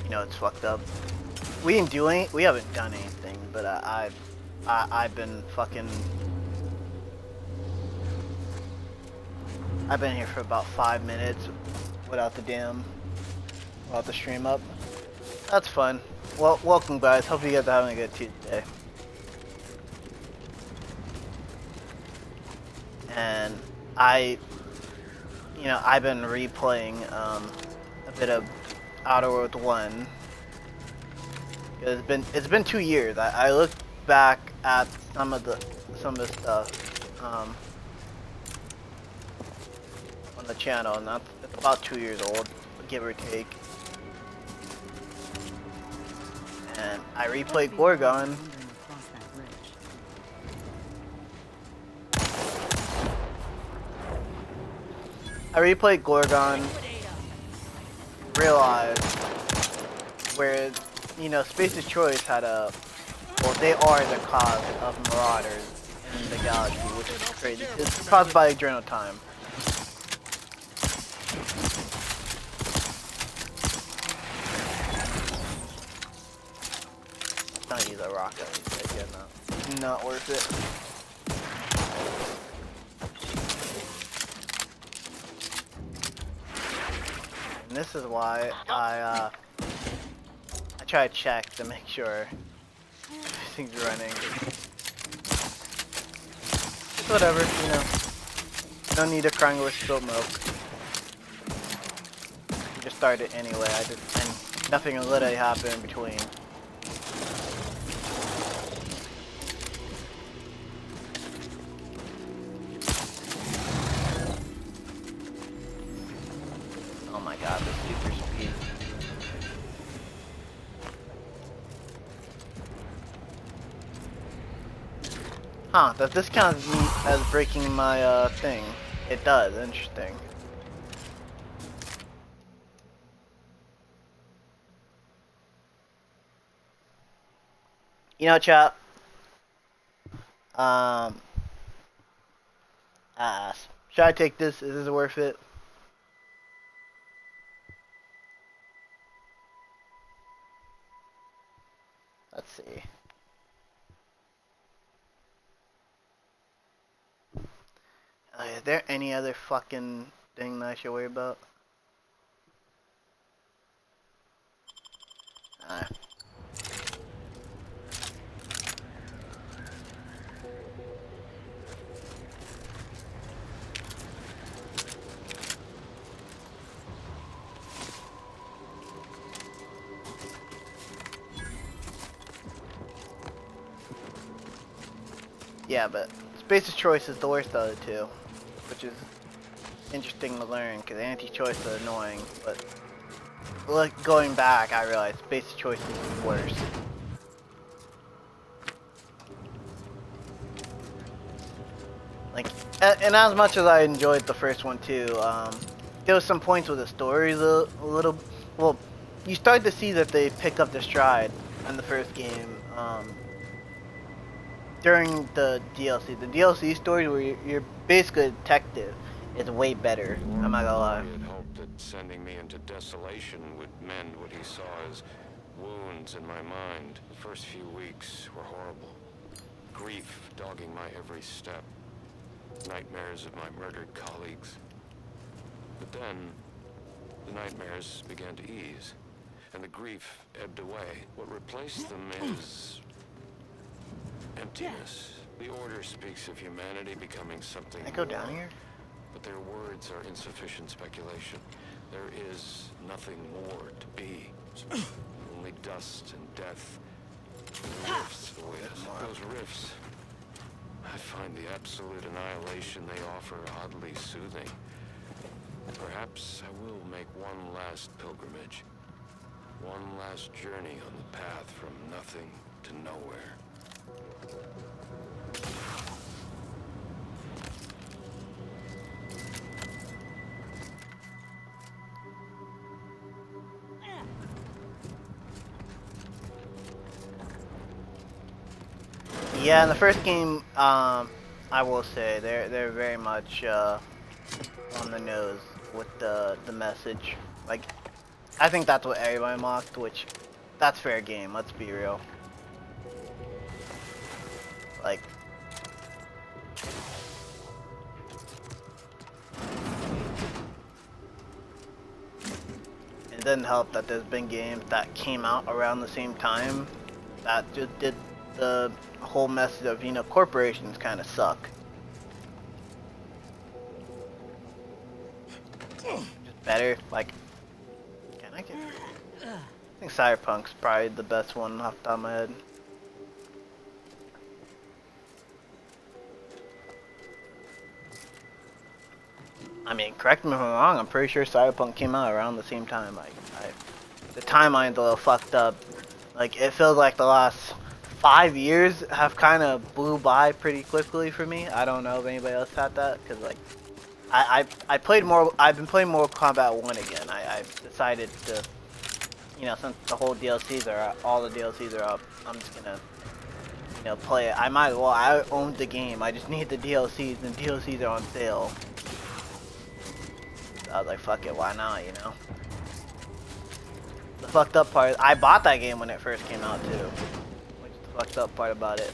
You know, it's fucked up. We haven't done anything, but I've been fucking. I've been here for about 5 minutes without the stream up. That's fun. Well, welcome guys. Hope you guys are having a good Tuesday. And I've been replaying a bit of Outer Worlds 1. It's been 2 years. I looked back at some of the stuff on the channel, and it's about 2 years old, give or take. And I replayed Gorgon. Realized where, you know, Space's Choice had they are the cause of marauders in the galaxy, which is crazy. It's caused by Adrenal Time. Let's not use a rocket. Again, not worth it. And this is why I try to check to make sure everything's running. Just whatever, you know. No need of crying over spilled milk. You just started anyway. And nothing literally happened in between. Oh my god, the super speed. Huh, does this count as breaking my thing? It does, interesting. You know, chat. Should I take this? Is this worth it? Let's see. Is there any other fucking thing that I should worry about? Yeah, but Space's Choice is the worst of the two, which is interesting to learn because anti-choice is annoying, but going back, I realized Space's Choice is worse. Like, and as much as I enjoyed the first one too, there was some points where the story's a little, well, you start to see that they pick up the stride in the first game. During the DLC. The DLC story where you're basically a detective is way better. I'm not gonna lie. He had hoped that sending me into desolation would mend what he saw as wounds in my mind. The first few weeks were horrible. Grief dogging my every step. Nightmares of my murdered colleagues. But then, the nightmares began to ease, and the grief ebbed away. What replaced them is emptiness. The Order speaks of humanity becoming something Can I go down more, here? but their words are insufficient speculation. There is nothing more to be. Only dust and death. Rifts await us. Those rifts. I find the absolute annihilation they offer oddly soothing. Perhaps I will make one last pilgrimage. One last journey on the path from nothing to nowhere. Yeah, in the first game, I will say they're very much on the nose with the message. Like, I think that's what everybody mocked, which that's fair game. Let's be real. Like, it didn't help that there's been games that came out around the same time that just did the whole message of, you know, corporations kind of suck. Just better, like, can I get? I think Cyberpunk's probably the best one off the top of my head. I mean, correct me if I'm wrong, I'm pretty sure Cyberpunk came out around the same time. The timeline's a little fucked up. Like, it feels like the last 5 years have kind of blew by pretty quickly for me. I don't know if anybody else had that, because, like, I played more, I've been playing Mortal Kombat 1 again. I decided to, you know, since the whole DLCs are up, all the DLCs are up, I'm just gonna, you know, play it. I might as well, I owned the game, I just need the DLCs, and DLCs are on sale. I was like, fuck it, why not, you know? The fucked up part is, I bought that game when it first came out, too. Which is the fucked up part about it.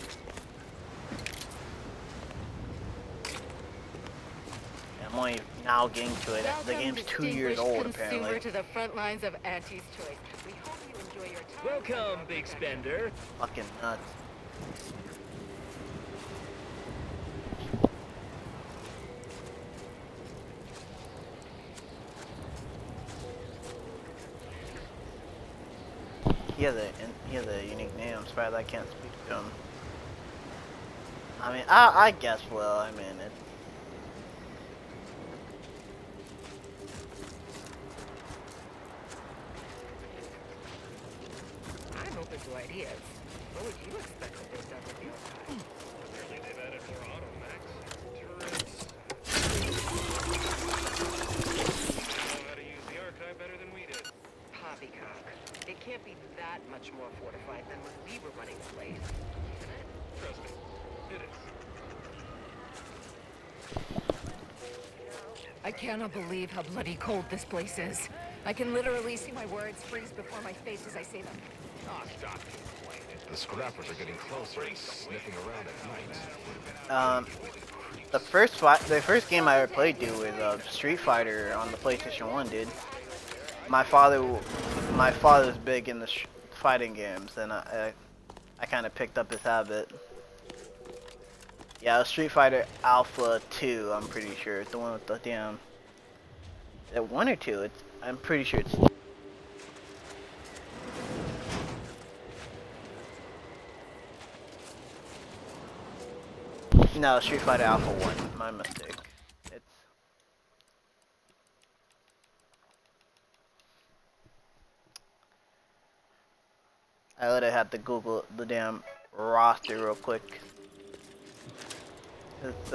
And I'm only now getting to it. The game's 2 years old, apparently. To the front lines of Auntie's Choice. We hope you enjoy your time. Welcome, big spender. Fucking nuts. He has a unique name. I'm surprised I can't speak to him. I mean, I guess well. I mean, it's. I'm open to ideas. What would you expect that they've done with your time? Apparently they've added more automax, turrets. They know how to use the archive better than we did. Poppycock. It can't be that much more fortified than when we were running the place. Trust me, it is. I cannot believe how bloody cold this place is. I can literally see my words freeze before my face as I say them. Ah, stop complaining. The scrappers are getting closer and sniffing around at night. The first game I ever played, dude, was Street Fighter on the PlayStation 1, dude. My father's big in the fighting games, and I kind of picked up his habit. Yeah, it was Street Fighter Alpha 2, I'm pretty sure. It's the one with the damn... Is it 1 or 2? I'm pretty sure it's... No, Street Fighter Alpha 1. My mistake. It's... I literally had to Google the damn roster real quick. It's,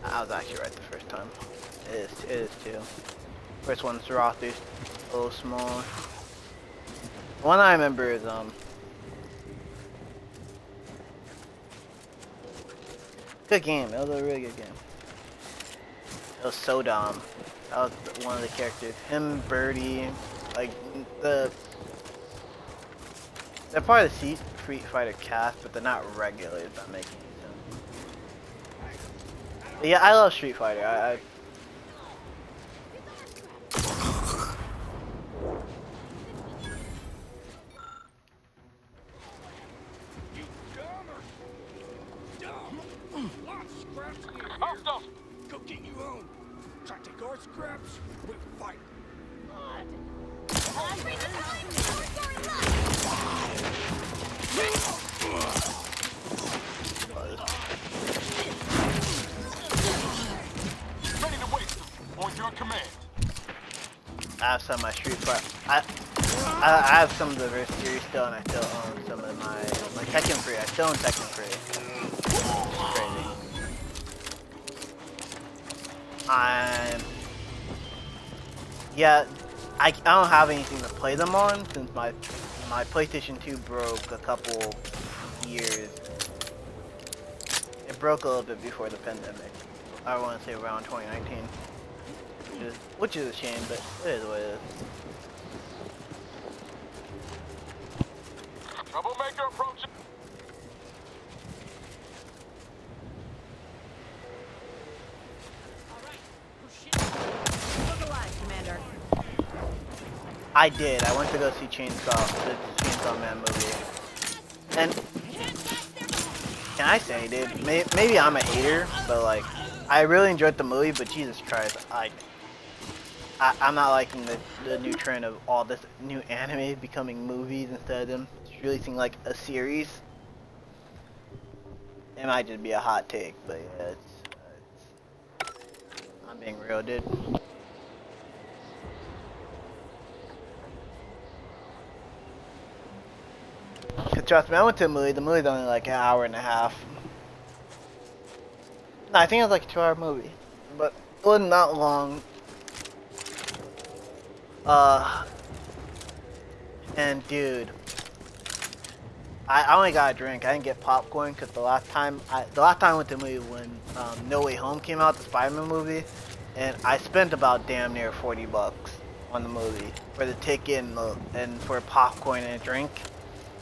I was actually right the first time. It is too. First one's roster's a little small. The one I remember is good game. It was a really good game. It was Sodom. That was one of the characters. Him, Birdie, like they're part of the Street Fighter cast, but they're not regular. If that makes any sense. But yeah, I love Street Fighter. You dumb! Lots of scraps near here. Go get your own. Try to take our scraps, we'll fight. Ready to waste them, on your command. I have some of my Street Fighter. I have some of the Verse series still, and I still own some of my Tekken 3. I still own Tekken 3. Crazy. Yeah, I don't have anything to play them on since my PlayStation 2 broke a couple years. It broke a little bit before the pandemic. I want to say around 2019, which is a shame, but it is what it is. Troublemaker approaching. Look alive, Commander. I did. I went to go see the Chainsaw Man movie. And can I say, dude? Maybe I'm a hater, but like, I really enjoyed the movie. But Jesus Christ, I'm not liking the new trend of all this new anime becoming movies instead of them releasing like a series. It might just be a hot take, but yeah, I'm being real, dude. Trust me, I went to the movie. The movie's only like an hour and a half. No, I think it was like a 2-hour movie, but it wasn't that long. And dude, I only got a drink. I didn't get popcorn because the last time I went to the movie when No Way Home came out, the Spider-Man movie, and I spent about damn near $40 on the movie for the ticket and for popcorn and a drink.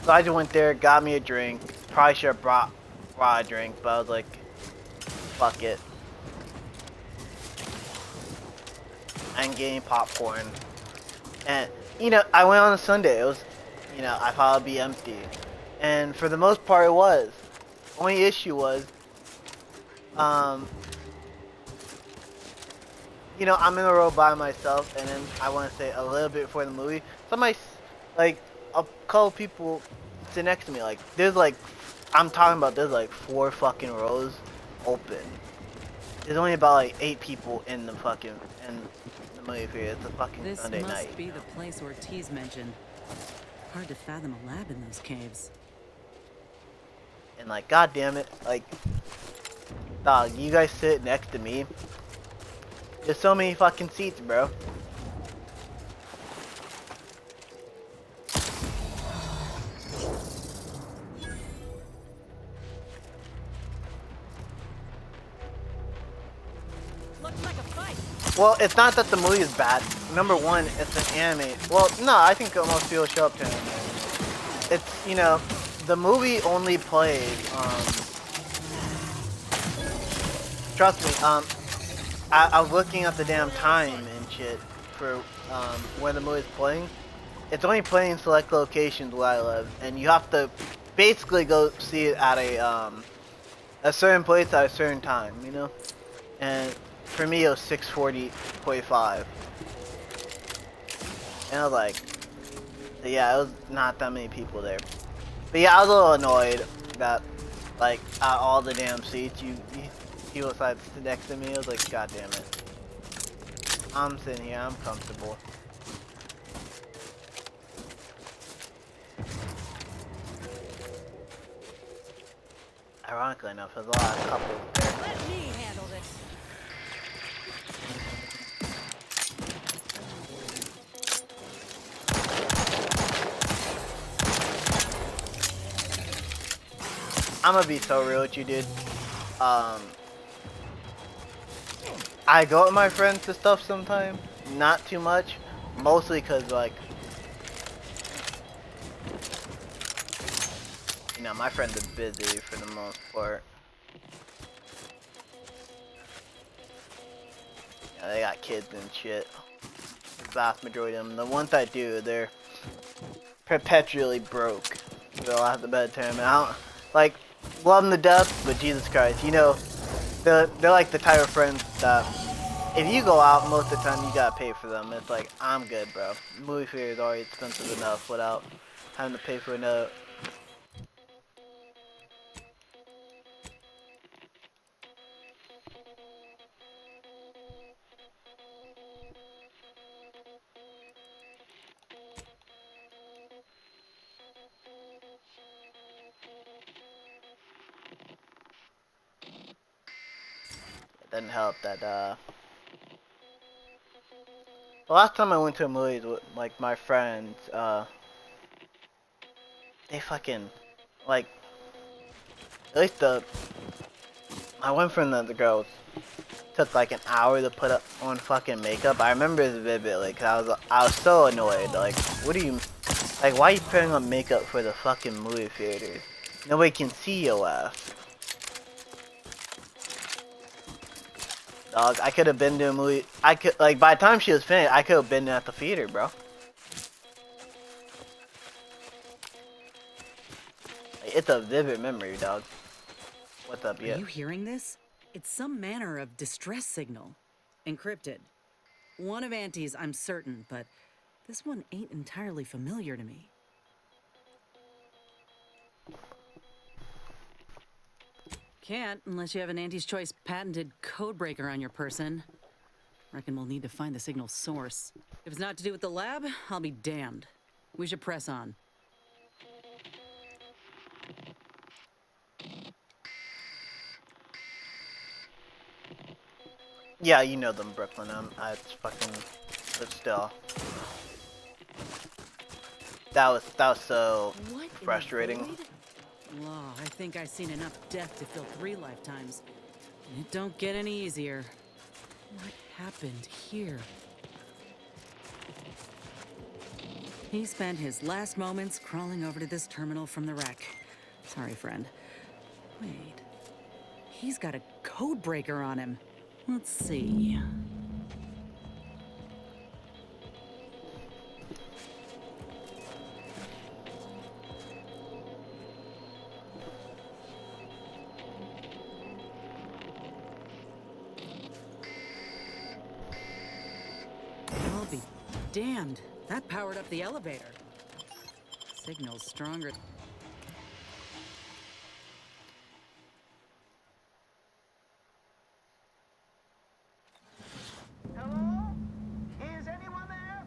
So I just went there, got me a drink. Probably should have brought a drink, but I was like, fuck it. I ain't getting popcorn. And, you know, I went on a Sunday. It was, you know, I thought it'd be empty. And for the most part, it was. Only issue was, you know, I'm in a row by myself, and then I want to say a little bit before the movie, somebody, like, a couple people sit next to me, like, there's like, I'm talking about there's like 4 fucking rows open. There's only about like 8 people in the movie theater. It's a fucking Sunday night. This must be the place Ortiz mentioned. Hard to fathom a lab in those caves. And like, god damn it, like, dog, you guys sit next to me. There's so many fucking seats, bro. Looks like a fight. Well, it's not that the movie is bad. Number one, it's an anime. Well, no, I think most people show up to anime. It's, you know, the movie only played, trust me, I was looking at the damn time and shit for, when the movie's playing. It's only playing in select locations where I live, and you have to basically go see it at a certain place at a certain time, you know? And for me, it was 6:45. And I was like, yeah, it was not that many people there. But yeah, I was a little annoyed that, like, at all the damn seats, you people decided to sit next to me. I was like, god damn it. I'm sitting here, I'm comfortable. Ironically enough, there's a lot of couples there. Let me handle this. I'm gonna be so real with you, dude. I go with my friends to stuff sometimes. Not too much. Mostly because, like, you know, my friends are busy for the most part. Yeah, they got kids and shit. The vast majority of them. The ones I do, they're perpetually broke. They'll have the bad term. And I don't, like, love them to death, but Jesus Christ, you know, they're like the type of friends that if you go out most of the time, you gotta pay for them. It's like, I'm good, bro. Movie theater is already expensive enough without having to pay for another. didn't help that the last time I went to a movie with like my friends, they fucking like at least I went from the girls took like an hour to put up on fucking makeup. I remember it vividly because I was so annoyed. Like, what do you like? Why are you putting on makeup for the fucking movie theater? Nobody can see your ass. Dog, I could have been to a movie. I could like by the time she was finished, I could have been at the theater, bro. Like, it's a vivid memory, dog. What's up, Are yeah? you hearing this? It's some manner of distress signal. Encrypted. One of Auntie's, I'm certain, but this one ain't entirely familiar to me. Can't unless you have an Auntie's Choice patented codebreaker on your person. Reckon we'll need to find the signal's source. If it's not to do with the lab, I'll be damned. We should press on. Yeah, you know them, Brooklyn. It's fucking, but still, that was so What in the frustrating. void? Law, I think I've seen enough death to fill 3 lifetimes. And it don't get any easier. What happened here? He spent his last moments crawling over to this terminal from the wreck. Sorry, friend. Wait. He's got a code breaker on him. Let's see. I'll be damned. That powered up the elevator. Signal's stronger. Hello? Is anyone there?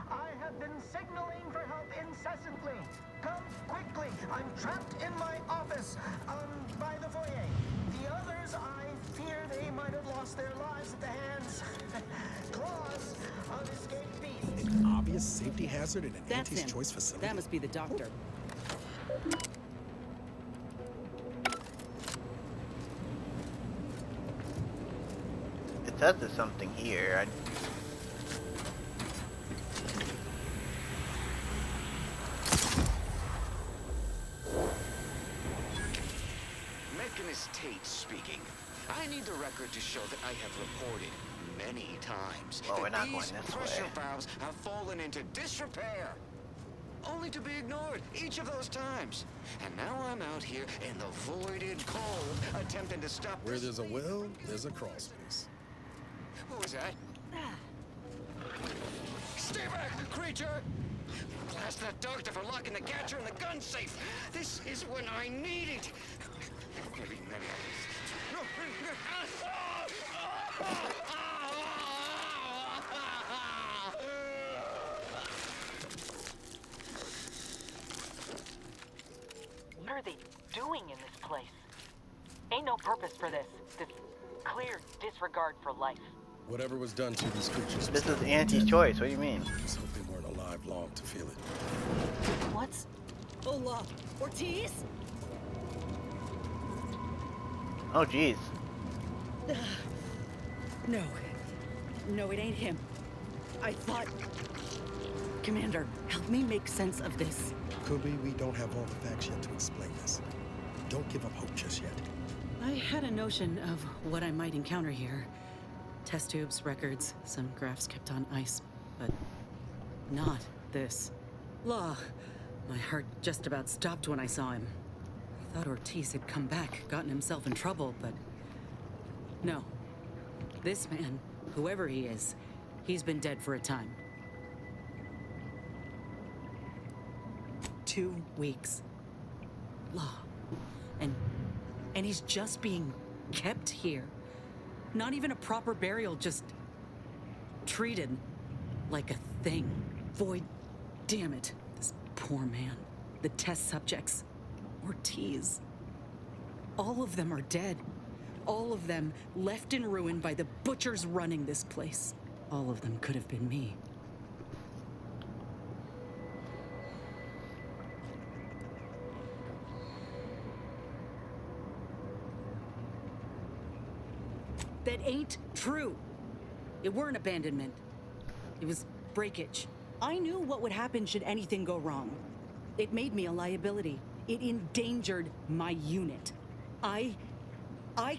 I have been signaling for help incessantly. Come quickly. I'm trapped in my office, by the foyer. The others, I fear they might have lost their lives at the hands, claws of escaped beasts. Obvious safety hazard in an That's Auntie's him. Choice facility. That must be the doctor. It says there's something here. Mechanist Tate speaking. I need the record to show that I have reported many times Well, we're that not these going this pressure way. valves have fallen into disrepair. Only to be ignored each of those times. And now I'm out here in the voided cold, attempting to stop Where this there's a leak. will, there's a crawl space. What was that? Stay back, creature! Blast that doctor for locking the gadget in the gun safe. This is when I need it. Maybe. What are they doing in this place? Ain't no purpose for this. This clear disregard for life. Whatever was done to these creatures. This was is Auntie's Choice. What do you mean? Just hope they weren't alive long to feel it. What's... Hola, Ortiz? Oh, jeez. No. No, it ain't him. I thought... Commander, help me make sense of this. Could we don't have all the facts yet to explain this. Don't give up hope just yet. I had a notion of what I might encounter here. Test tubes, records, some grafts kept on ice, but not this. Law. My heart just about stopped when I saw him. I thought Ortiz had come back, gotten himself in trouble, but no. This man, whoever he is, he's been dead for a time. 2 weeks. Law. And he's just being kept here. Not even a proper burial, just treated like a thing. Void, damn it. This poor man. The test subjects. Ortiz. All of them are dead. All of them left in ruin by the butchers running this place. All of them could have been me. That ain't true. It weren't abandonment. It was breakage. I knew what would happen should anything go wrong. It made me a liability. It endangered my unit. I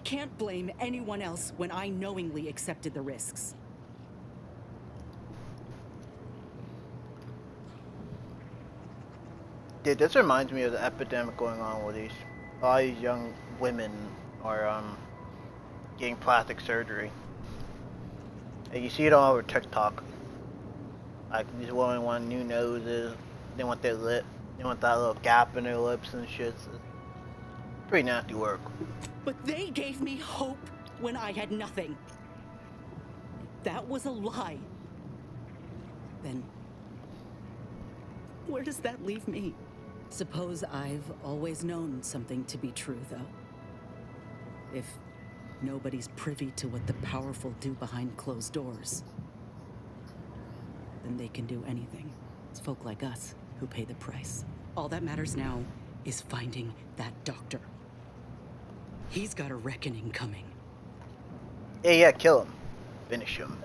can't blame anyone else when I knowingly accepted the risks. Dude, this reminds me of the epidemic going on with all these young women are getting plastic surgery. And you see it all over TikTok. Like these women want new noses, they want their lip, they want that little gap in their lips and shit. So it's pretty nasty work. But they gave me hope when I had nothing. That was a lie. Then, where does that leave me? Suppose I've always known something to be true, though. If nobody's privy to what the powerful do behind closed doors, then they can do anything. It's folk like us who pay the price. All that matters now is finding that doctor. He's got a reckoning coming. Yeah, kill him. Finish him.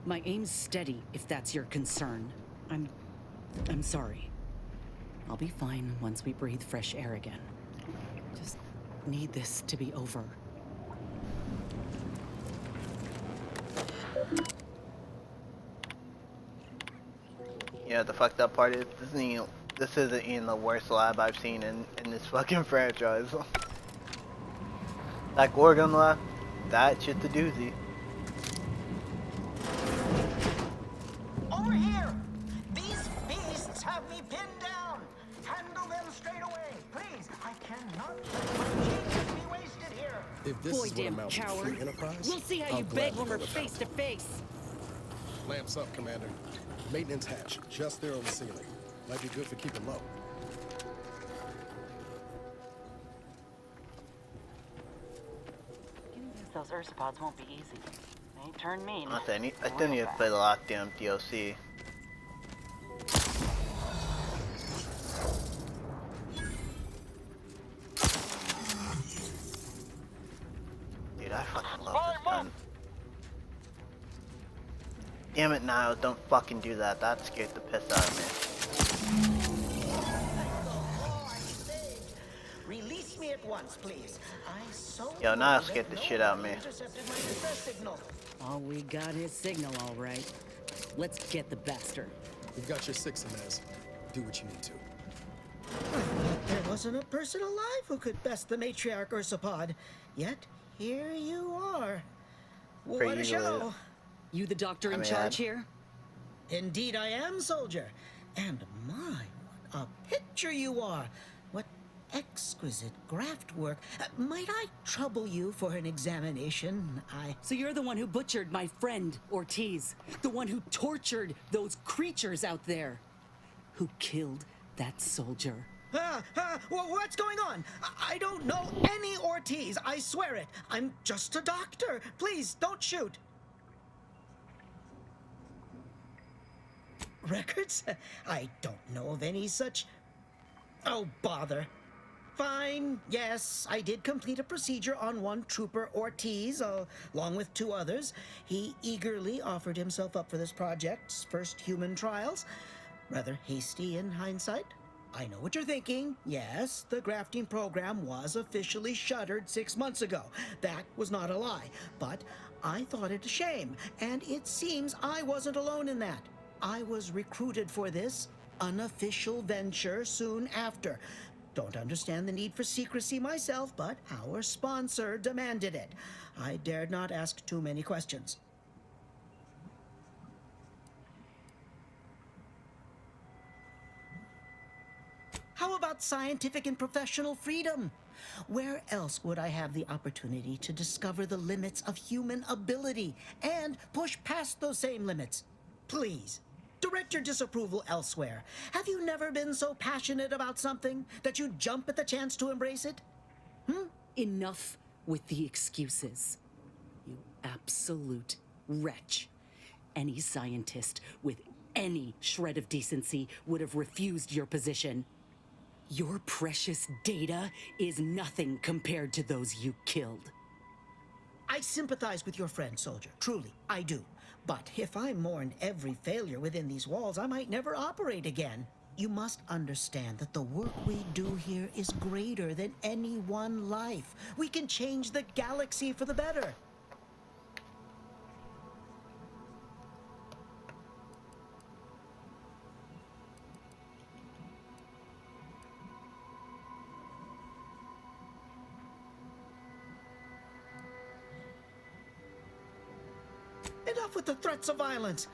My aim's steady, if that's your concern. I'm sorry. I'll be fine once we breathe fresh air again. Just need this to be over. Yeah, the fucked up part is this isn't even the worst lab I've seen in this fucking franchise. That Gorgon lab, that shit's a doozy. Over here! These beasts have me pinned down! Handle them straight away, please! I cannot let my genius be wasted here! If this Boy, is what damn amounts to coward. free enterprise, We'll see how I'll you beg gladly when we're go face to without. face. Lamps up, Commander. Maintenance hatch, just there on the ceiling. Might be good for keeping low. Getting past those ursopods won't be easy. They turn mean. I still need to play the last damn DLC. Dude, I fucking love this gun. Damn it, Niles, don't fucking do that. That scared the piss out of me. Release me at once, please. Yo, Niles scared the shit out of me. Intercepted my distress signal. Oh, we got his signal all right. Let's get the bastard. We've got your 6 in theirs. Do what you need to. There wasn't a person alive who could best the matriarch Ursapod. Yet, here you are. What a Pretty show. You the doctor in charge here? Indeed I am, soldier. And my, what a picture you are. What exquisite graft work. Might I trouble you for an examination? So you're the one who butchered my friend, Ortiz. The one who tortured those creatures out there. Who killed that soldier. What's going on? I don't know any Ortiz, I swear it. I'm just a doctor. Please, don't shoot. Records? I don't know of any such... Oh, bother. Fine, yes, I did complete a procedure on one Trooper Ortiz, along with 2 others. He eagerly offered himself up for this project's first human trials. Rather hasty in hindsight. I know what you're thinking. Yes, the grafting program was officially shuttered 6 months ago. That was not a lie. But I thought it a shame, and it seems I wasn't alone in that. I was recruited for this unofficial venture soon after. Don't understand the need for secrecy myself, but our sponsor demanded it. I dared not ask too many questions. How about scientific and professional freedom? Where else would I have the opportunity to discover the limits of human ability and push past those same limits? Please, direct your disapproval elsewhere. Have you never been so passionate about something that you jump at the chance to embrace it? Enough with the excuses. You absolute wretch. Any scientist with any shred of decency would have refused your position. Your precious data is nothing compared to those you killed. I sympathize with your friend, soldier. Truly, I do. But if I mourned every failure within these walls, I might never operate again. You must understand that the work we do here is greater than any one life. We can change the galaxy for the better. Enough with the threats of violence.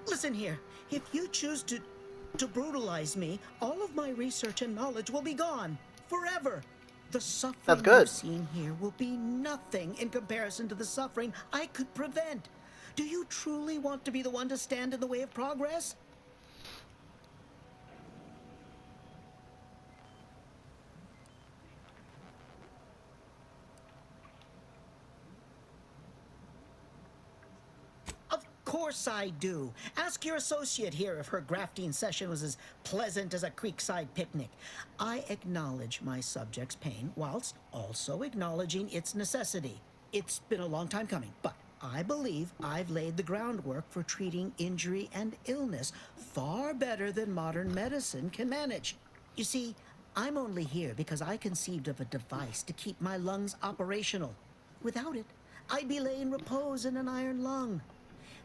Listen here, if you choose to brutalize me, all of my research and knowledge will be gone. Forever. The suffering That's good. you've seen here will be nothing in comparison to the suffering I could prevent. Do you truly want to be the one to stand in the way of progress? Of course I do. Ask your associate here if her grafting session was as pleasant as a creekside picnic. I acknowledge my subject's pain whilst also acknowledging its necessity. It's been a long time coming, but I believe I've laid the groundwork for treating injury and illness far better than modern medicine can manage. You see, I'm only here because I conceived of a device to keep my lungs operational. Without it, I'd be laying repose in an iron lung.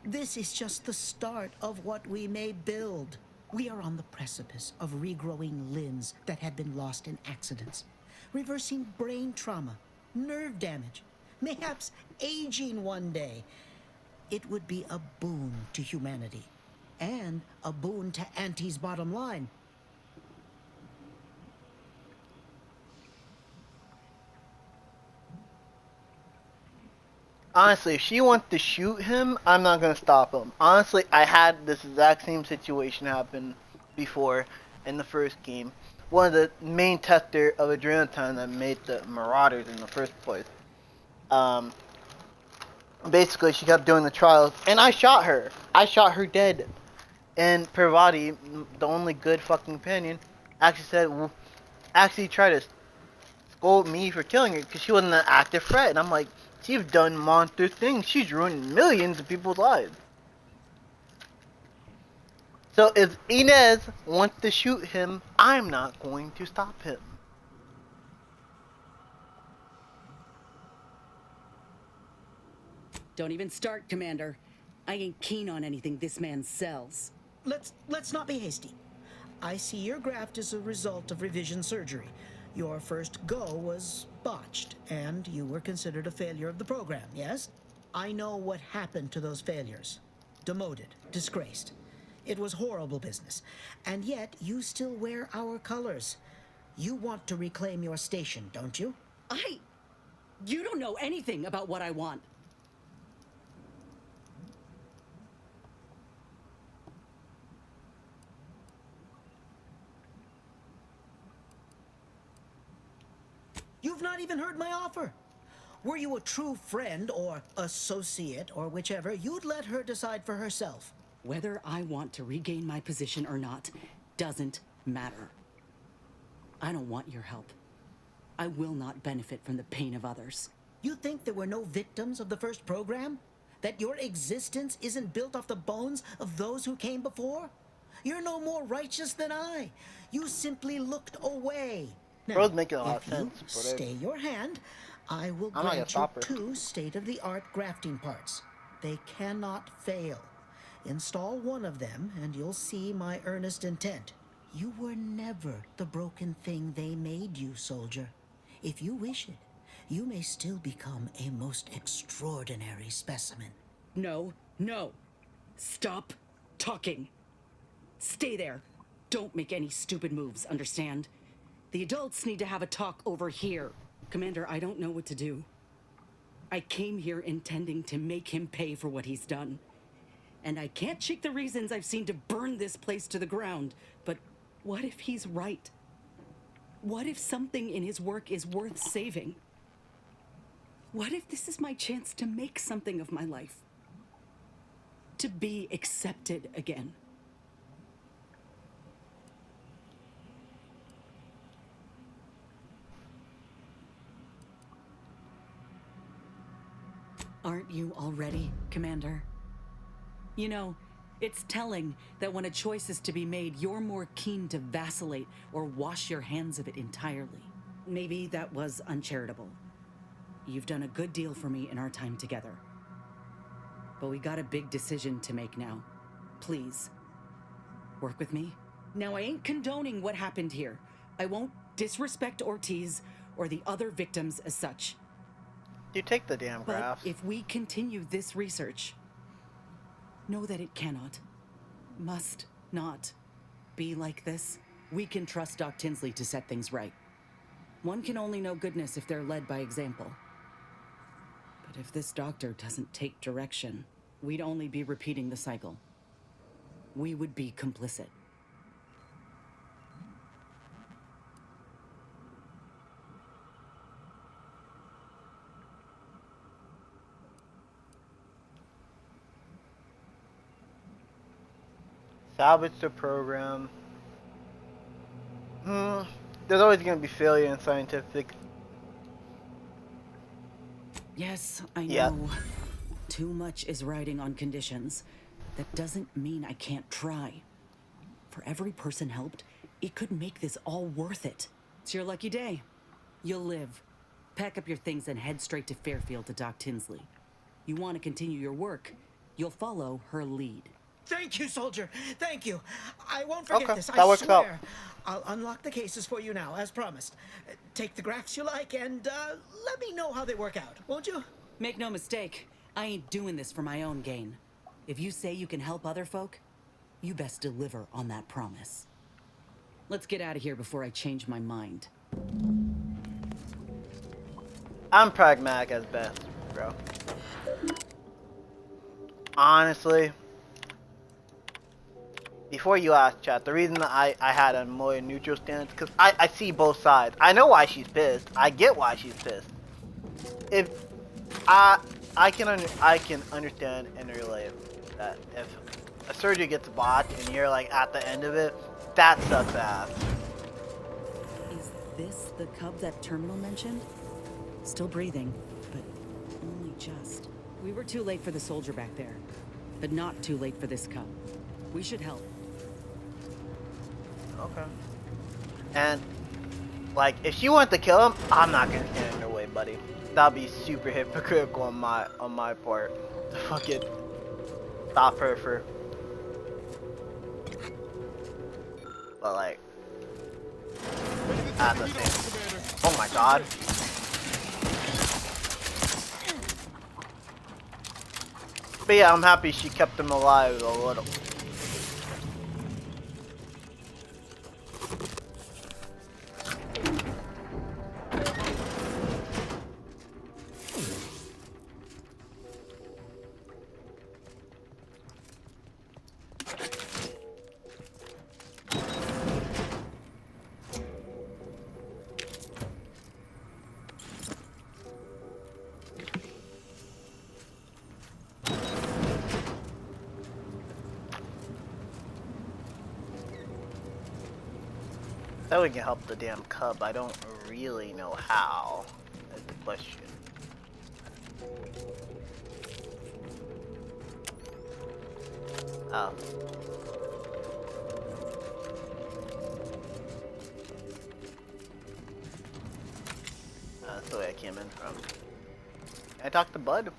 This is just the start of what we may build. We are on the precipice of regrowing limbs that had been lost in accidents, reversing brain trauma, nerve damage, mayhaps aging one day. It would be a boon to humanity, and a boon to Auntie's bottom line. Honestly, if she wants to shoot him, I'm not gonna stop him. Honestly, I had this exact same situation happen before in the first game. One of the main tester of Adrenalin that made the Marauders in the first place. Basically, she kept doing the trials, and I shot her. I shot her dead. And Parvati, the only good fucking companion, actually said, actually tried to scold me for killing her because she wasn't an active threat. And I'm like, she's done monster things. She's ruined millions of people's lives. So if Inez wants to shoot him, I'm not going to stop him. Don't even start, Commander. I ain't keen on anything this man sells. Let's not be hasty. I see your graft is a result of revision surgery. Your first go was botched, and you were considered a failure of the program, yes? I know what happened to those failures. Demoted, disgraced. It was horrible business. And yet, you still wear our colors. You want to reclaim your station, don't you? You don't know anything about what I want. You've not even heard my offer. Were you a true friend or associate or whichever, you'd let her decide for herself. Whether I want to regain my position or not doesn't matter. I don't want your help. I will not benefit from the pain of others. You think there were no victims of the first program? That your existence isn't built off the bones of those who came before? You're no more righteous than I. You simply looked away. Now, Bro's making a lot of if you sense, but stay your hand, I will I'm not gonna grant you stop her. 2 state-of-the-art grafting parts. They cannot fail. Install one of them, and you'll see my earnest intent. You were never the broken thing they made you, soldier. If you wish it, you may still become a most extraordinary specimen. No. Stop talking. Stay there. Don't make any stupid moves, understand? The adults need to have a talk over here. Commander, I don't know what to do. I came here intending to make him pay for what he's done. And I can't shake the reasons I've seen to burn this place to the ground. But what if he's right? What if something in his work is worth saving? What if this is my chance to make something of my life? To be accepted again? Aren't you already, Commander? You know, it's telling that when a choice is to be made, you're more keen to vacillate or wash your hands of it entirely. Maybe that was uncharitable. You've done a good deal for me in our time together. But we got a big decision to make now. Please, work with me. Now, I ain't condoning what happened here. I won't disrespect Ortiz or the other victims as such. You take the damn But graphs. if we continue this research, know that it cannot, must not be like this. We can trust Doc Tinsley to set things right. One can only know goodness if they're led by example. But if this doctor doesn't take direction, we'd only be repeating the cycle. We would be complicit. Salvage the program. There's always going to be failure in scientific. Yes, I know. Yeah. Too much is riding on conditions. That doesn't mean I can't try. For every person helped, it could make this all worth it. It's your lucky day. You'll live. Pack up your things and head straight to Fairfield to Doc Tinsley. You want to continue your work, you'll follow her lead. Thank you, soldier. Thank you. I won't forget Okay, this. that I works out. swear. I'll unlock the cases for you now, as promised. Take the graphs you like, and let me know how they work out, won't you? Make no mistake, I ain't doing this for my own gain. If you say you can help other folk, you best deliver on that promise. Let's get out of here before I change my mind. I'm pragmatic as best, bro. Honestly, before you ask, chat, the reason I had a more neutral stance, because I see both sides. I know why she's pissed. I get why she's pissed. If I can understand and relate that if a surgery gets botched and you're like at the end of it, that sucks ass. Is this the cub that Terminal mentioned? Still breathing, but only just. We were too late for the soldier back there, but not too late for this cub. We should help. Okay. And like, if she wanted to kill him, I'm not gonna stand in her way, buddy. That'd be super hypocritical on my part to fucking stop her for. But like, at the same. Oh my god. But yeah, I'm happy she kept him alive a little. That we can help the damn cub. I don't really know how. That's the question. Oh. That's the way I came in from. Can I talk to Bud?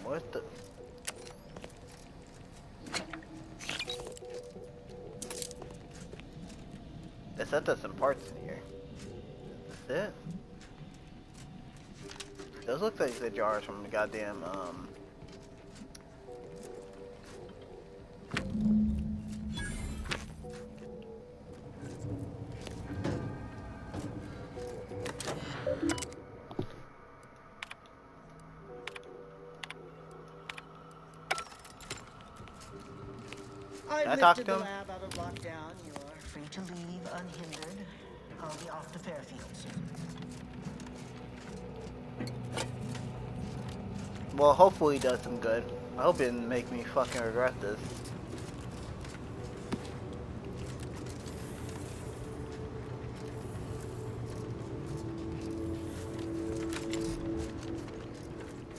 What the? said there's some parts in here. Is this it? Those look like the jars from the goddamn, I've I talk lifted to the him? lab out of lockdown. You are free to leave unhindered. I'll be off to Fairfield soon. well, hopefully he does some good. I hope he didn't make me fucking regret this.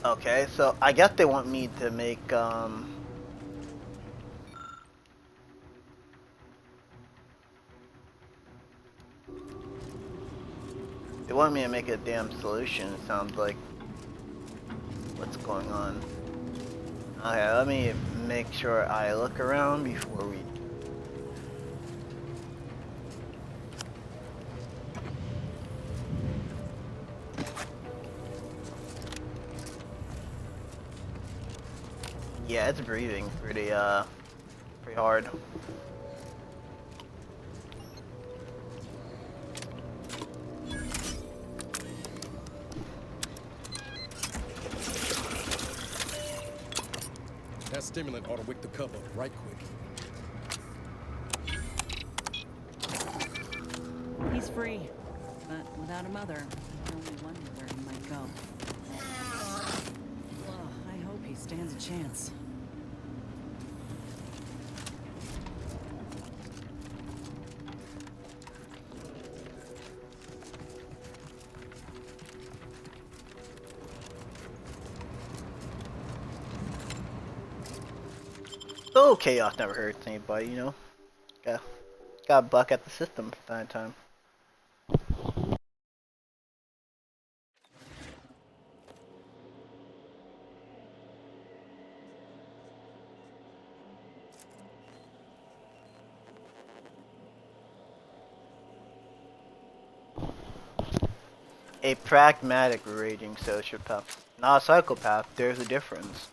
Okay, so I guess they want me to make, they want me to make a damn solution, it sounds like. What's going on? Okay, let me make sure I look around before we... Yeah, it's breathing pretty hard. That stimulant ought to wake the cub up right quick. He's free, but without a mother, I can only wonder where he might go. Well, I hope he stands a chance. Oh, chaos never hurts anybody, you know. Got buck at the system from time to time. A pragmatic raging sociopath, not a psychopath. There's a difference.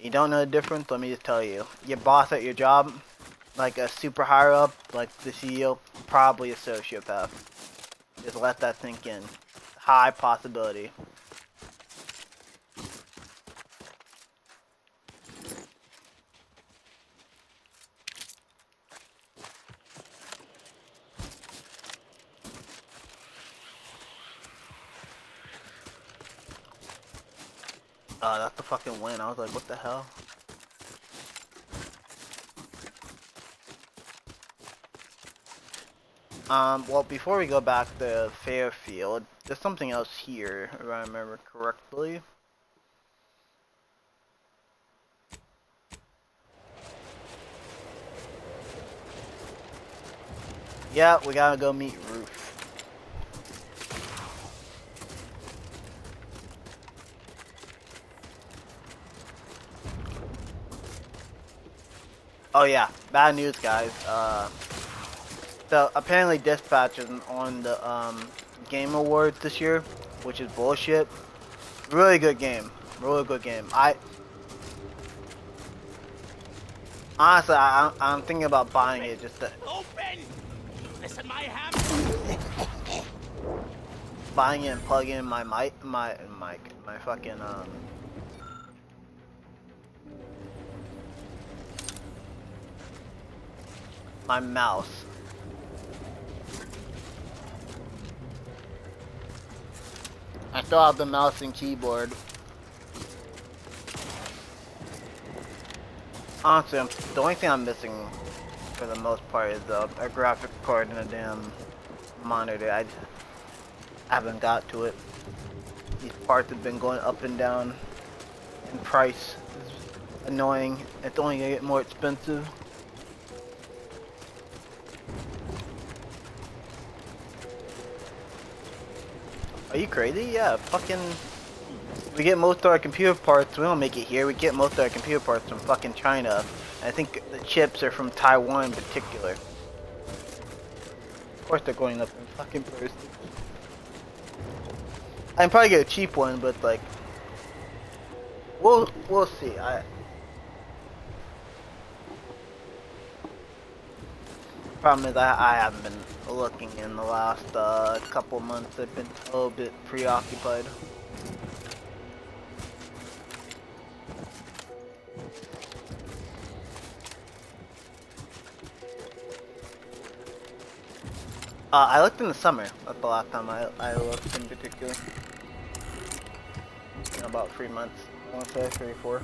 You don't know the difference? Let me just tell you. Your boss at your job, like a super higher up, like the CEO, probably a sociopath. Just let that sink in. High possibility. That's the fucking win. I was like, what the hell? Well, before we go back to Fairfield, there's something else here, if I remember correctly. Yeah, we gotta go meet Ruth. Oh yeah, bad news, guys. So apparently Dispatch isn't on the Game Awards this year, which is bullshit. Really good game. Really good game. Honestly, I'm thinking about buying it just to... Open! Listen, my ham. Buying it and plugging in my mic, my fucking my mouse. I still have the mouse and keyboard. Honestly, the only thing I'm missing for the most part is a graphic card and a damn monitor. I haven't got to it. These parts have been going up and down in price. It's annoying. It's only gonna get more expensive. Are you crazy? Yeah, fucking... We get most of our computer parts, we don't make it here, we get most of our computer parts from fucking China. I think the chips are from Taiwan in particular. Of course they're going up in fucking price. I can probably get a cheap one, but like, we'll see. Problem is I haven't been looking in the last couple months. I've been a little bit preoccupied. I looked in the summer. That's the last time I looked in particular. In about 3 months. I want to say 3 or 4.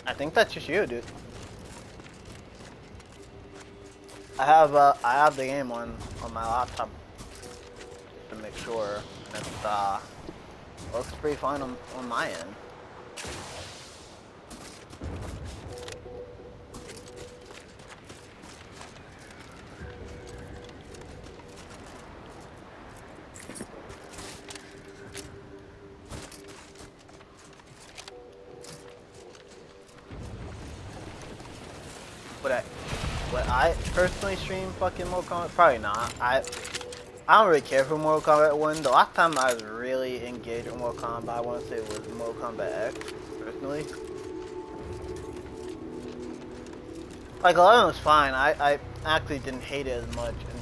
I think that's just you, dude. I have the game on my laptop just to make sure. And it looks pretty fine on my end. Would I personally stream fucking Mortal Kombat? Probably not. I don't really care for Mortal Kombat 1. The last time I was really engaged with Mortal Kombat, I want to say it was Mortal Kombat X, personally. Like, 11 was fine. I actually didn't hate it as much, and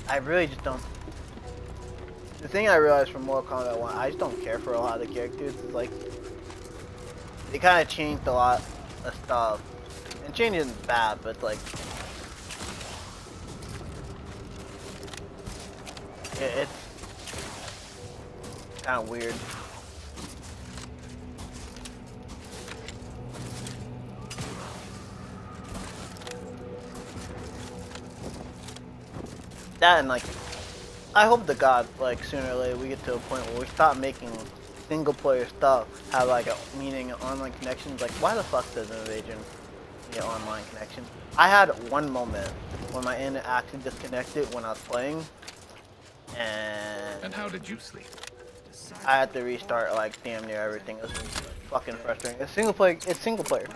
I really just don't. The thing I realized from Mortal Kombat 1, I just don't care for a lot of the characters. It's like, they kind of changed a lot of stuff. And change isn't bad, but like, it's kind of weird. That and like, I hope to God, like sooner or later we get to a point where we stop making single player stuff have like a meaning in online connections. Like, why the fuck does Invasion get online connection? I had one moment when my internet actually disconnected when I was playing, and how did you sleep? I had to restart like damn near everything. It was fucking frustrating. It's single player. It's single player.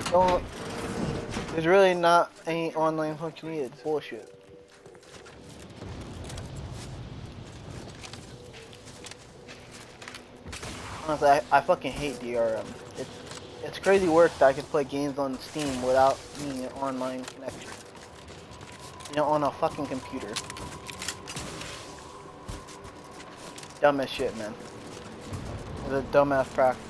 Don't. There's really not any online functionality. It's bullshit. Honestly, I fucking hate DRM. It's crazy work that I can play games on Steam without needing an online connection. You know, on a fucking computer. Dumb as shit, man. It's a dumbass practice.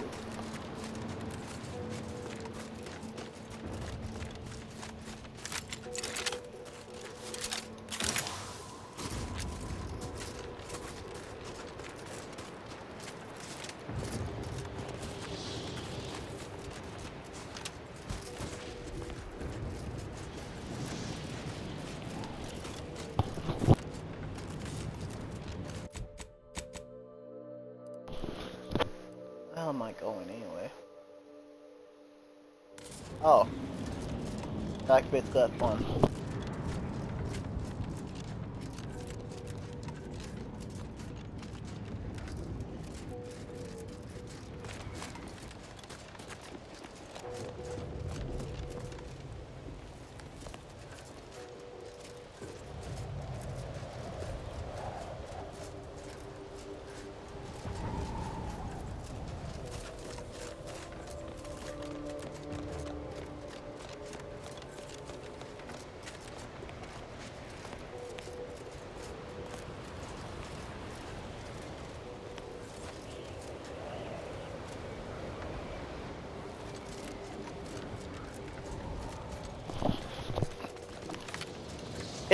Where am I going anyway? Oh. Back bit's got fun.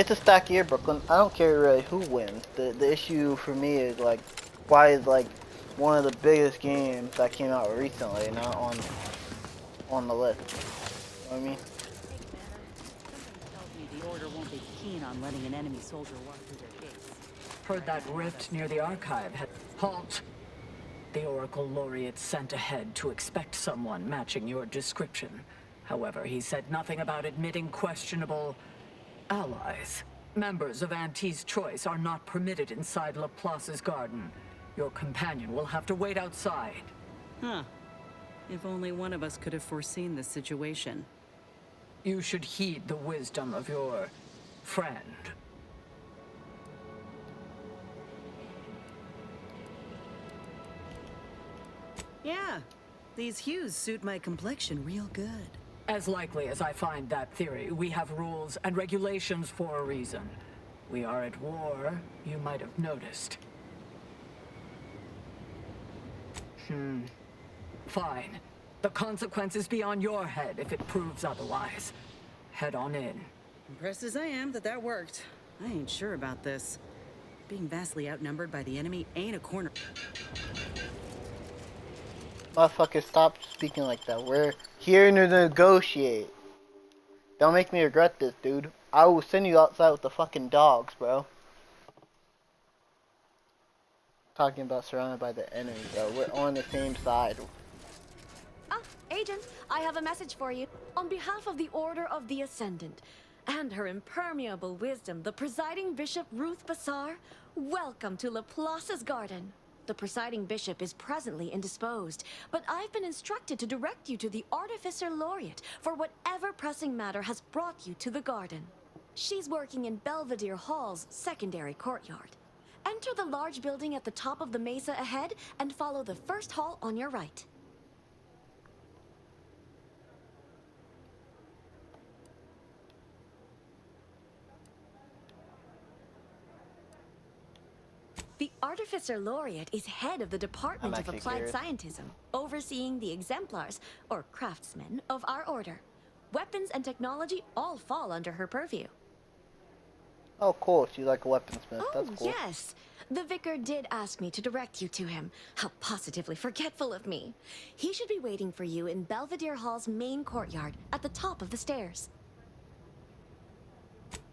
It's a stack year, Brooklyn. I don't care really who wins. The issue for me is like, why is like one of the biggest games that came out recently not on the list? You know what I mean? Something tells me the Order won't be keen on letting an enemy soldier walk through their gates. Heard that rift near the archive had... Halt! The Oracle Laureate sent ahead to expect someone matching your description. However, he said nothing about admitting questionable... allies. Members of Auntie's Choice are not permitted inside Laplace's garden. Your companion will have to wait outside. Huh. If only one of us could have foreseen this situation. You should heed the wisdom of your... friend. Yeah, these hues suit my complexion real good. As likely as I find that theory, we have rules and regulations for a reason. We are at war, you might have noticed. Fine. The consequences be on your head if it proves otherwise. Head on in. Impressed as I am that worked. I ain't sure about this. Being vastly outnumbered by the enemy ain't a corner. Motherfucker, stop speaking like that. We're here to negotiate. Don't make me regret this, dude. I will send you outside with the fucking dogs, bro. Talking about surrounded by the enemy, bro. We're on the same side. Ah, Agent, I have a message for you. On behalf of the Order of the Ascendant and her impermeable wisdom, the presiding Bishop Ruth Bassar, welcome to Laplace's garden. The presiding bishop is presently indisposed, but I've been instructed to direct you to the Artificer Laureate for whatever pressing matter has brought you to the garden. She's working in Belvedere Hall's secondary courtyard. Enter the large building at the top of the mesa ahead and follow the first hall on your right. The Artificer Laureate is head of the Department of Applied Scientism, overseeing the exemplars, or craftsmen, of our order. Weapons and technology all fall under her purview. Oh, cool. She's like a weaponsmith. That's cool. Yes. The vicar did ask me to direct you to him. How positively forgetful of me. He should be waiting for you in Belvedere Hall's main courtyard at the top of the stairs.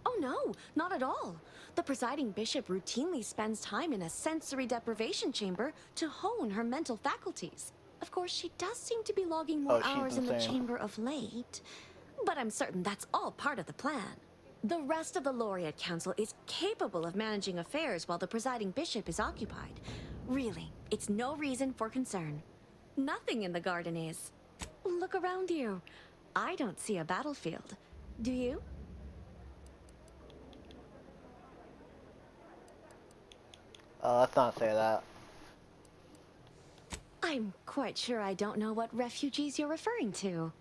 Oh no, not at all. The presiding bishop routinely spends time in a sensory deprivation chamber to hone her mental faculties. Of course, she does seem to be logging more hours in the chamber of late, but I'm certain that's all part of the plan. The rest of the Laureate Council is capable of managing affairs while the presiding bishop is occupied. Really, it's no reason for concern. Nothing in the garden is. Look around you. I don't see a battlefield. Do you? Let's not say that. I'm quite sure I don't know what refugees you're referring to.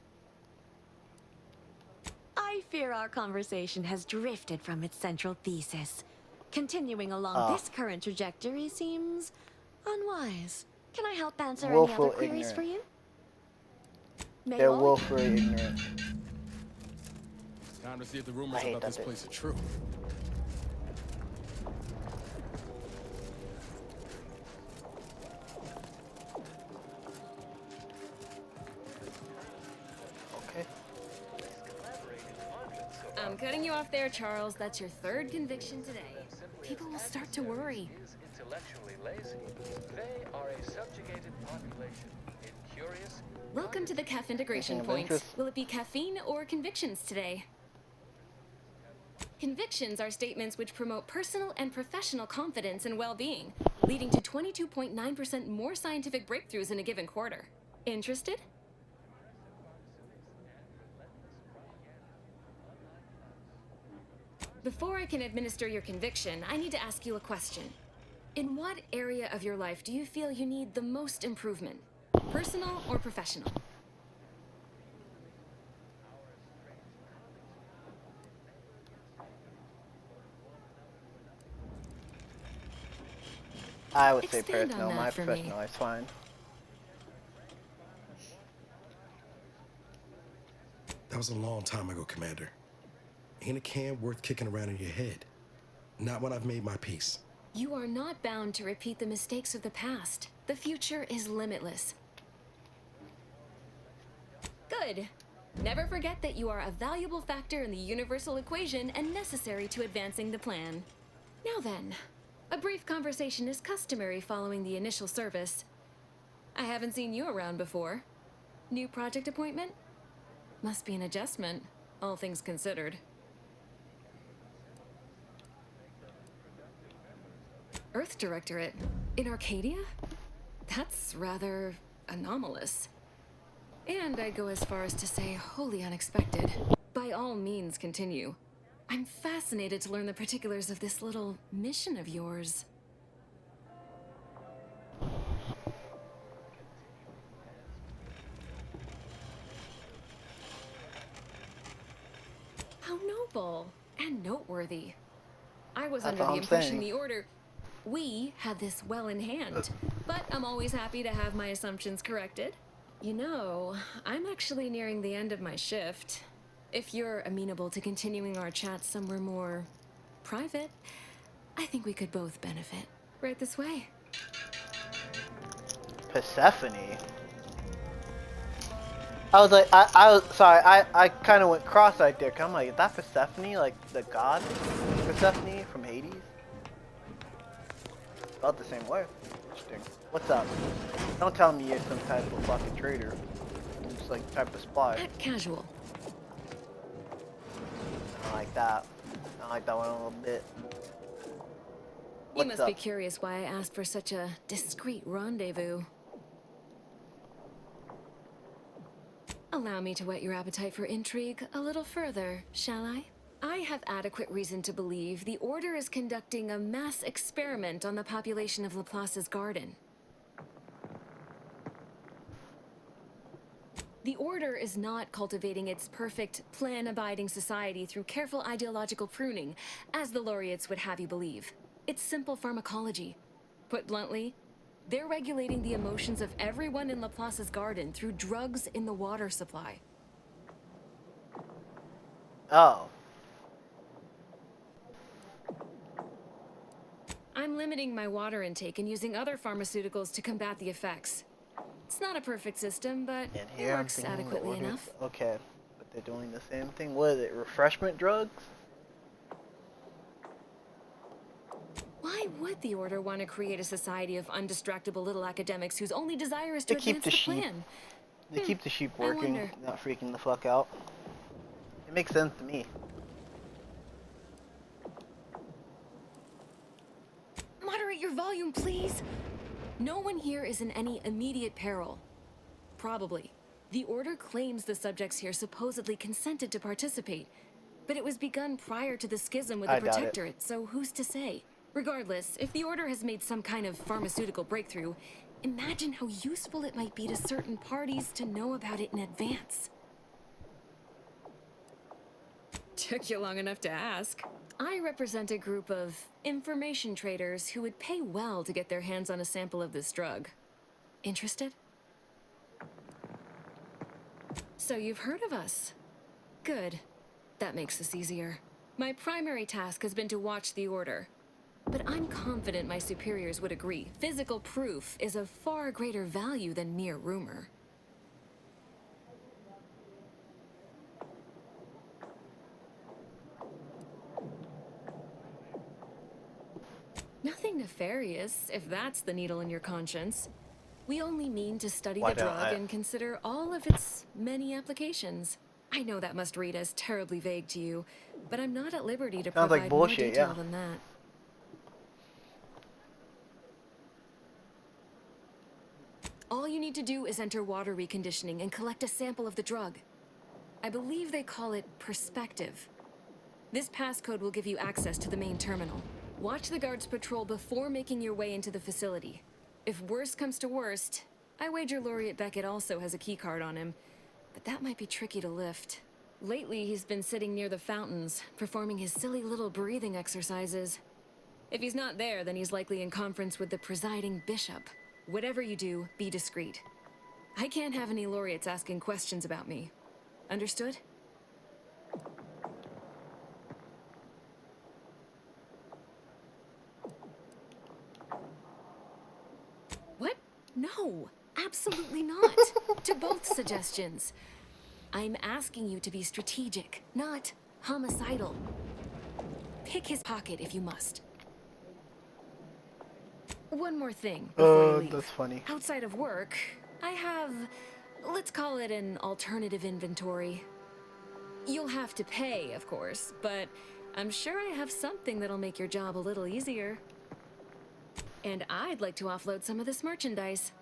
I fear our conversation has drifted from its central thesis. Continuing along this current trajectory seems unwise. Can I help answer any other queries for you? They're willfully ignorant. It's time to see if the rumors about this place are true. I'm cutting you off there, Charles. That's your third conviction today. People will start to worry. Intellectually lazy. They are a subjugated population. Incurious. Welcome to the CAF integration points. Will it be caffeine or convictions today? Convictions are statements which promote personal and professional confidence and well-being, leading to 22.9% more scientific breakthroughs in a given quarter. Interested? Before I can administer your conviction, I need to ask you a question. In what area of your life do you feel you need the most improvement? Personal or professional? I would say personal. My professional life's fine. That was a long time ago, Commander. Ain't a can worth kicking around in your head. Not when I've made my peace. You are not bound to repeat the mistakes of the past. The future is limitless. Good. Never forget that you are a valuable factor in the universal equation and necessary to advancing the plan. Now then, a brief conversation is customary following the initial service. I haven't seen you around before. New project appointment? Must be an adjustment, all things considered. Earth Directorate? In Arcadia? That's rather anomalous. And I'd go as far as to say wholly unexpected. By all means, continue. I'm fascinated to learn the particulars of this little mission of yours. How noble and noteworthy. I was under the impression the Order... We had this well in hand, but I'm always happy to have my assumptions corrected. You know, I'm actually nearing the end of my shift. If you're amenable to continuing our chat somewhere more private, I think we could both benefit. Right this way. Persephone? I was like, I was sorry, I kind of went cross-eyed there, 'cause I'm like, is that Persephone, like the god Persephone from Hades? Spelled the same way. Interesting. What's up? Don't tell me you're some type of fucking traitor. I'm just like type of spy. Act casual. I don't like that. I don't like that one a little bit. You must be curious why I asked for such a discreet rendezvous. Allow me to whet your appetite for intrigue a little further, shall I? I have adequate reason to believe the Order is conducting a mass experiment on the population of Laplace's garden. The Order is not cultivating its perfect, plan-abiding society through careful ideological pruning, as the laureates would have you believe. It's simple pharmacology. Put bluntly, they're regulating the emotions of everyone in Laplace's garden through drugs in the water supply. Oh. I'm limiting my water intake and using other pharmaceuticals to combat the effects. It's not a perfect system, but it works adequately enough. Okay, but they're doing the same thing. What is it, refreshment drugs? Why would the Order want to create a society of undistractable little academics whose only desire is to advance the plan? They keep the sheep working, not freaking the fuck out. It makes sense to me. Moderate your volume, please. No one here is in any immediate peril. Probably. The Order claims the subjects here supposedly consented to participate, but it was begun prior to the schism with the Protectorate, so who's to say? Regardless, if the Order has made some kind of pharmaceutical breakthrough, imagine how useful it might be to certain parties to know about it in advance. Took you long enough to ask. I represent a group of information traders who would pay well to get their hands on a sample of this drug. Interested? So you've heard of us. Good. That makes this easier. My primary task has been to watch the Order. But I'm confident my superiors would agree. Physical proof is of far greater value than mere rumor. Nothing nefarious, if that's the needle in your conscience. We only mean to study the drug and consider all of its many applications. I know that must read as terribly vague to you, but I'm not at liberty to provide more detail than that. All you need to do is enter water reconditioning and collect a sample of the drug. I believe they call it perspective. This passcode will give you access to the main terminal. Watch the guards patrol before making your way into the facility. If worst comes to worst, I wager Laureate Beckett also has a keycard on him, but that might be tricky to lift. Lately, he's been sitting near the fountains, performing his silly little breathing exercises. If he's not there, then he's likely in conference with the presiding bishop. Whatever you do, be discreet. I can't have any laureates asking questions about me. Understood? No, absolutely not. To both suggestions. I'm asking you to be strategic, not homicidal. Pick his pocket if you must. One more thing before you leave. That's funny. Outside of work, I have, let's call it an alternative inventory. You'll have to pay, of course, but I'm sure I have something that'll make your job a little easier. And I'd like to offload some of this merchandise.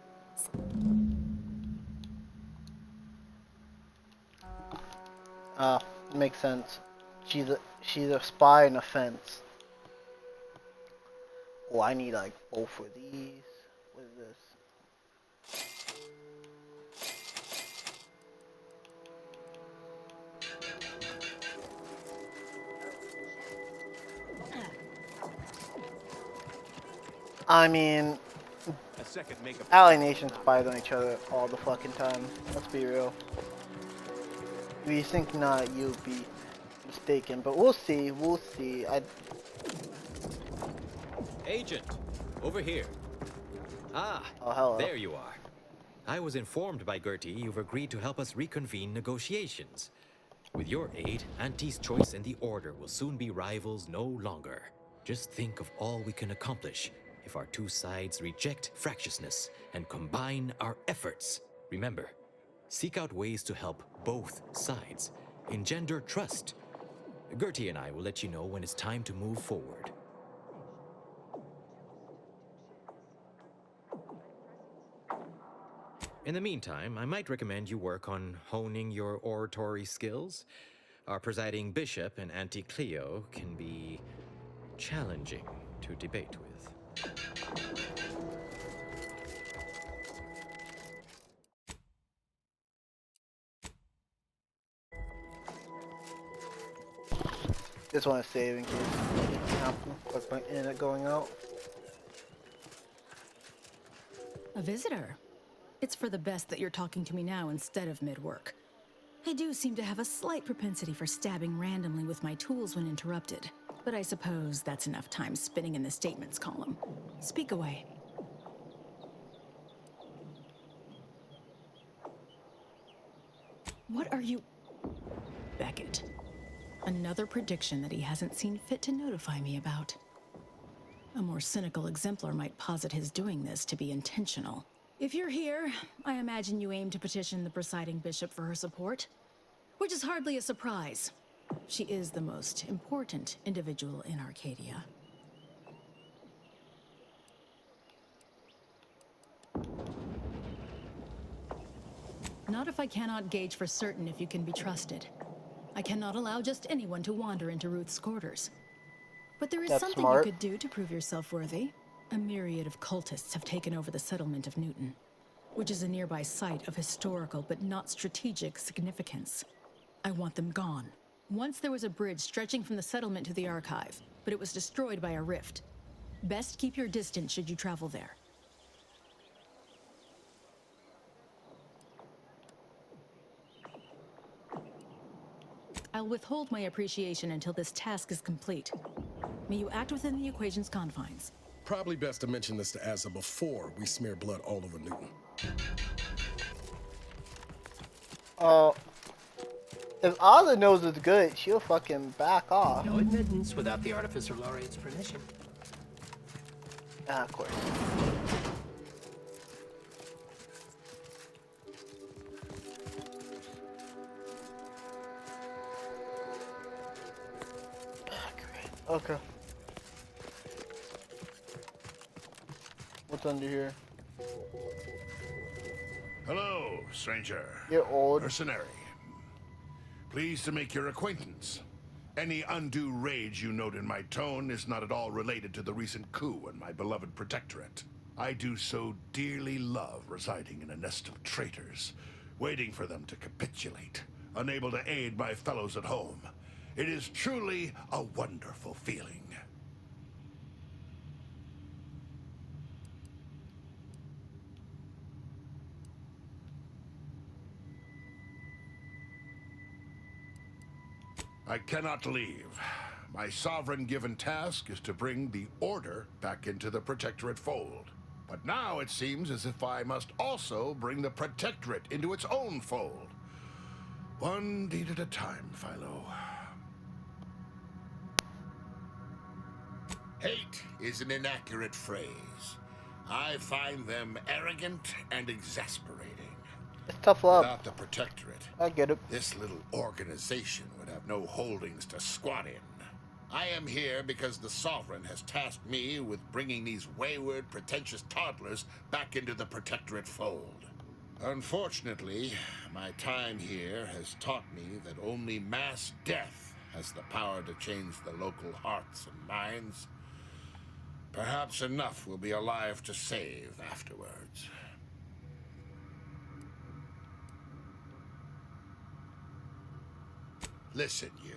Makes sense. She's a spy in a fence. Oh, I need like both of these. What is this? I mean, Ally Nation spies on each other all the fucking time. Let's be real. If you think not, you'll be mistaken. But we'll see. We'll see. Agent, over here. Ah, oh, hello. There you are. I was informed by Gertie you've agreed to help us reconvene negotiations. With your aid, Auntie's choice and the Order will soon be rivals no longer. Just think of all we can accomplish if our two sides reject fractiousness and combine our efforts. Remember, seek out ways to help both sides. Engender trust. Gertie and I will let you know when it's time to move forward. In the meantime, I might recommend you work on honing your oratory skills. Our presiding bishop and Auntie Cleo can be challenging to debate with. Just want to save in case it happens. What's my internet going out? A visitor. It's for the best that you're talking to me now instead of mid-work. I do seem to have a slight propensity for stabbing randomly with my tools when interrupted, but I suppose that's enough time spinning in the statements column. Speak away. What are you... Beckett. Another prediction that he hasn't seen fit to notify me about. A more cynical exemplar might posit his doing this to be intentional. If you're here, I imagine you aim to petition the presiding bishop for her support, which is hardly a surprise. She is the most important individual in Arcadia. Not if I cannot gauge for certain if you can be trusted. I cannot allow just anyone to wander into Ruth's quarters. But there is something smart. you could do to prove yourself worthy. A myriad of cultists have taken over the settlement of Newton, which is a nearby site of historical but not strategic significance. I want them gone. Once there was a bridge stretching from the settlement to the archive, but it was destroyed by a rift. Best keep your distance should you travel there. I'll withhold my appreciation until this task is complete. May you act within the equation's confines. Probably best to mention this to Asa before we smear blood all over Newton. If Asa knows it's good, she'll fucking back off. No admittance without the Artificer Laureate's permission. Ah, of course. Ah, great. Okay. What's under here? Hello, stranger. You're old. Mercenary. Pleased to make your acquaintance. Any undue rage you note in my tone is not at all related to the recent coup in my beloved protectorate. I do so dearly love residing in a nest of traitors, waiting for them to capitulate, unable to aid my fellows at home. It is truly a wonderful feeling. I cannot leave. My sovereign-given task is to bring the Order back into the Protectorate fold. But now it seems as if I must also bring the Protectorate into its own fold. One deed at a time, Philo. Hate is an inaccurate phrase. I find them arrogant and exasperating. It's tough love. Without the Protectorate, I get it. this little organization would have no holdings to squat in. I am here because the Sovereign has tasked me with bringing these wayward, pretentious toddlers back into the Protectorate fold. Unfortunately, my time here has taught me that only mass death has the power to change the local hearts and minds. Perhaps enough will be alive to save afterwards. Listen, you.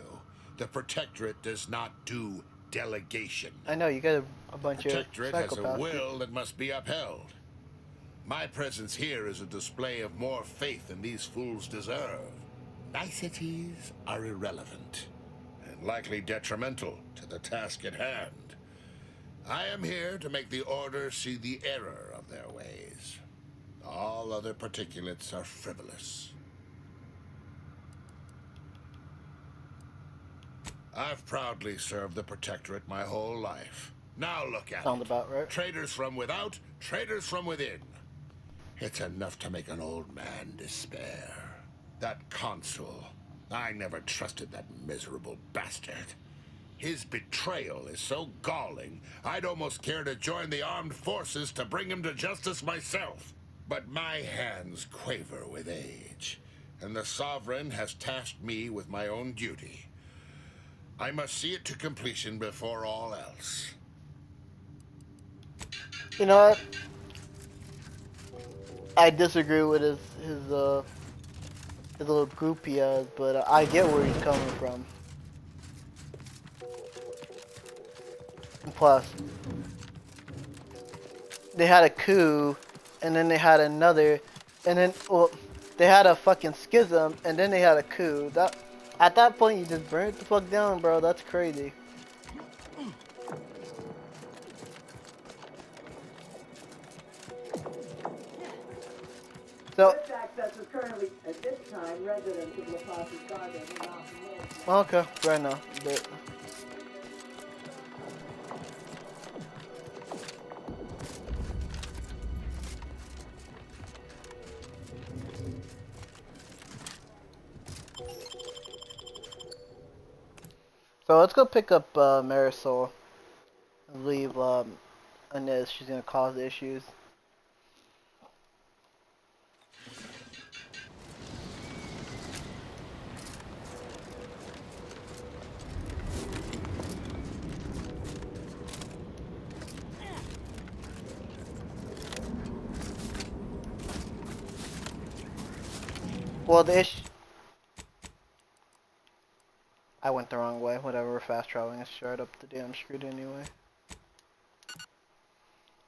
The Protectorate does not do delegation. I know, you got a bunch of Protectorate has a psychopaths. will that must be upheld. My presence here is a display of more faith than these fools deserve. Niceties are irrelevant and likely detrimental to the task at hand. I am here to make the Order see the error of their ways. All other particulates are frivolous. I've proudly served the Protectorate my whole life. Now look at Sound it. about right. Traitors from without, traitors from within. It's enough to make an old man despair. That consul, I never trusted that miserable bastard. His betrayal is so galling, I'd almost care to join the armed forces to bring him to justice myself. But my hands quaver with age, and the Sovereign has tasked me with my own duty. I must see it to completion before all else. You know what? I disagree with his little group he has, but I get where he's coming from. And plus, they had a coup, and then they had another, and then, well, they had a fucking schism, and then they had a coup. At that point, you just burn it the fuck down, bro. That's crazy. So, access is currently, at this time, residents of La Plaza's garden and not okay, right now. But, so let's go pick up Marisol and leave Inez. She's gonna cause issues. Well, the issue... I went the wrong way. Whatever, we're fast traveling. It's straight up the damn street anyway.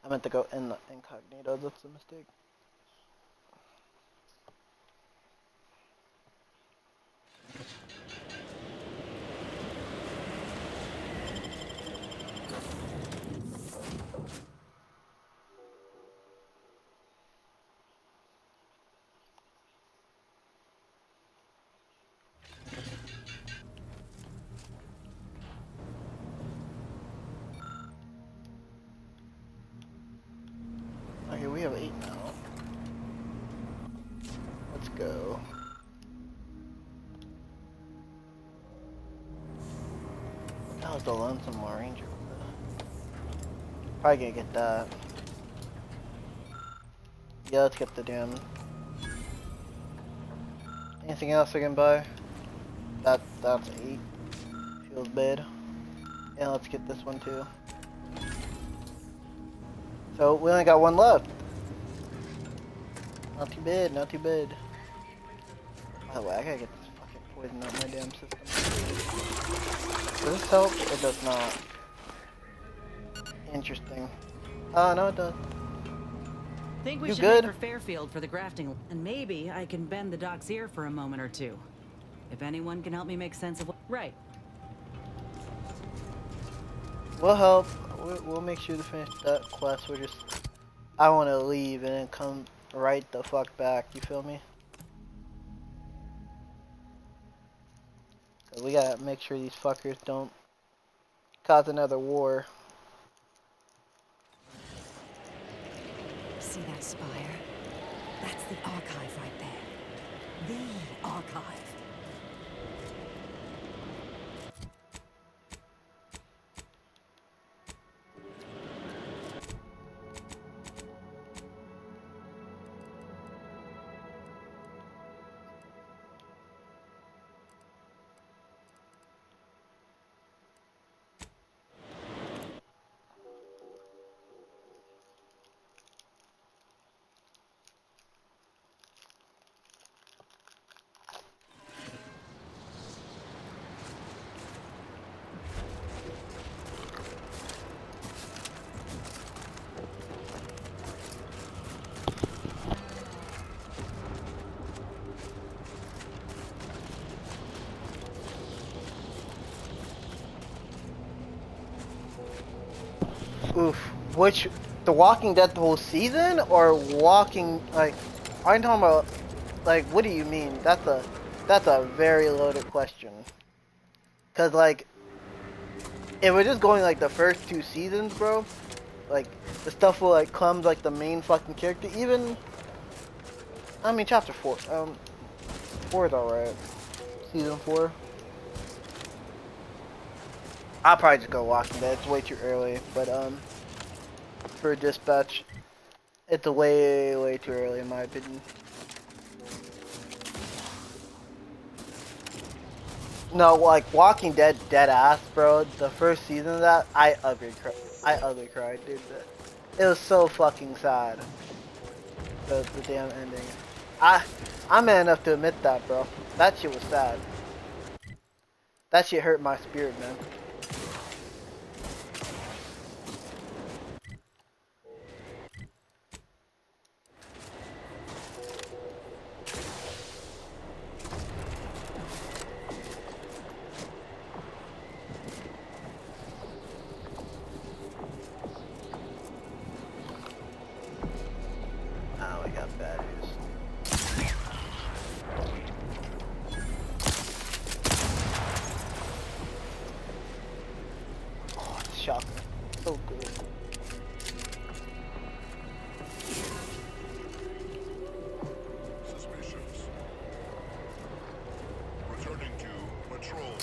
I meant to go in the incognito. That's a mistake. Okay, we have 8 now. Let's go. That was the Lonesome Ranger. Probably gonna get that. Yeah, let's get the damn. Anything else I can buy? That's 8. Feels bad. Yeah, let's get this one too. So we only got 1 left. Not too bad, not too bad. By the way, I gotta get this fucking poison out of my damn system. Does this help? It does not. Interesting. Oh, no it does. Think we You should good? head for Fairfield for the grafting, and maybe I can bend the doc's ear for a moment or two. If anyone can help me make sense of what... Right. We'll help. We'll make sure to finish that quest. We're just I want to leave and then come right the fuck back. You feel me? 'Cause we gotta make sure these fuckers don't cause another war. See that spire? That's the archive right there. The archive. Oof. Which, The Walking Dead the whole season, or Walking, like, I'm talking about, like, what do you mean? That's a very loaded question. Cause like, if we're just going like the first 2 seasons, bro, like, the stuff will like comes like the main fucking character, even, I mean, chapter 4, 4 is alright. Season 4. I'll probably just go Walking Dead, it's way too early, but, for Dispatch, it's way, way too early in my opinion. No, like Walking Dead, dead ass, bro. The first season of that, I ugly cried, dude. It was so fucking sad. The damn ending. I'm man enough to admit that, bro. That shit was sad. That shit hurt my spirit, man. Oh, we got bad news. Oh, it's shocking. So good. Suspicious. Returning to patrol.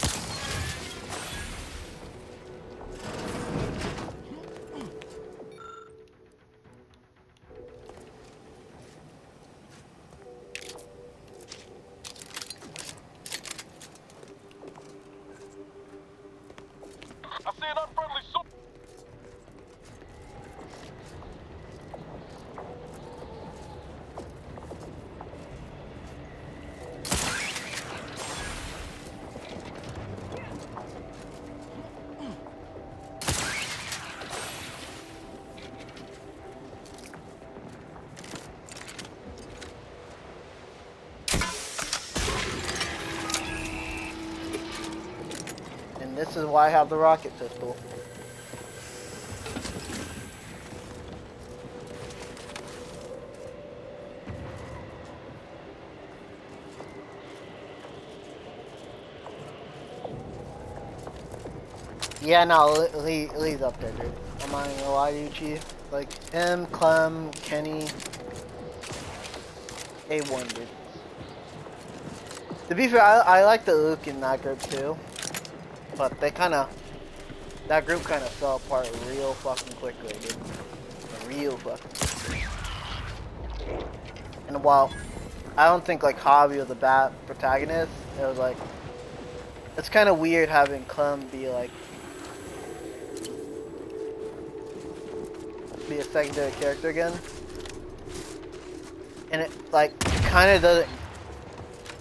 I see an unfriendly soul. And this is why I have the rocket pistol. Yeah, no, Lee's up there, dude. I'm not gonna lie to you, Chief. Like, him, Clem, Kenny, A1, dude. To be fair, I like the Luke in that group too. But they that group kinda fell apart real fucking quickly, dude. Real fucking quickly. And while I don't think like Javi was a bad protagonist, it was like, it's kinda weird having Clem be like, be a secondary character again. And it like kinda doesn't,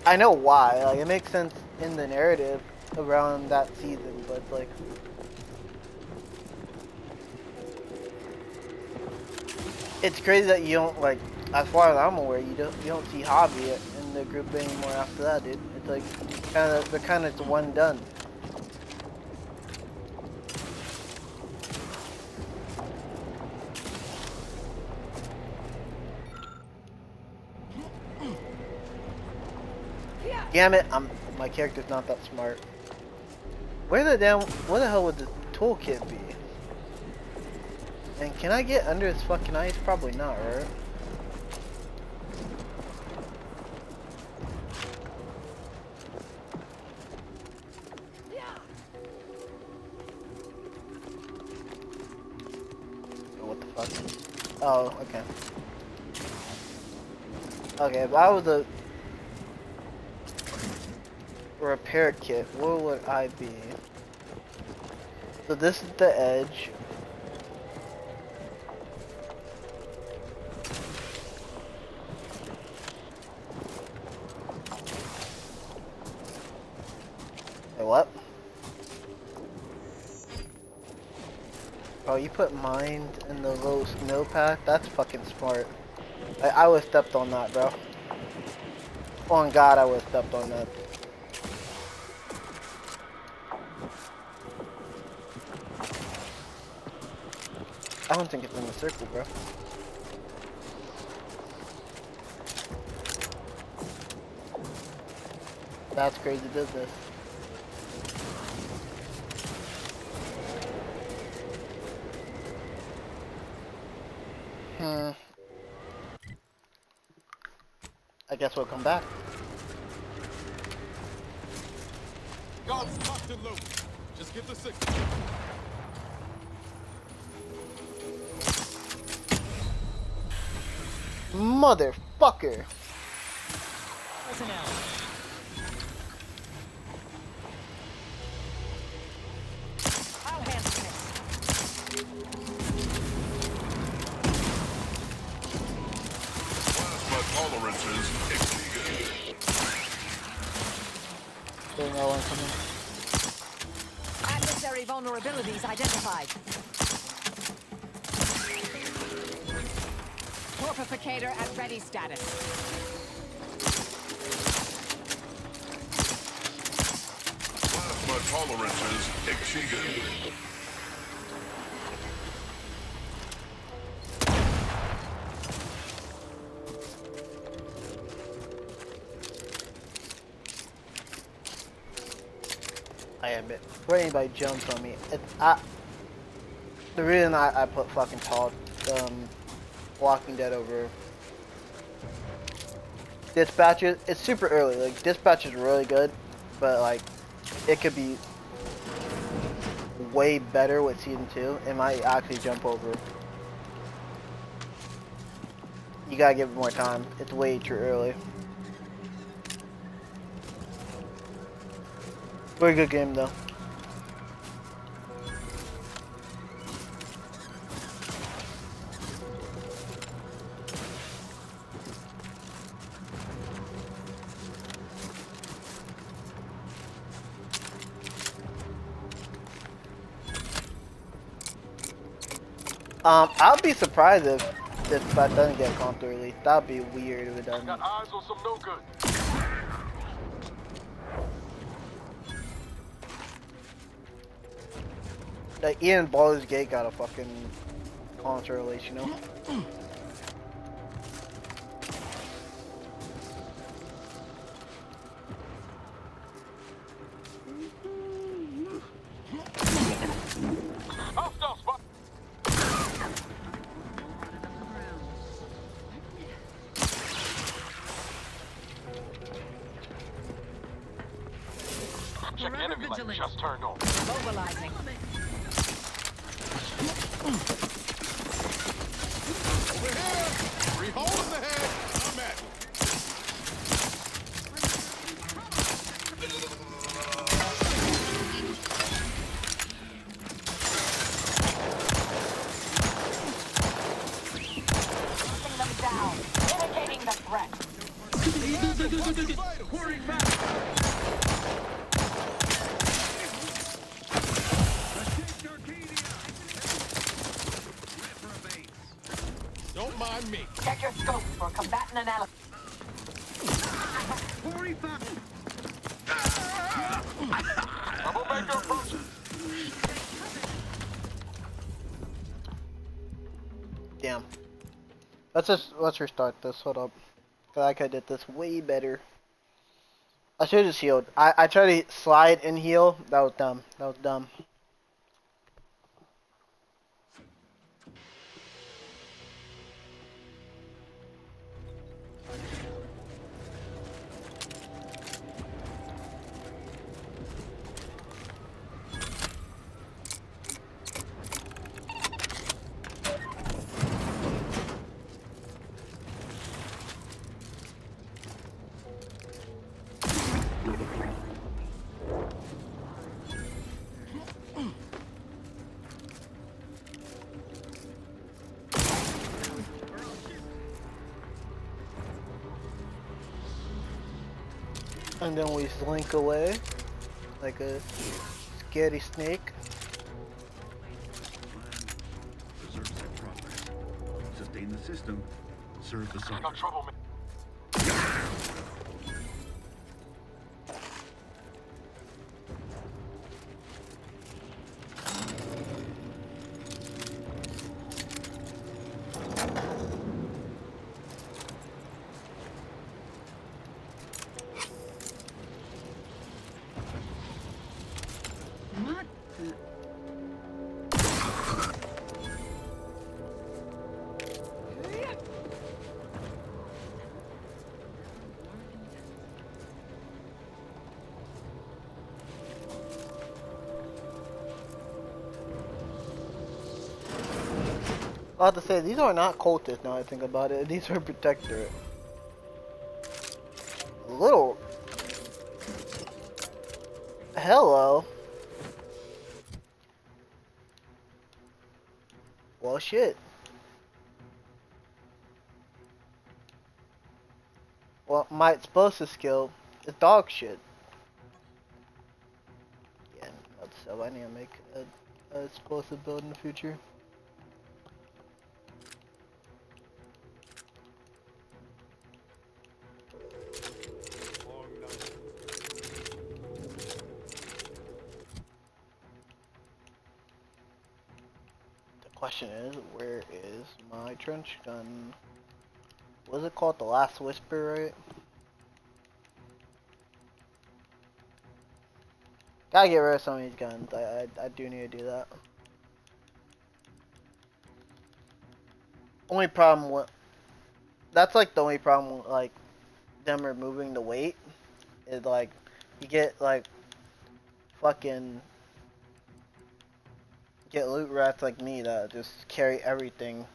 I know why, like it makes sense in the narrative around that season, but it's like, it's crazy that you don't, like, as far as I'm aware, you don't see Javi in the group anymore after that, dude. It's like they're kinda one done. Damn it, my character's not that smart. Where the hell would the toolkit be? And can I get under this fucking ice? Probably not, right? Oh, what the fuck? Oh, okay. Okay, if I was a repair kit, where would I be? So this is the edge. Wait, what? Oh, you put mine in the little snowpack? That's fucking smart. I would've stepped on that, bro. On God, I would've stepped on that. I don't think it's in the circle, bro. That's crazy business. I guess we'll come back. Guns locked and loaded. Just get the signal. Motherfucker! Personnel. I'll handle this. Plasma tolerances exceeded. There's no one coming. Adversary vulnerabilities identified. Torpificator at ready status. Plasma tolerances exceeded. I admit, where anybody jumps on me, the reason I put fucking Walking Dead over Dispatches, it's super early. Like, Dispatch is really good, but like, it could be way better with season 2. It might actually jump over. You gotta give it more time. It's way too early. Very good game though. I'll be surprised if this fight doesn't get comped early. That'd be weird if it doesn't. Got eyes on some no good. Like, Ian Baldur's Gate got a fucking launch release, you know? Hostile spot. Check enemy light just turned on. Mobilizing. Over here! Three holes in the head! I'm at it. Shooting them down. Mitigating the threat. Pouring back! Don't mind me. Check your scopes for combatant analysis. Troublemaker approaching. Damn. Let's restart this. Hold up. I feel like I did this way better. I should have just healed. I tried to slide and heal. That was dumb. That was dumb. And then we slink away like a scary snake. Preserve set progress. Sustain the system. Serve the sovereign. Got trouble, man. What the? I have to say, these are not cultists now I think about it. These are protectorate. Little. Hello. Well, shit. Well, my explosive skill is dog shit. Yeah, so I need to make a explosive build in the future. Question is, where is my trench gun? Was it called the Last Whisper, right? Gotta get rid of some of these guns. I do need to do that. Only problem with that's like the only problem with like them removing the weight is like you get like fucking get loot rats like me that just carry everything.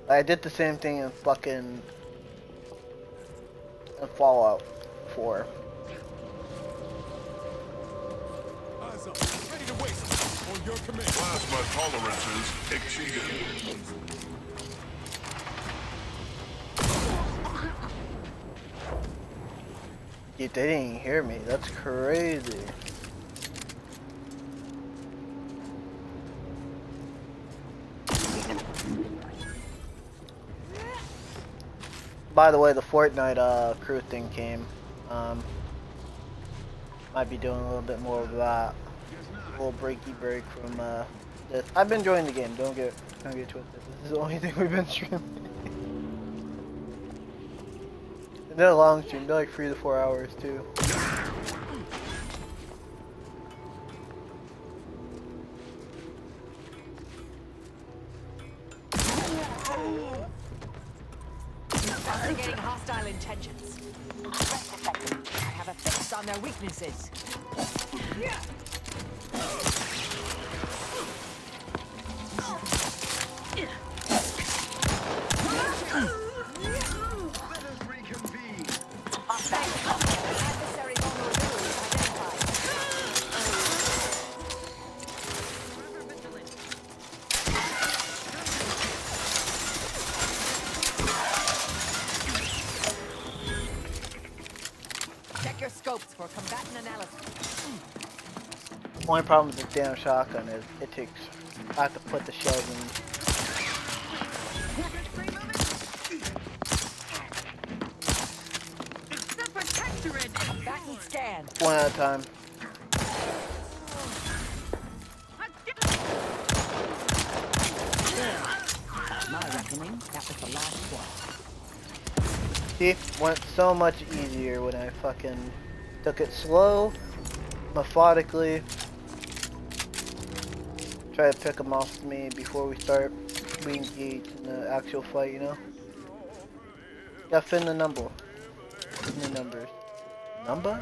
I did the same thing in fucking Fallout 4. Eyes up. Ready to waste. On your command. Plasma tolerances exceeded. Dude, they didn't hear me. That's crazy. By the way, the Fortnite crew thing came. Might be doing a little bit more of that. A little breaky break from this. I've been enjoying the game. Don't get twisted. This is the only thing we've been streaming. And they're long stream. They're like 3 to 4 hours too. Investigating hostile intentions. I have a fix on their weaknesses. Adversary vulnerability identified. Check your scopes for combatant analysis. Only problem with this damn shotgun is it takes. I have to put the shells in. Combatant scan. One at a time. My reckoning, that was the last one. See, went so much easier when I fucking took it slow, methodically. Try to pick them off me before we start re-engage in the actual fight, you know? Gotta fit in the number. In the numbers. Number?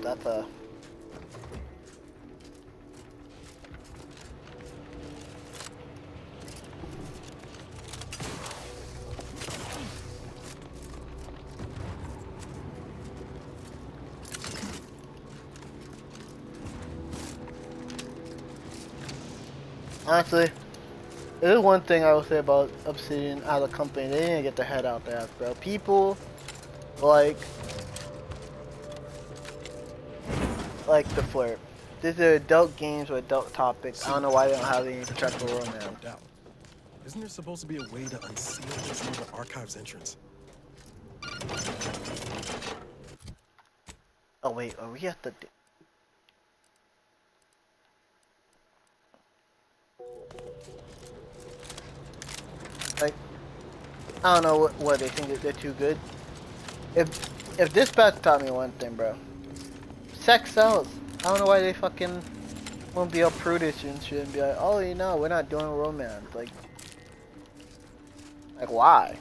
That's a... Honestly, there's one thing I will say about Obsidian as a company. They didn't get their head out there, bro. People like the flirt. These are adult games with adult topics. I don't know why they don't have any sexual romance. Isn't there supposed to be a way to unseal this near the archives entrance? Oh wait, are we at the... Like, I don't know what they think that they're too good. If this batch taught me one thing, bro. Sex sells. I don't know why they fucking won't be all prudish and shit and be like, oh, you know, we're not doing romance. Like why?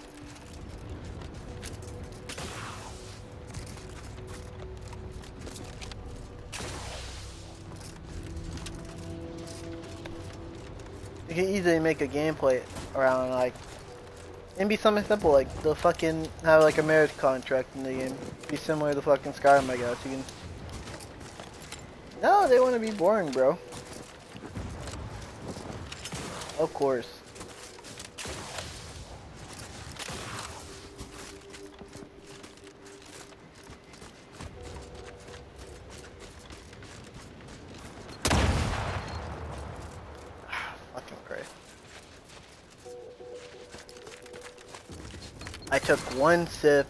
You can easily make a gameplay around like, and be something simple like the fucking have like a marriage contract in the game. Be similar to fucking Skyrim, I guess. You can. No, they want to be boring, bro. Of course. Fucking Christ. I took one sip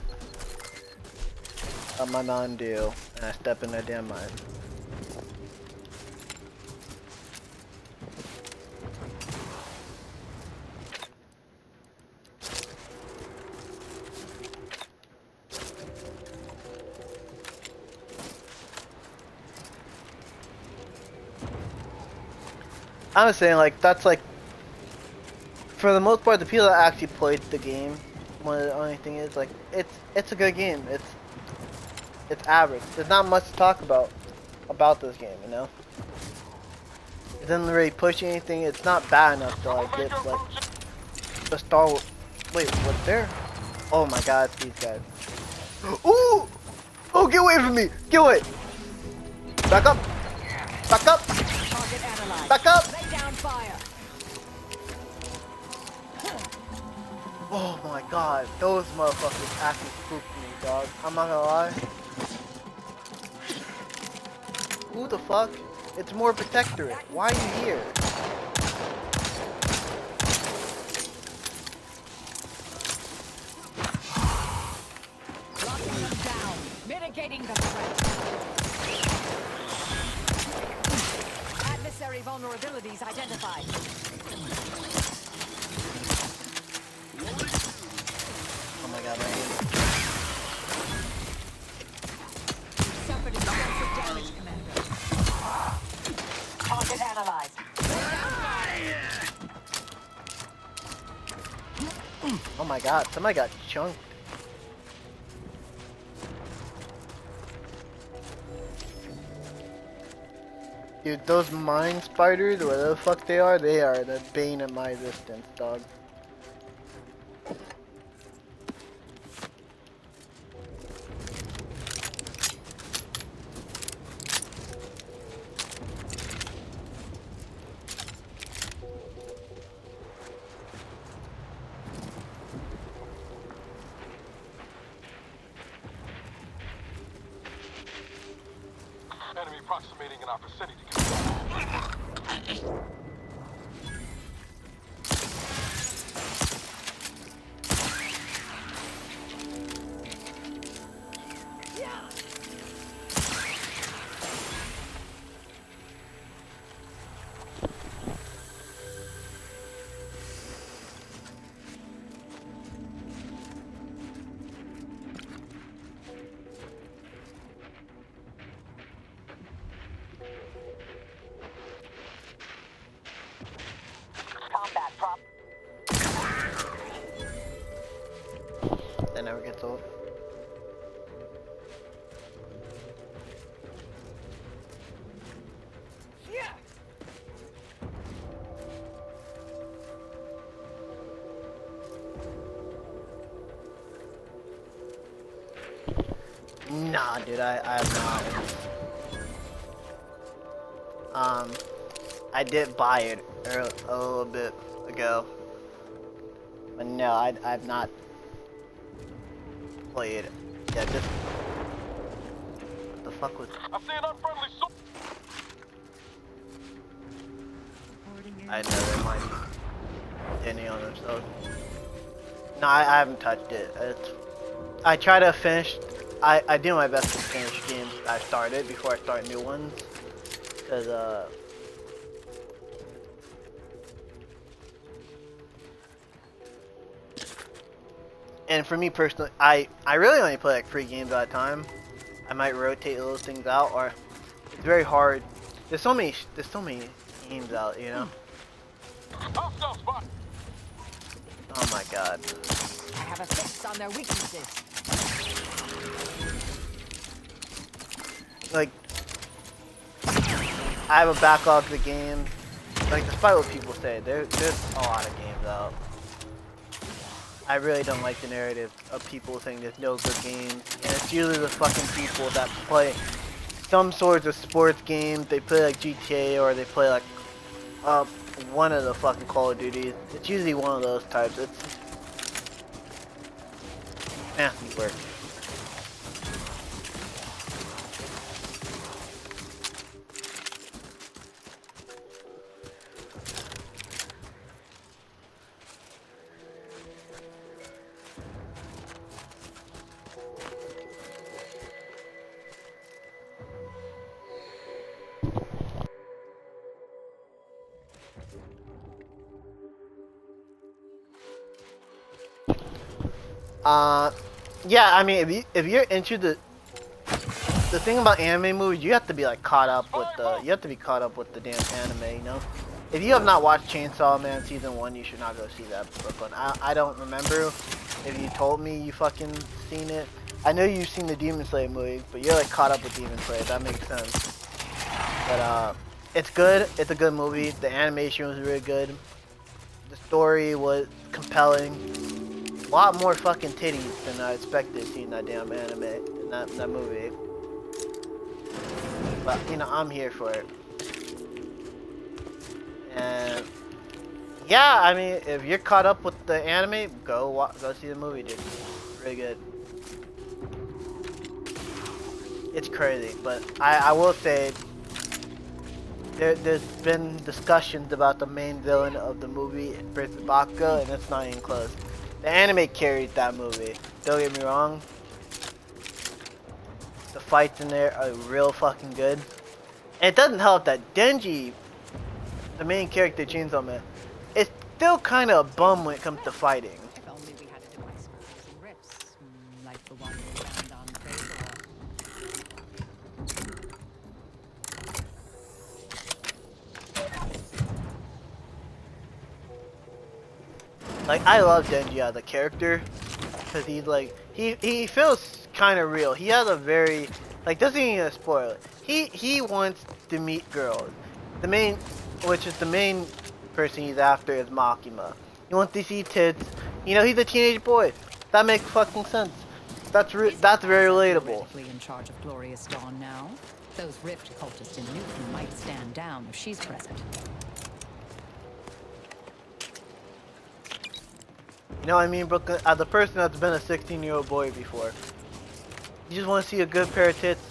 of my Mountain Dew and I stepped in their damn mine. I'm just saying, like, that's like, for the most part, the people that actually played the game, one of the only thing is, like, it's a good game. It's average. There's not much to talk about this game, you know? It doesn't really push anything. It's not bad enough to, like, get, like, the Star Wars. Wait, what's there? Oh my god, it's these guys. Ooh! Oh, get away from me! Get away! Back up! Back up! Back up! Lay down fire. Oh my god, those motherfuckers actually spooked me, dog. I'm not gonna lie. Who the fuck? It's more Protectorate. Why are you here? Locking them down. Mitigating the threat. Adversary vulnerabilities identified. Oh my god, man. Suffered extensive damage, Commander. Target analyzed. Oh my god, somebody got chunked. Dude, those mine spiders, whatever the fuck they are the bane of my existence, dog. Enemy approximating in our vicinity. Nah, dude, I have not. I did buy it a little bit ago, but no, I've not played it. Yeah, just what the fuck was? I see an unfriendly soldier. I never mind. Any on themselves. No, I haven't touched it. I try to finish. I do my best to finish games I started before I start new ones, cause and for me personally, I really only play like 3 games at a time. I might rotate those things out, or it's very hard. There's so many games out, you know. Oh my god. I have a fix on their weaknesses. Like, I have a backlog of games. Like, despite what people say, there's a lot of games out. I really don't like the narrative of people saying there's no good games. And it's usually the fucking people that play some sorts of sports games. They play like GTA, or they play like one of the fucking Call of Duties. It's usually one of those types. It's nasty work. Yeah, I mean, if you're into the thing about anime movies, you have to be like caught up with the damn anime, you know. If you have not watched Chainsaw Man season 1, you should not go see that, Brooklyn. I don't remember if you told me you fucking seen it. I know you've seen the Demon Slayer movie, but you're like caught up with Demon Slayer. That makes sense. But it's good. It's a good movie. The animation was really good. The story was compelling. A lot more fucking titties than I expected seeing that damn anime in that movie. But you know, I'm here for it. And yeah, I mean, if you're caught up with the anime, go see the movie, dude. It's really good. It's crazy, but I will say there's been discussions about the main villain of the movie versus Bakugo, and it's not even close. The anime carries that movie. Don't get me wrong. The fights in there are real fucking good. And it doesn't help that Denji, the main character, Chainsaw Man, is still kind of a bum when it comes to fighting. If only we had a device for using rifts, like the one we found on Faithful. Like, I love Denji as a character, because he's like, he feels kind of real. He has a very, like, doesn't even spoil it. He wants to meet girls. The main person he's after is Makima. He wants to see tits. You know, he's a teenage boy. That makes fucking sense. That's very relatable. In charge of Glorious Dawn now. Those rift cultists in Newton might stand down if she's present. You know what I mean, Brooklyn? As a person that's been a 16-year-old boy before, you just want to see a good pair of tits.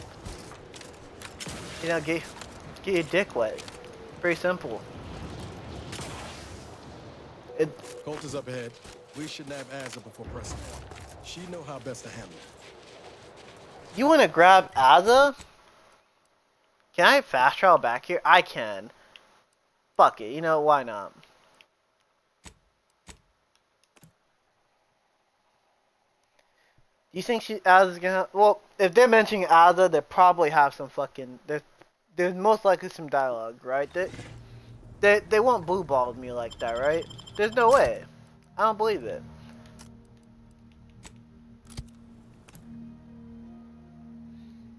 You know, get your dick wet. Very simple. Colt is up ahead. We should nab Azza before pressing on. She know how best to handle it. You want to grab Azza? Can I fast travel back here? I can. Fuck it. You know, why not? Do you think Azza's gonna? Well, if they're mentioning Azza, they probably have some fucking. There's most likely some dialogue, right? They won't blue ball me like that, right? There's no way. I don't believe it.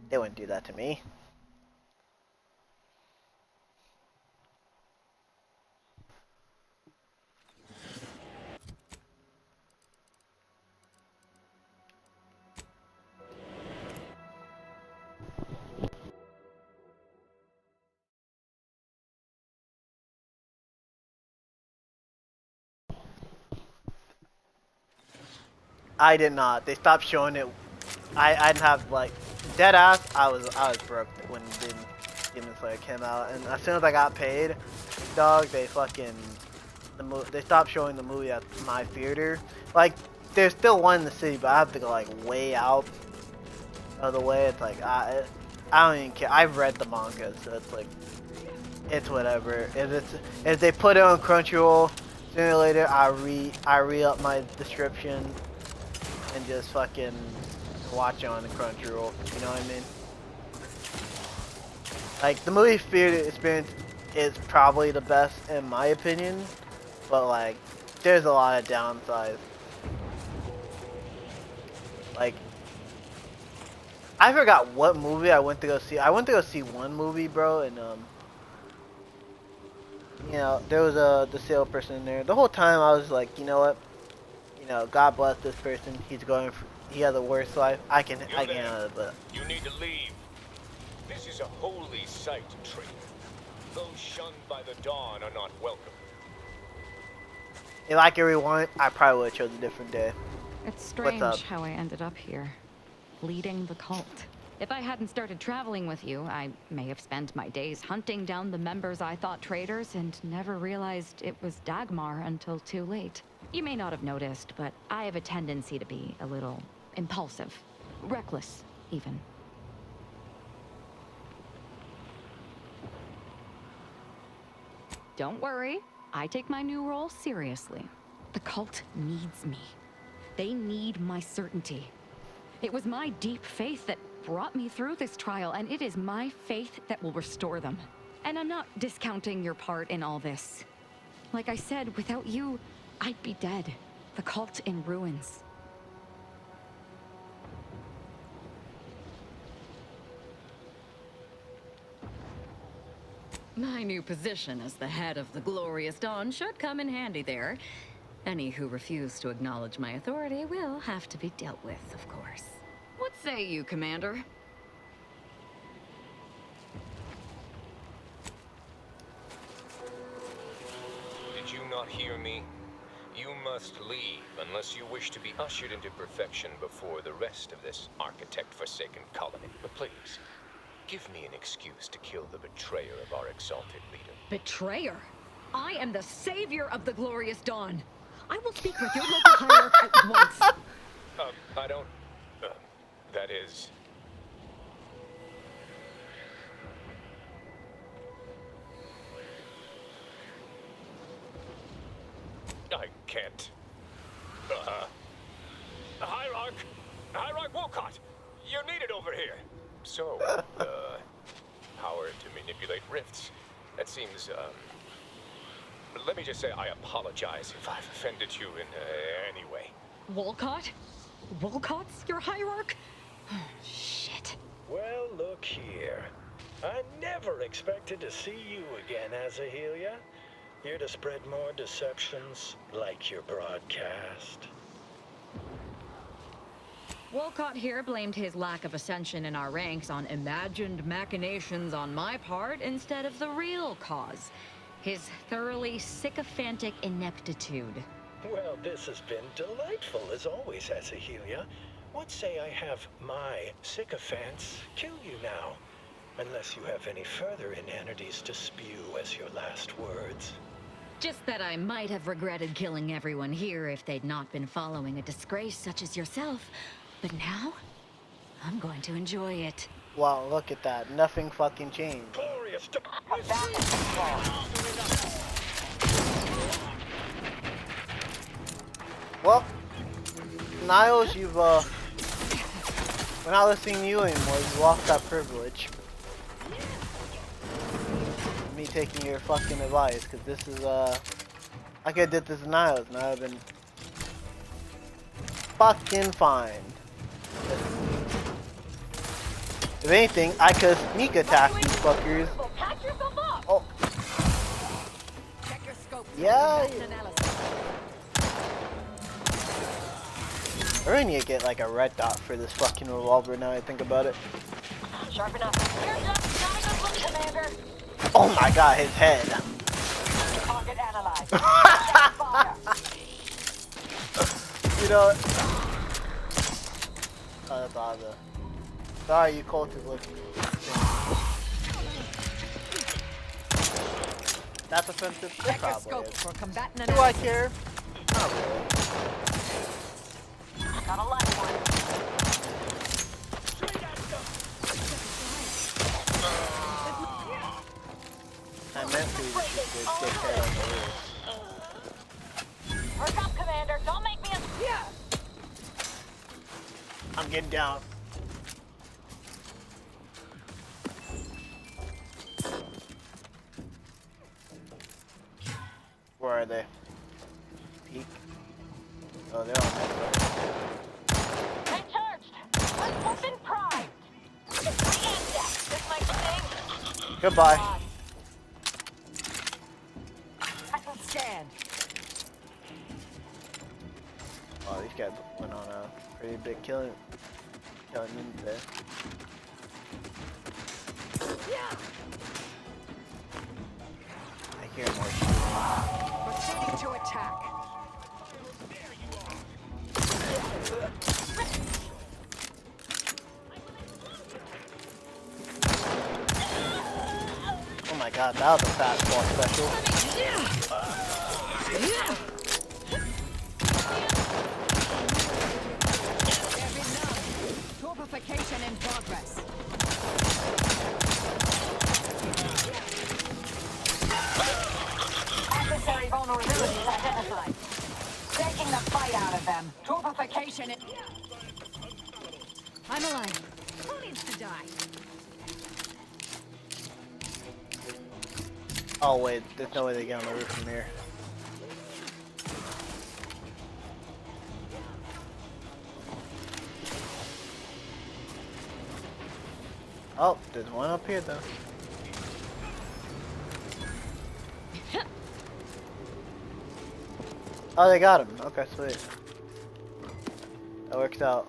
They wouldn't do that to me. I did not. They stopped showing it. I didn't have like dead ass. I was broke when Demon Slayer came out, and as soon as I got paid, dog, they fucking they stopped showing the movie at my theater. Like there's still one in the city, but I have to go like way out of the way. It's like I don't even care. I've read the manga, so it's like it's whatever. If they put it on Crunchyroll sooner or later, I re up my description and just fucking watch it on the Crunchyroll. You know what I mean? Like the movie theater experience is probably the best in my opinion, but like there's a lot of downsides. Like I forgot what movie I went to go see. I went to go see one movie, bro, and you know, there was the salesperson in there. The whole time I was like, you know what? You know, God bless this person. He has a worse life. I can handle it, but You need to leave. This is a holy site, traitor. Those shunned by the dawn are not welcome. if I could rewind, I probably would have chose a different day. It's What's up? strange how I ended up here, leading the cult. If I hadn't started traveling with you, I may have spent my days hunting down the members I thought traitors and never realized it was Dagmar until too late. You may not have noticed, but I have a tendency to be a little impulsive, reckless, even. Don't worry, I take my new role seriously. The cult needs me. They need my certainty. It was my deep faith that brought me through this trial, and it is my faith that will restore them. And I'm not discounting your part in all this. Like I said, without you, I'd be dead. The cult in ruins. My new position as the head of the Glorious Dawn should come in handy there. Any who refuse to acknowledge my authority will have to be dealt with, of course. What say you, Commander? Did you not hear me? You must leave unless you wish to be ushered into perfection before the rest of this architect-forsaken colony. But please, give me an excuse to kill the betrayer of our exalted leader. Betrayer? I am the savior of the Glorious Dawn. I will speak with your local hierarch at once. I don't... that is... I can't. Hierarch Wolcott! You're needed over here! So, power to manipulate rifts. That seems, let me just say I apologize if I've offended you in any way. Wolcott? Wolcott's your hierarch? Shit. Well, look here. I never expected to see you again, Azahelia. Here to spread more deceptions like your broadcast. Wolcott here blamed his lack of ascension in our ranks on imagined machinations on my part instead of the real cause. His thoroughly sycophantic ineptitude. Well, this has been delightful as always, Azahelia. What say I have my sycophants kill you now? Unless you have any further inanities to spew as your last words. Just that I might have regretted killing everyone here if they'd not been following a disgrace such as yourself. But now, I'm going to enjoy it. Wow, look at that. Nothing fucking changed. Glorious. Well, Niles, you've we're not listening to you anymore. You lost that privilege. Me taking your fucking advice, because this is I could have did this to Niles, and I would have been fucking fine. If anything, I could sneak attack these fuckers. Oh. Yeah. I really need to get like a red dot for this fucking revolver now I think about it. Sharp enough. Here's up. Not a good look, Commander. Oh my god, his head. Target analyzed. You know, bother. Sorry, you cultists look. That's offensive. It probably is. For combatant Do I care? Not really. Got a light one. I meant to just get head on the roof. Perk up, Commander. Don't make me a... I'm getting down. Where are they? Peek. Oh, they're on that side. They charged. Let's weapon prime. This might sting. Goodbye. I can scan. Oh, these guys went on a pretty big killing unit there. I hear more shit. Proceeding to attack. Oh my god, that was a fastball special. Torpification in progress. Necessary vulnerabilities identified. Taking the fight out of them. Torpification in... I'm alive. Who needs to die? Oh wait, there's no way they get on the roof from here. Oh, there's one up here though. Oh, they got him. Okay, sweet. That works out.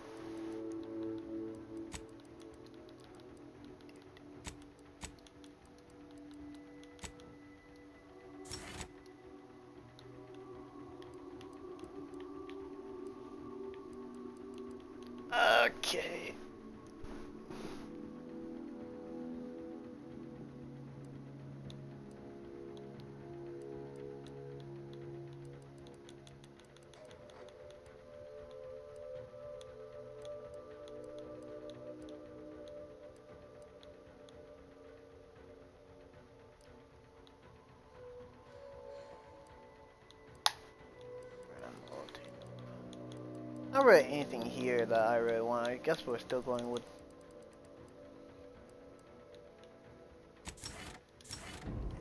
Okay. Not really anything here that I really want. I guess we're still going with.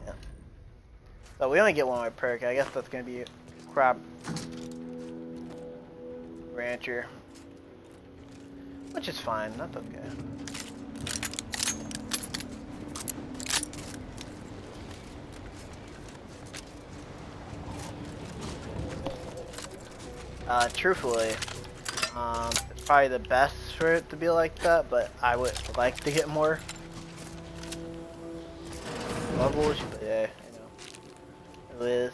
Yeah. So we only get one more perk. I guess that's gonna be Crab Rancher, which is fine. That's okay. Truthfully, it's probably the best for it to be like that, but I would like to get more levels, but yeah, you know, it is.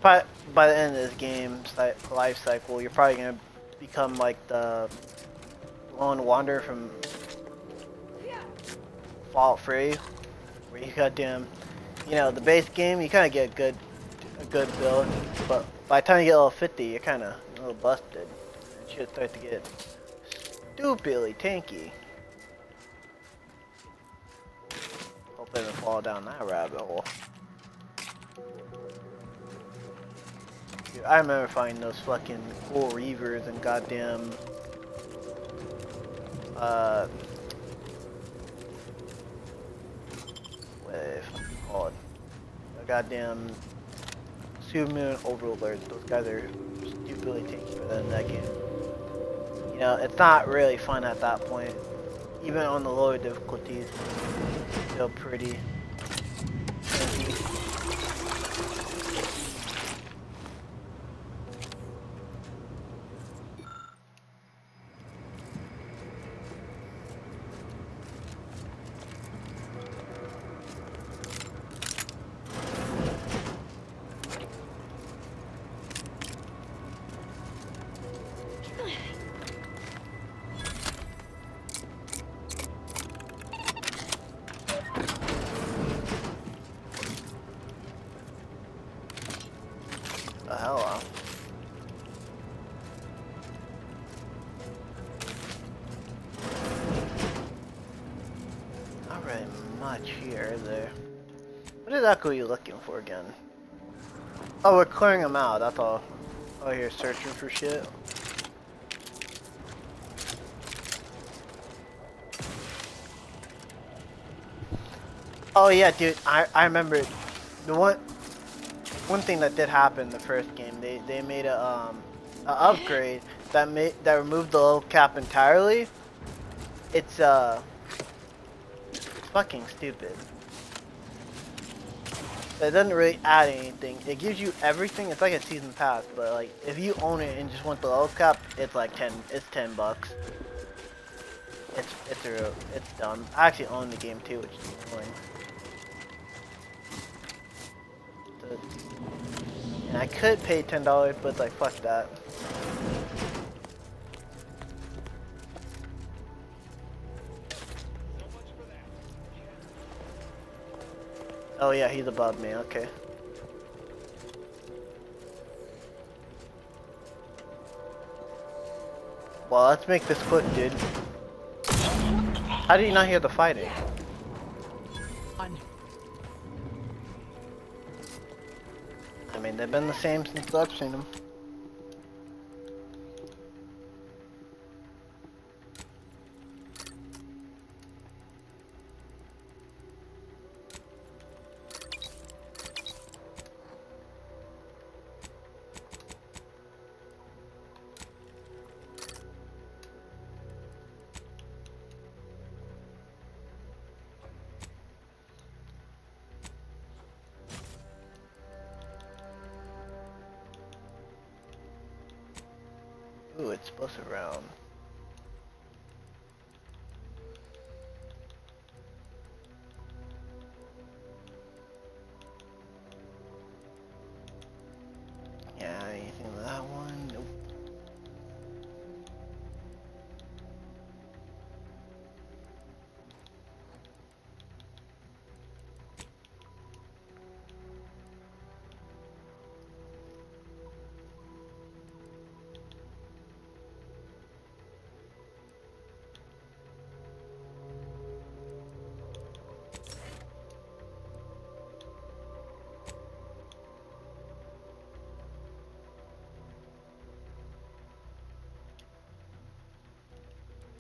By the end of this game's life cycle, you're probably gonna become like the lone wanderer from Fallout 3, where you goddamn, you know, the base game, you kind of get a good build, but by the time you get level 50, you're kind of a little busted. Shit starts to get stupidly tanky. Hope I didn't fall down that rabbit hole. Dude, I remember finding those fucking cool reavers and goddamn what are they fucking called? The goddamn Supermoon Overlords. Those guys are stupidly tanky for them in that game. You know, it's not really fun at that point. Even on the lower difficulties, it's still pretty tanky. The hell? Not really much here, is there? What exactly are you looking for again? Oh, we're clearing them out, that's all. Oh, you're searching for shit? Oh yeah, dude, I remember the one thing that did happen in the first game. They made a upgrade that removed the low cap entirely. It's fucking stupid. It doesn't really add anything. It gives you everything. It's like a season pass, but like if you own it and just want the low cap, it's like 10. It's $10. It's dumb. I actually own the game too, which is annoying. And I could pay $10, but like fuck that. Oh yeah, he's above me. Okay. Well, let's make this quick, dude. How did you not hear the fighting? I mean, they've been the same since I've seen them. Ooh, it's supposed to round. Yeah, anything with that one? Nope.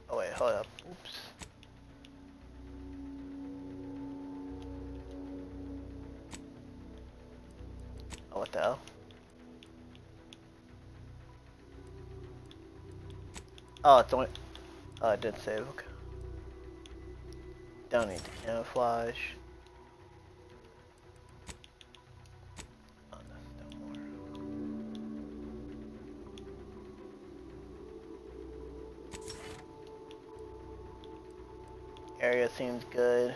Oh wait, hold up. Oops. Oh, what the hell? Oh, it's only... Oh, it did save. Okay. Don't need to camouflage. Oh, no, don't worry. Area seems good.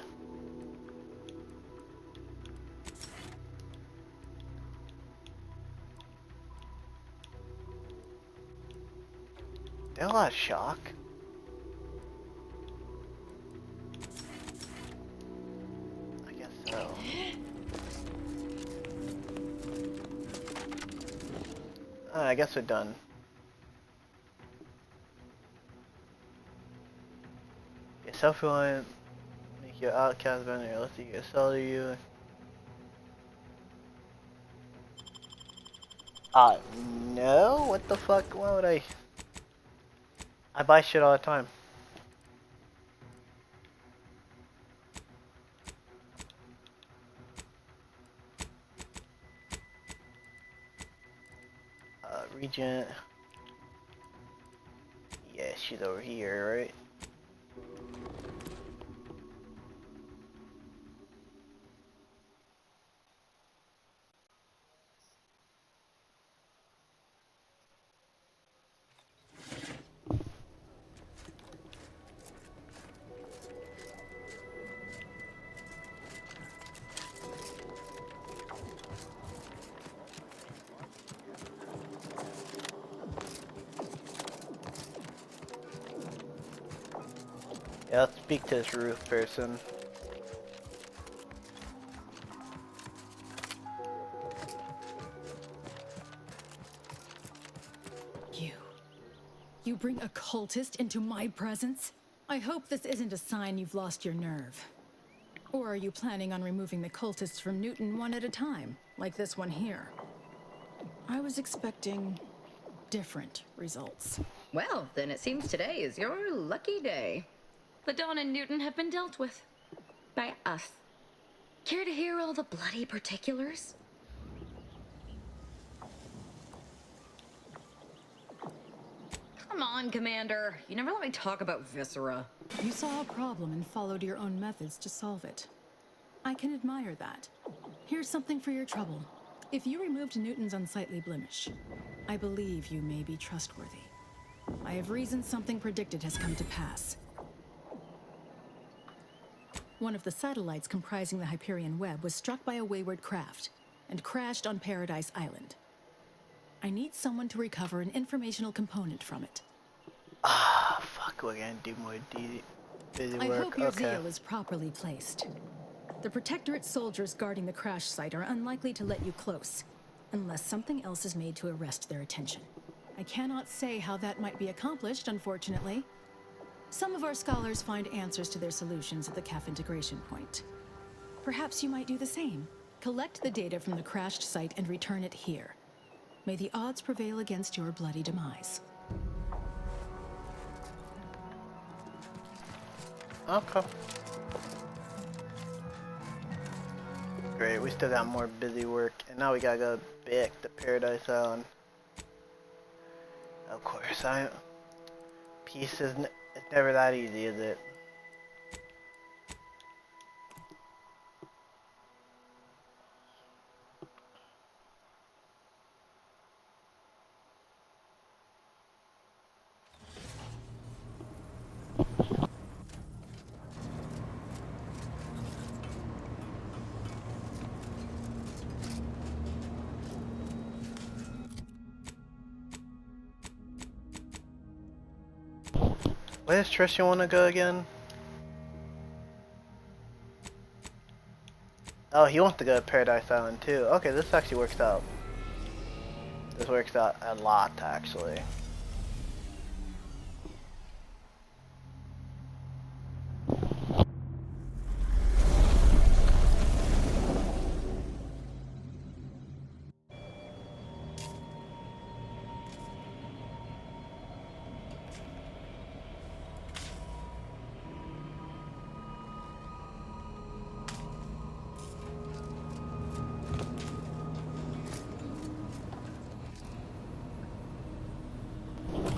There a lot of shock? I guess so. I guess we're done. Get self-reliant, make your outcast vendor, let's see, sell to you. No? What the fuck? Why would I? I buy shit all the time. Regent. Yeah, she's over here, right? Yeah, let's speak to this roof person. You bring a cultist into my presence? I hope this isn't a sign you've lost your nerve. Or are you planning on removing the cultists from Newton one at a time, like this one here? I was expecting different results. Well, then it seems today is your lucky day. The Dawn and Newton have been dealt with. By us. Care to hear all the bloody particulars? Come on, Commander. You never let me talk about Viscera. You saw a problem and followed your own methods to solve it. I can admire that. Here's something for your trouble. If you removed Newton's unsightly blemish, I believe you may be trustworthy. I have reason something predicted has come to pass. One of the satellites comprising the Hyperion web was struck by a wayward craft and crashed on Paradise Island. I need someone to recover an informational component from it. Ah, fuck, we're gonna do more busy work. I hope your Okay. zeal is properly placed. The Protectorate soldiers guarding the crash site are unlikely to let you close, unless something else is made to arrest their attention. I cannot say how that might be accomplished, unfortunately. Some of our scholars find answers to their solutions at the CAF integration point. Perhaps you might do the same. Collect the data from the crashed site and return it here. May the odds prevail against your bloody demise. Okay. Great, we still got more busy work, and now we gotta go back to Paradise Island. Of course, peace is it's never that easy, is it? Where does Tristan want to go again? Oh, he wants to go to Paradise Island too. Okay, this actually works out. This works out a lot, actually.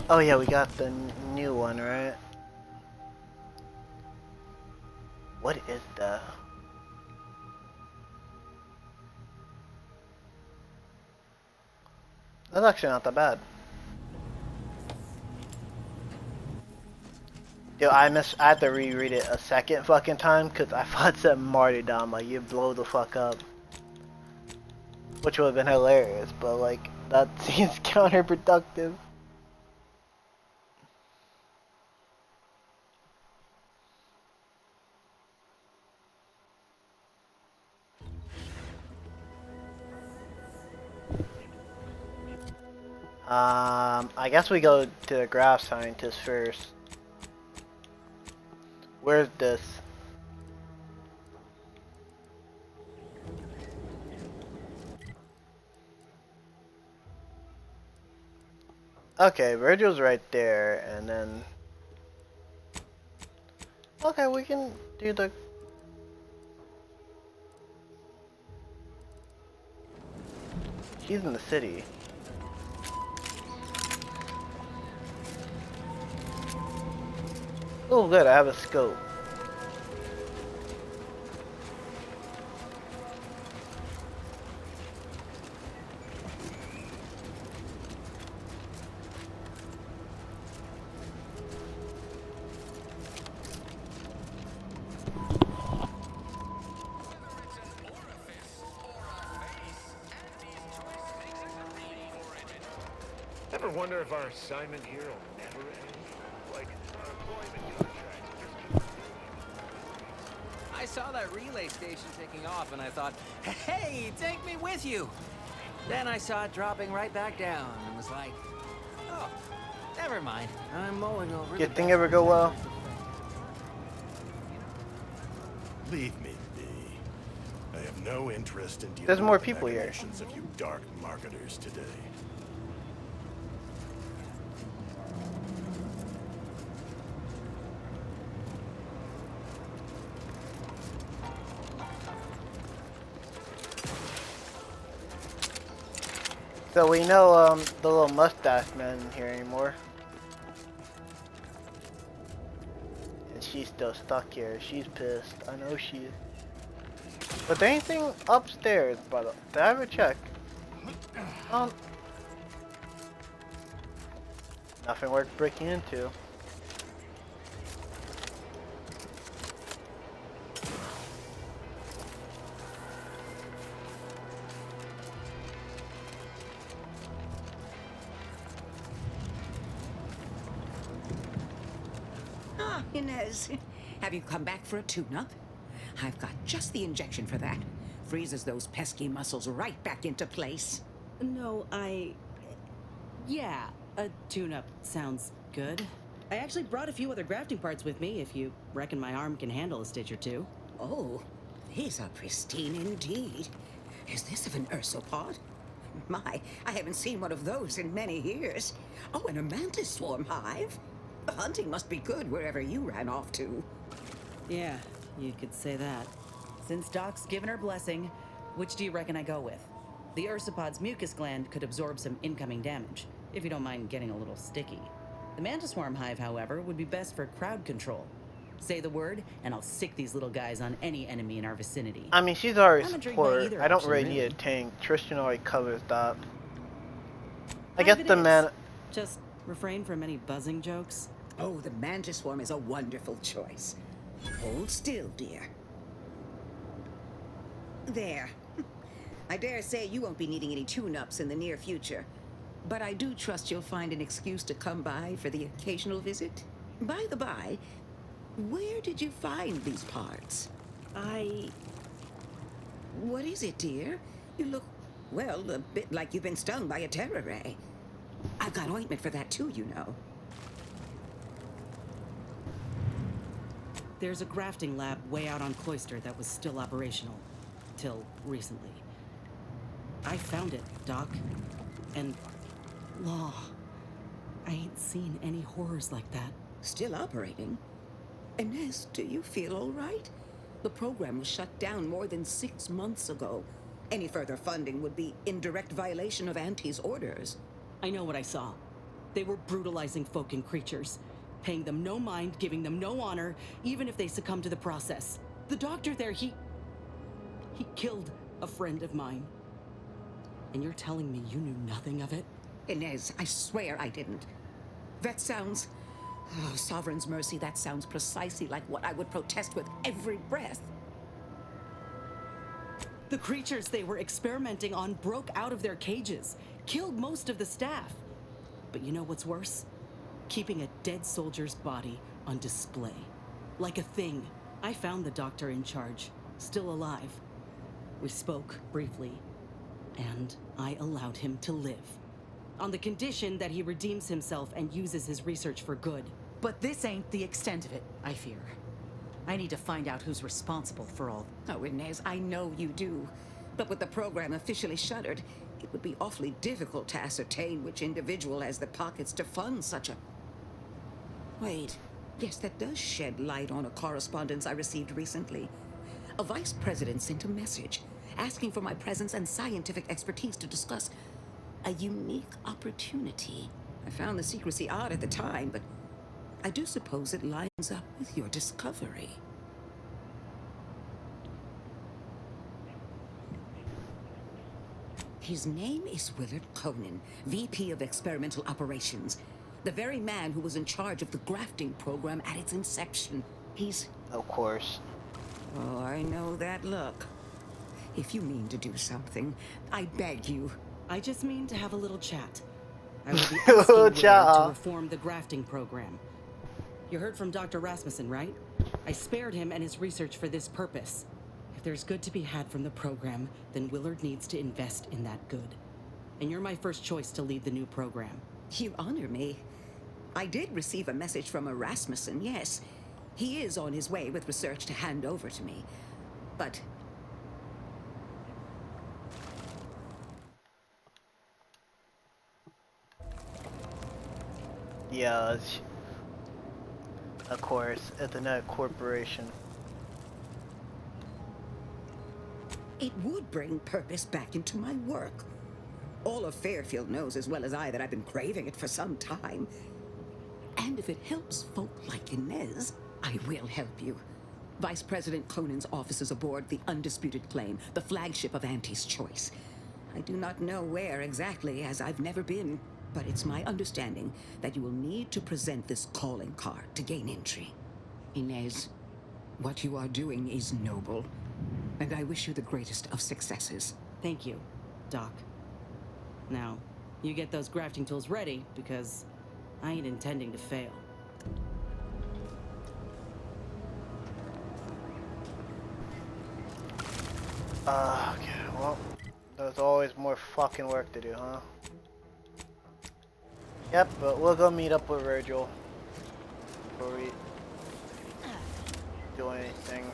Oh yeah, we got the new one, right? What is the... That's actually not that bad. Yo, I had to reread it a second fucking time because I thought it said martyrdom, like you blow the fuck up. Which would have been hilarious, but like, that seems counterproductive. I guess we go to the graft scientist first. Where's this? Okay, Virgil's right there, and then... Okay, we can do the... She's in the city. Oh good, I have a scope. Ever wonder if our assignment here will never end? Like, our employment contracts just keep... I saw that relay station taking off and I thought, hey, take me with you. Then I saw it dropping right back down and was like, oh, Never mind. I'm mulling over. Your thing ever go well? Leave me be. I have no interest in dealing There's more with the people here. machinations of you dark marketers today. So we know the little mustache man isn't here anymore. And she's still stuck here. She's pissed. I know she is. But there anything upstairs, brother? Did I ever check? Nothing worth breaking into. Ah, Inez. Have you come back for a tune-up? I've got just the injection for that. Freezes those pesky muscles right back into place. No, yeah, a tune-up sounds good. I actually brought a few other grafting parts with me, if you reckon my arm can handle a stitch or two. Oh, these are pristine indeed. Is this of an ursopod? My, I haven't seen one of those in many years. Oh, and a mantis swarm hive. The hunting must be good wherever you ran off to. Yeah, you could say that. Since Doc's given her blessing, which do you reckon I go with? The ursopod's mucus gland could absorb some incoming damage, if you don't mind getting a little sticky. The mantis swarm hive, however, would be best for crowd control. Say the word, and I'll sick these little guys on any enemy in our vicinity. I mean, she's already I'm intrigued by support. either I don't option, really really. need a tank. Tristan already covers that. I guess the man. Just refrain from any buzzing jokes. Oh, the mantis swarm is a wonderful choice. Hold still, dear. There. I dare say you won't be needing any tune-ups in the near future. But I do trust you'll find an excuse to come by for the occasional visit. By the by, where did you find these parts? What is it, dear? You look, well, a bit like you've been stung by a terror ray. I've got ointment for that too, you know. There's a grafting lab way out on Cloister that was still operational. Till recently. I found it, Doc. And... Law. I ain't seen any horrors like that. Still operating? Inez, do you feel all right? The program was shut down more than 6 months ago. Any further funding would be in direct violation of Auntie's orders. I know what I saw. They were brutalizing folk and creatures. Paying them no mind, giving them no honor, even if they succumb to the process. The doctor there, he killed a friend of mine. And you're telling me you knew nothing of it? Inez, I swear I didn't. That sounds... Oh, Sovereign's mercy, that sounds precisely like what I would protest with every breath. The creatures they were experimenting on broke out of their cages, killed most of the staff. But you know what's worse? Keeping a dead soldier's body on display. Like a thing. I found the doctor in charge, still alive. We spoke briefly, and I allowed him to live. On the condition that he redeems himself and uses his research for good. But this ain't the extent of it, I fear. I need to find out who's responsible for all. Oh, Inez, I know you do. But with the program officially shuttered, it would be awfully difficult to ascertain which individual has the pockets to fund such a... Wait. Yes, that does shed light on a correspondence I received recently. A vice president sent a message asking for my presence and scientific expertise to discuss a unique opportunity. I found the secrecy odd at the time, but I do suppose it lines up with your discovery. His name is Willard Conan, VP of Experimental Operations. The very man who was in charge of the grafting program at its inception. He's... Of course. Oh, I know that look. If you mean to do something, I beg you. I just mean to have a little chat. I will be asking Willard to reform the grafting program. You heard from Dr. Rasmussen, right? I spared him and his research for this purpose. If there's good to be had from the program, then Willard needs to invest in that good. And you're my first choice to lead the new program. You honor me. I did receive a message from Rasmussen, yes. He is on his way with research to hand over to me. But yeah, of course, at the Net Corporation. it would bring purpose back into my work. All of Fairfield knows as well as I that I've been craving it for some time. And if it helps folk like Inez, I will help you. Vice President Conan's office is aboard the Undisputed Claim, the flagship of Auntie's Choice. I do not know where exactly, as I've never been, but it's my understanding that you will need to present this calling card to gain entry. Inez, what you are doing is noble, and I wish you the greatest of successes. Thank you, Doc. Now, you get those grafting tools ready, because I ain't intending to fail. Okay, well, there's always more fucking work to do, huh? Yep, but we'll go meet up with Virgil before we do anything.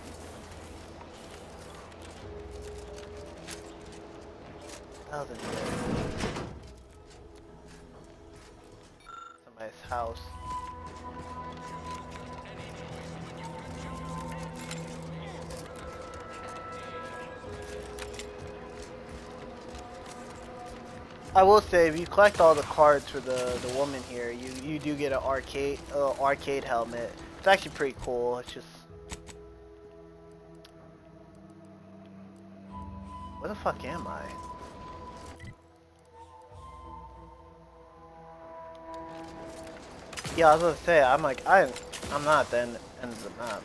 How's it going? Somebody's house. I will say, if you collect all the cards for the woman here, you do get an arcade helmet. It's actually pretty cool. It's just, where the fuck am I? Yeah, I was gonna say, I'm like, I'm not at the end of the map.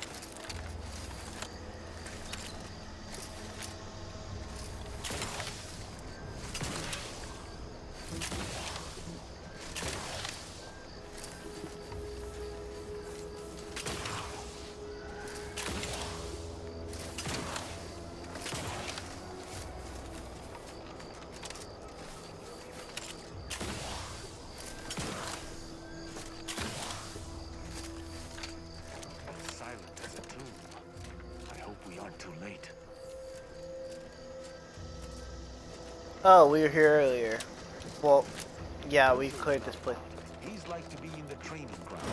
Oh, we were here earlier. Well, yeah, we cleared this place. He's like to be in the training ground.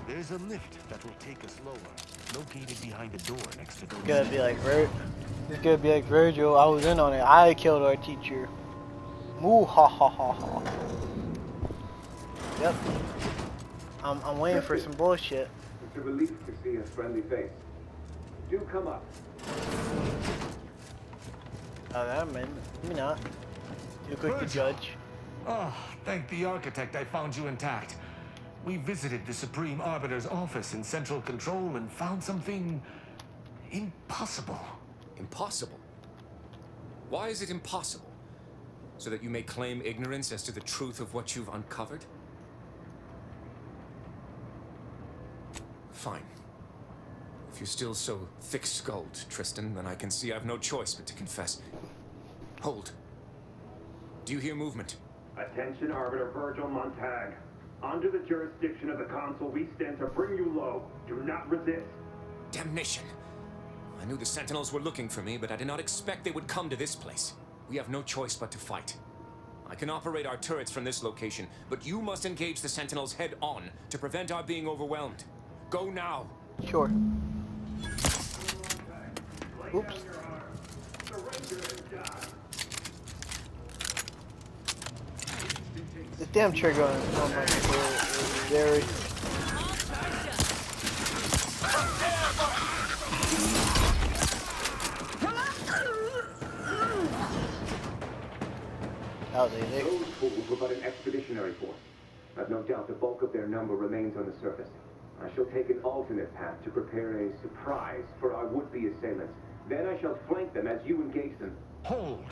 There's a lift that will take us lower, located behind the door next to the. It's gonna be like Virgil. I was in on it. I killed our teacher. Moo ha ha ha ha. Yep. I'm waiting for some bullshit. It's a relief to see a friendly face. Do come up. Oh, that maybe not. Too quick to judge. Oh, thank the architect I found you intact. We visited the Supreme Arbiter's office in Central Control and found something impossible. Impossible? Why is it impossible? So that you may claim ignorance as to the truth of what you've uncovered? Fine. If you're still so thick-skulled, Tristan, then I can see I've no choice but to confess. Hold. Do you hear movement? Attention, Arbiter Virgil Montag. Under the jurisdiction of the Council, we stand to bring you low. Do not resist. Damnation. I knew the Sentinels were looking for me, but I did not expect they would come to this place. We have no choice but to fight. I can operate our turrets from this location, but you must engage the Sentinels head-on to prevent our being overwhelmed. Go now. Sure. Oops. This damn trigger on my controller is very... That was easy. Those fools were but an expeditionary force. I've no doubt the bulk of their number remains on the surface. I shall take an alternate path to prepare a surprise for our would-be assailants. Then I shall flank them as you engage them. Hold.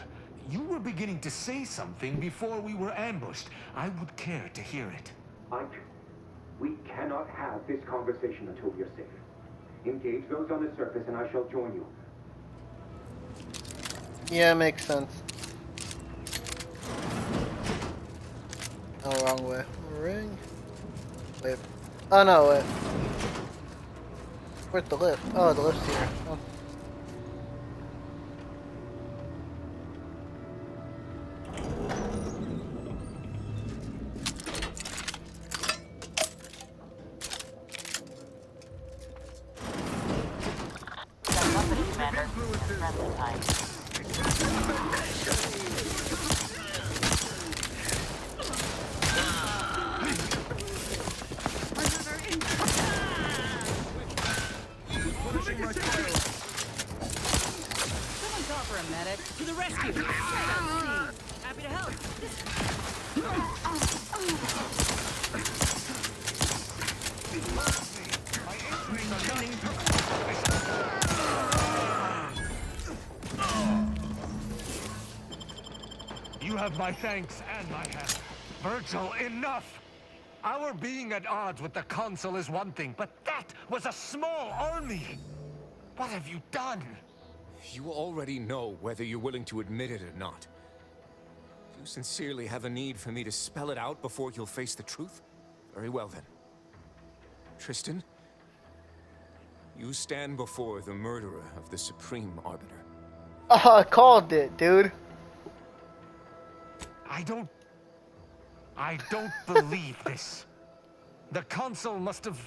You were beginning to say something before we were ambushed. I would care to hear it. Ike, we cannot have this conversation until we are safe. Engage those on the surface and I shall join you. Yeah, makes sense. Oh, wrong way. Ring. Wait. Oh no, wait. Where's the lift? Oh, the lift's here. Oh. Someone call for a medic. To the rescue! Happy to help. You have my thanks and my help. Virgil, enough! Our being at odds with the Consul is one thing, but that was a small army! What have you done? You already know whether you're willing to admit it or not. Do you sincerely have a need for me to spell it out before you'll face the truth? Very well then. Tristan, you stand before the murderer of the Supreme Arbiter. Oh, I called it, dude. I don't believe this. The Consul must have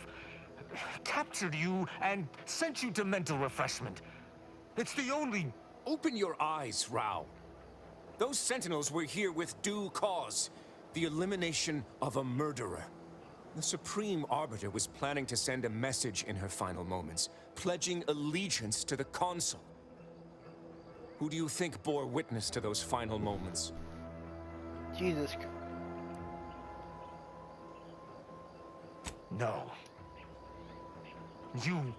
captured you and sent you to mental refreshment. It's the only... Open your eyes, Rao. Those Sentinels were here with due cause. The elimination of a murderer. The Supreme Arbiter was planning to send a message in her final moments, pledging allegiance to the Consul. Who do you think bore witness to those final moments? Jesus. No. You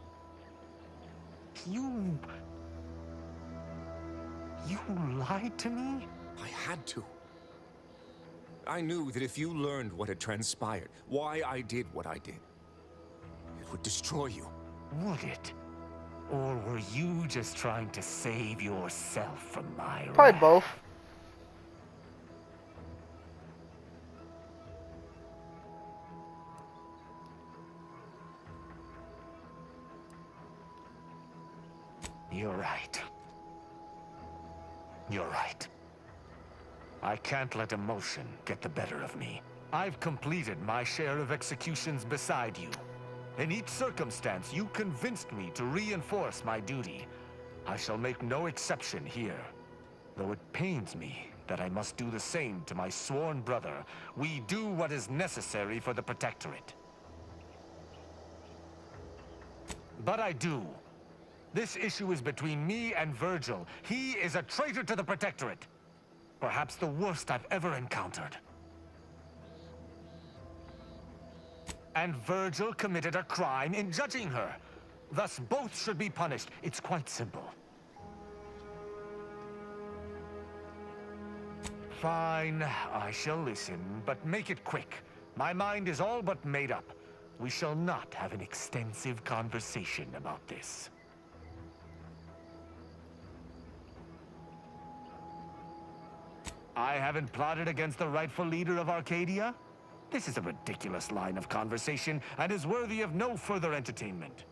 lied to me? I had to. I knew that if you learned what had transpired, why I did what I did, it would destroy you. Would it? Or were you just trying to save yourself from my wrath? Probably both. You're right. You're right. I can't let emotion get the better of me. I've completed my share of executions beside you. In each circumstance, you convinced me to reinforce my duty. I shall make no exception here. Though it pains me that I must do the same to my sworn brother, we do what is necessary for the Protectorate. But I do. This issue is between me and Virgil. He is a traitor to the Protectorate. Perhaps the worst I've ever encountered. And Virgil committed a crime in judging her. Thus, both should be punished. It's quite simple. Fine, I shall listen, but make it quick. My mind is all but made up. We shall not have an extensive conversation about this. I haven't plotted against the rightful leader of Arcadia? This is a ridiculous line of conversation and is worthy of no further entertainment.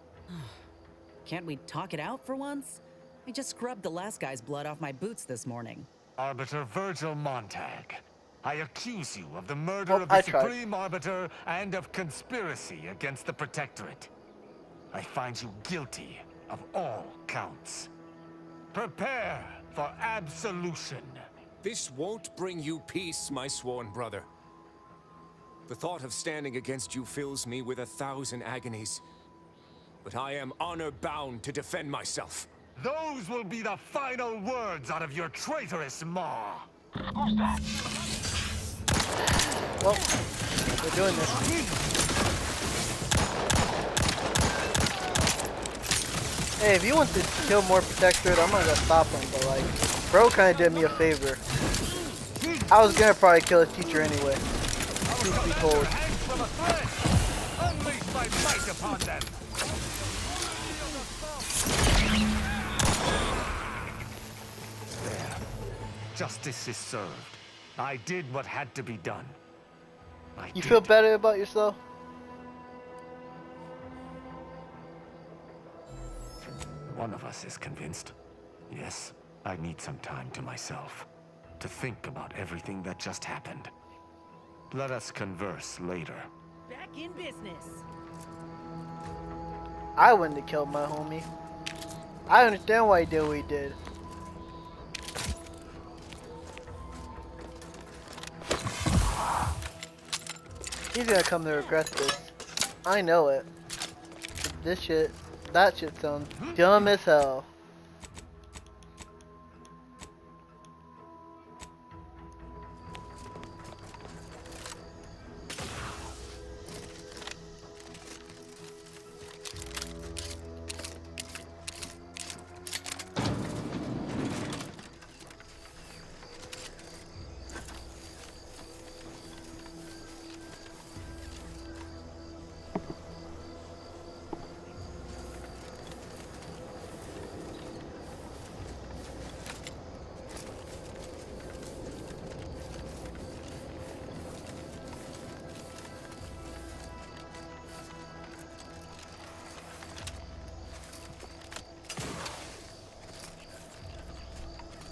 Can't we talk it out for once? I just scrubbed the last guy's blood off my boots this morning. Arbiter Virgil Montag, I accuse you of the murder of the Supreme Arbiter and of conspiracy against the Protectorate. I find you guilty of all counts. Prepare for absolution. This won't bring you peace, my sworn brother. The thought of standing against you fills me with 1,000 agonies. But I am honor-bound to defend myself. Those will be the final words out of your traitorous maw. Who's that? Well, we're doing this. Hey, if you want to kill more Protectorate, I'm gonna go stop him, but like, bro kinda did me a favor. I was gonna probably kill his teacher anyway. Truth be told. Unleash my might upon them. There. Justice is served. I did what had to be done. You feel better about yourself? one of us is convinced. Yes, I need some time to myself, to think about everything that just happened. Let us converse later. Back in business. I wouldn't have killed my homie. I understand why he did what he did. He's gonna come to regret this. I know it. That shit sounds dumb as hell.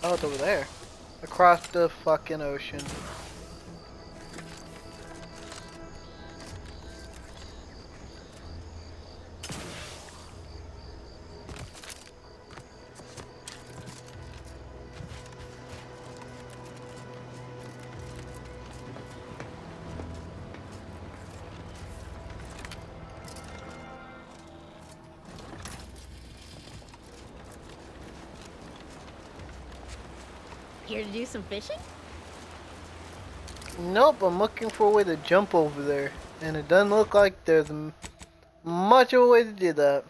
Oh, it's over there. Across the fucking ocean. Here to do some fishing? Nope, I'm looking for a way to jump over there. And it doesn't look like there's much of a way to do that.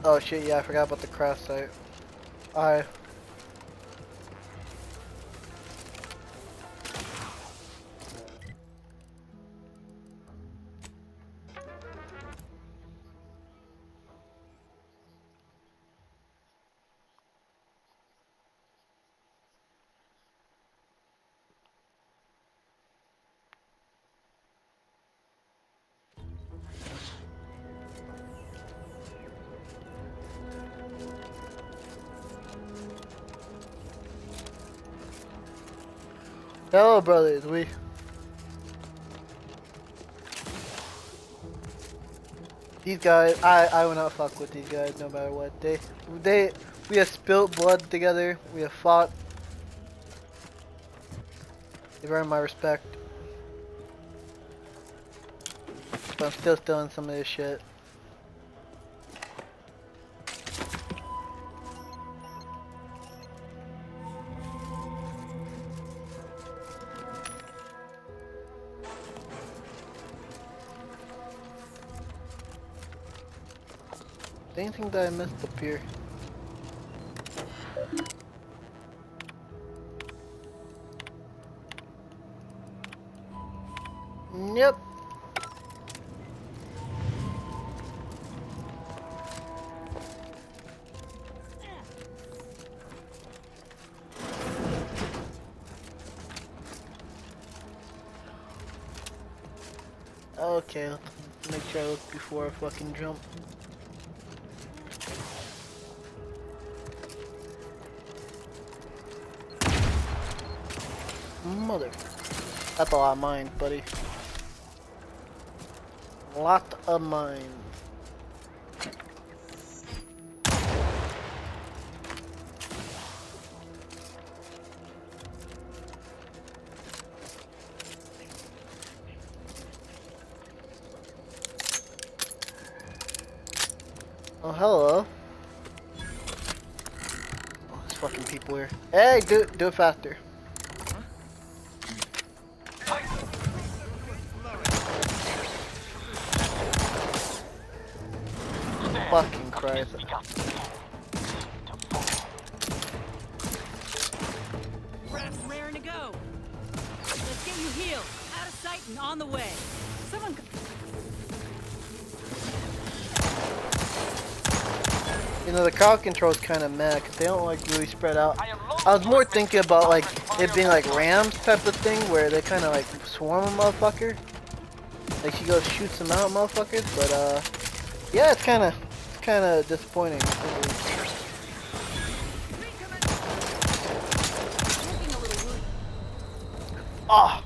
Oh shit, yeah, I forgot about the crash site. Alright. Hello, brothers. These guys, I will not fuck with these guys no matter what. We have spilt blood together. We have fought. They've earned my respect. But I'm still stealing some of this shit. Anything that I missed up here? Yep. Okay, let's make sure I look before I fucking jump. Mother. That's a lot of mine, buddy. Lot of mine. hello. Oh, there's fucking people here. Hey, do it faster. Fucking Christ. Graft's raring to go. Let's get you healed. Out of sight and on the way. Someone. You know, the crowd control's kind of mad because they don't like really spread out. I was more thinking about like it being like Rams type of thing where they kind of like swarm a motherfucker. Like she goes shoots them out, motherfuckers. But yeah, it's kind of disappointing. Oh,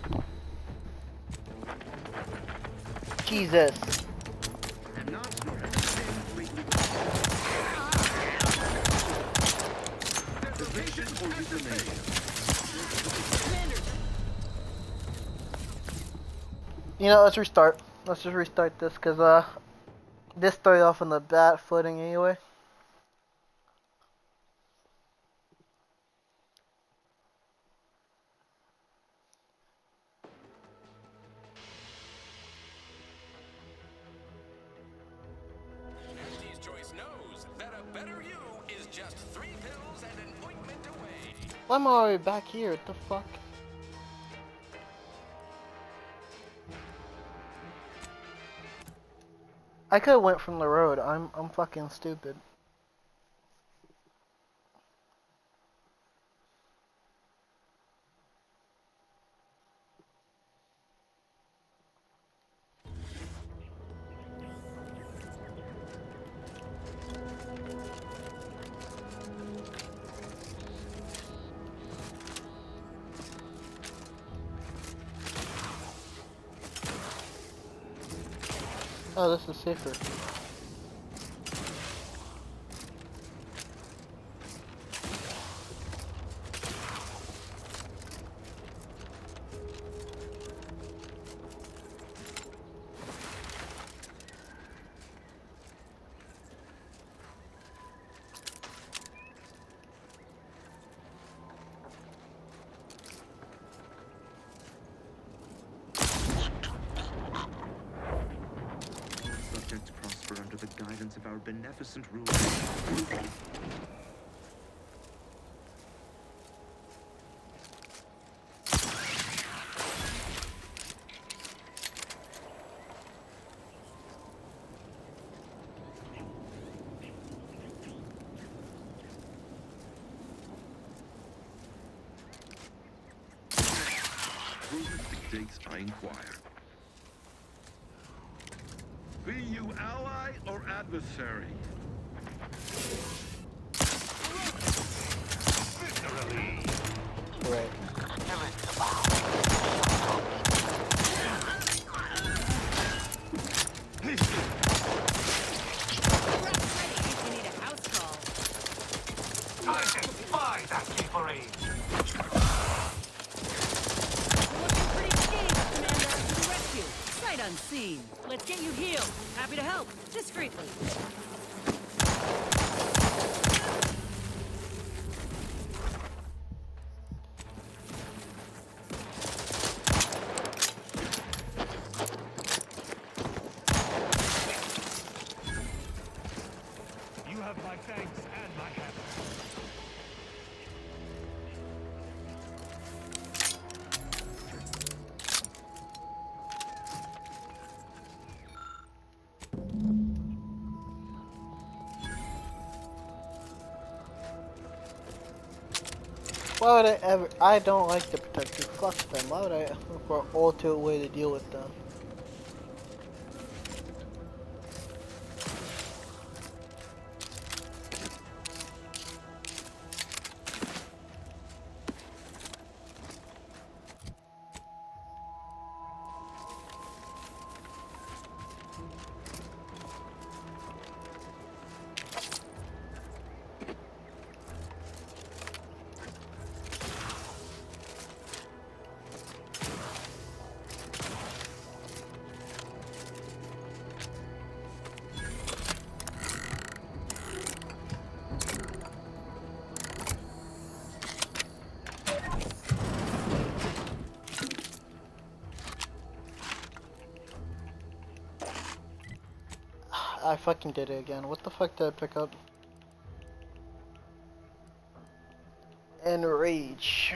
Jesus. You know, let's restart. Let's just restart this, because, this started off on the bad footing anyway. Majesty's Choice knows that a better you is just 3 pills and an ointment away. Why am I already back here? What the fuck? I could have went from the road. I'm fucking stupid. Oh, this is safer. Subjects prosper under the guidance of our beneficent ruler. Prudence dictates I inquire. Be you ally or adversary? Right. I defy that thievery! Looking pretty skinny, Commander. To the rescue. Sight unseen. Let's get you healed. Happy to help. Discreetly. You have my thanks and my hammer. Why would I ever? I don't like the protector. Fuck them. Why would I look for an alternate way to deal with them? I fucking did it again. What the fuck did I pick up? Enrage.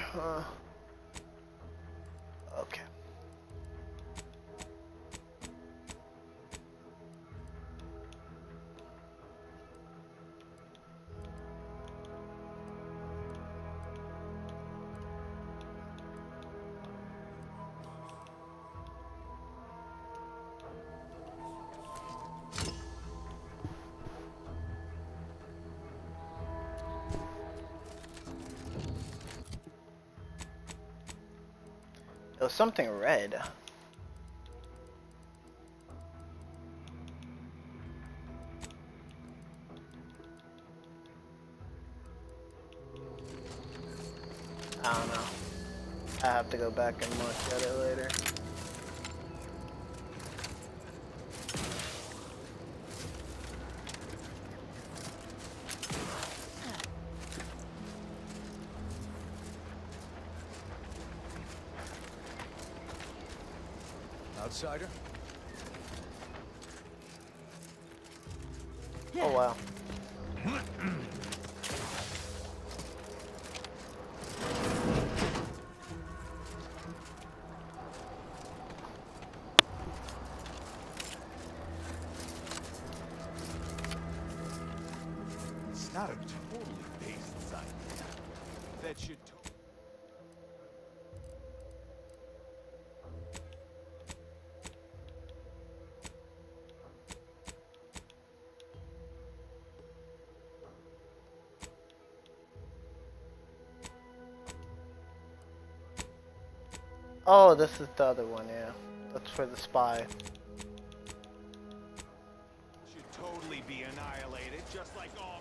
Okay. It was something red. I don't know. I have to go back and look at it later. Outsider? Oh wow. It's not a totally based site. That should. Oh, this is the other one, yeah. That's for the spy. Should totally be annihilated, just like all.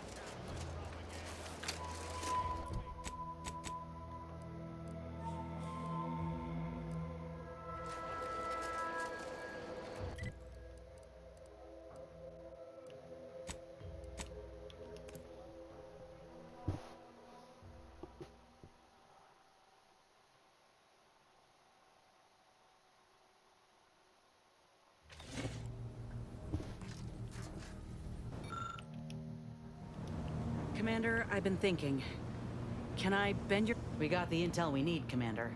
Commander, I've been thinking. Can I bend your... We got the intel we need, Commander.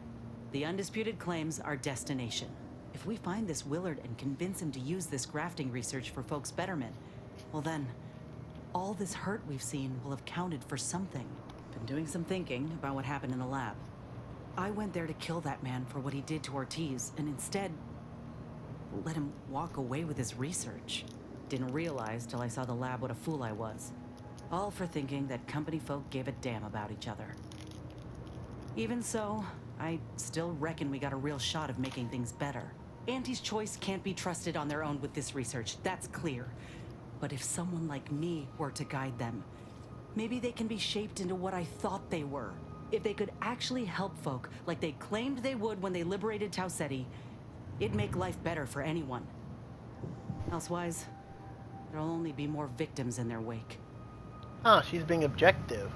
The undisputed claims our destination. If we find this Willard and convince him to use this grafting research for folks' betterment, well then, all this hurt we've seen will have counted for something. Been doing some thinking about what happened in the lab. I went there to kill that man for what he did to Ortiz, and instead, let him walk away with his research. Didn't realize till I saw the lab what a fool I was. All for thinking that company folk gave a damn about each other. Even so, I still reckon we got a real shot of making things better. Auntie's Choice can't be trusted on their own with this research, that's clear. But if someone like me were to guide them, maybe they can be shaped into what I thought they were. If they could actually help folk like they claimed they would when they liberated Tau Ceti, it'd make life better for anyone. Elsewise, there'll only be more victims in their wake. Huh, she's being objective.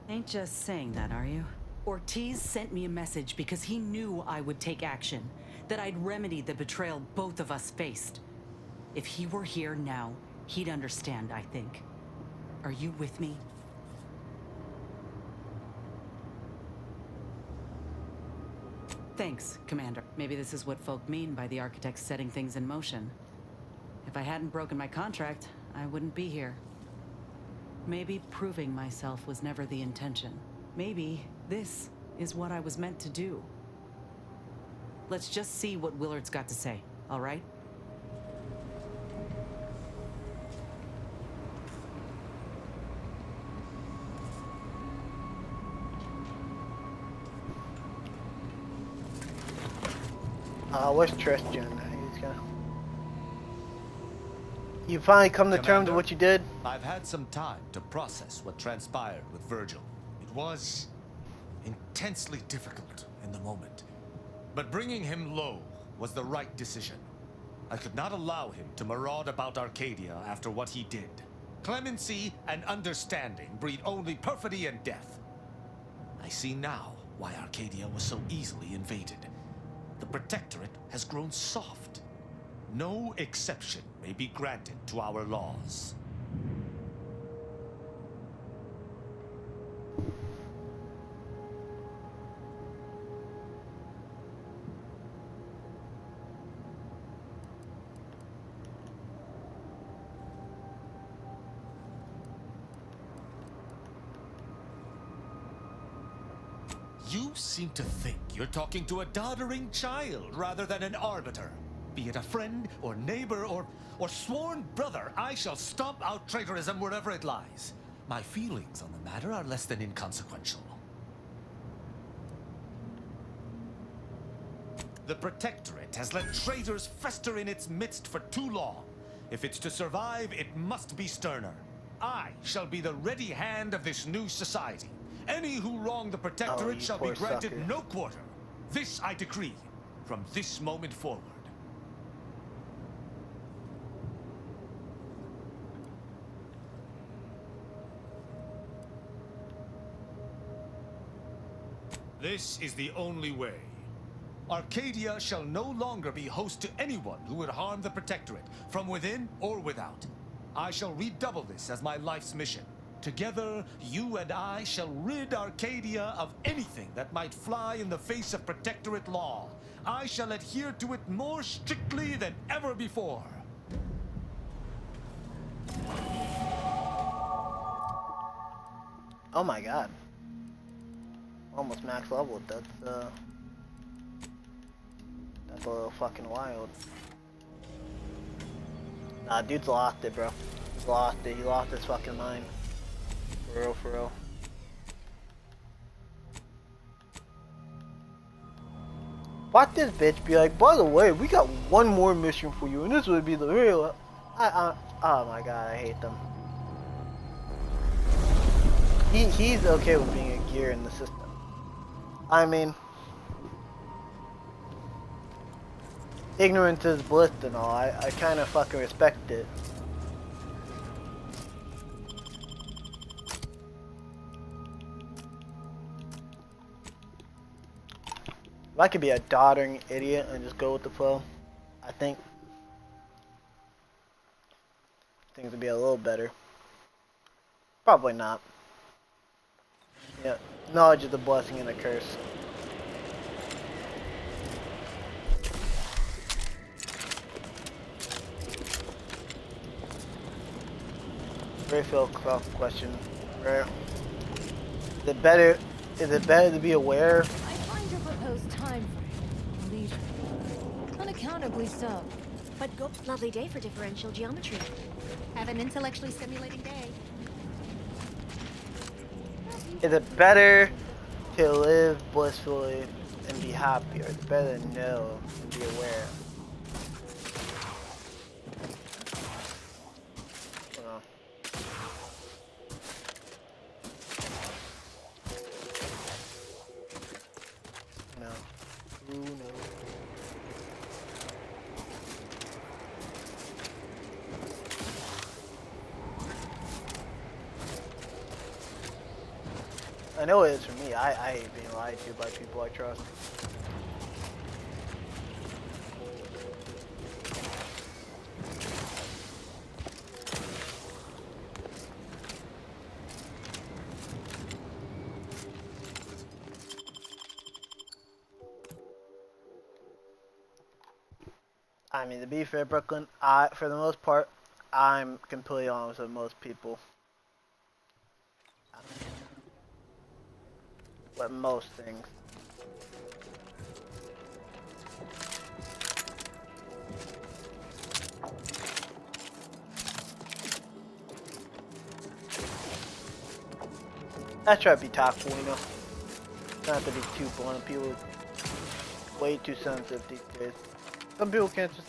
Ain't just saying that, are you? Ortiz sent me a message because he knew I would take action, that I'd remedy the betrayal both of us faced. If he were here now, he'd understand, I think. Are you with me? Thanks, Commander. Maybe this is what folk mean by the architects setting things in motion. If I hadn't broken my contract, I wouldn't be here. Maybe proving myself was never the intention. Maybe this is what I was meant to do. Let's just see what Willard's got to say, all right? Where's Tristan? He's gonna... You finally come to terms with what you did? I've had some time to process what transpired with Virgil. It was intensely difficult in the moment. But bringing him low was the right decision. I could not allow him to maraud about Arcadia after what he did. Clemency and understanding breed only perfidy and death. I see now why Arcadia was so easily invaded. The Protectorate has grown soft. No exception may be granted to our laws. You seem to think you're talking to a doddering child rather than an arbiter. Be it a friend or neighbor or sworn brother, I shall stomp out traitorism wherever it lies. My feelings on the matter are less than inconsequential. The Protectorate has let traitors fester in its midst for too long. If it's to survive, it must be sterner. I shall be the ready hand of this new society. Any who wrong the Protectorate shall be granted no quarter. This I decree, from this moment forward. This is the only way. Arcadia shall no longer be host to anyone who would harm the Protectorate, from within or without. I shall redouble this as my life's mission. Together, you and I shall rid Arcadia of anything that might fly in the face of Protectorate law. I shall adhere to it more strictly than ever before. Oh my god. Almost max level. That's a little fucking wild. Nah, dude's lost it, bro. He's lost it. He lost his fucking mind. For real, for real. Watch this bitch be like, by the way, we got one more mission for you, and this would be the real. Oh my god, I hate them. He's okay with being a gear in the system. I mean, ignorance is bliss and all. I kind of fucking respect it. If I could be a doddering idiot and just go with the flow, I think things would be a little better. Probably not. Yeah, knowledge is a blessing and a curse. Rayfield question. Rare. Is it better to be aware? I find your proposed time frame leisure. Unaccountably so. But go lovely day for differential geometry. Have an intellectually stimulating day. Is it better to live blissfully and be happy, or is it better to know and be aware? No. Who knows? I know it is for me. I hate being lied to by people I trust. I mean, to be fair, Brooklyn, for the most part, I'm completely honest with most people. But most things. I try to be tactful, you know. Not to be too blunt. People are way too sensitive these days. Some people can't just.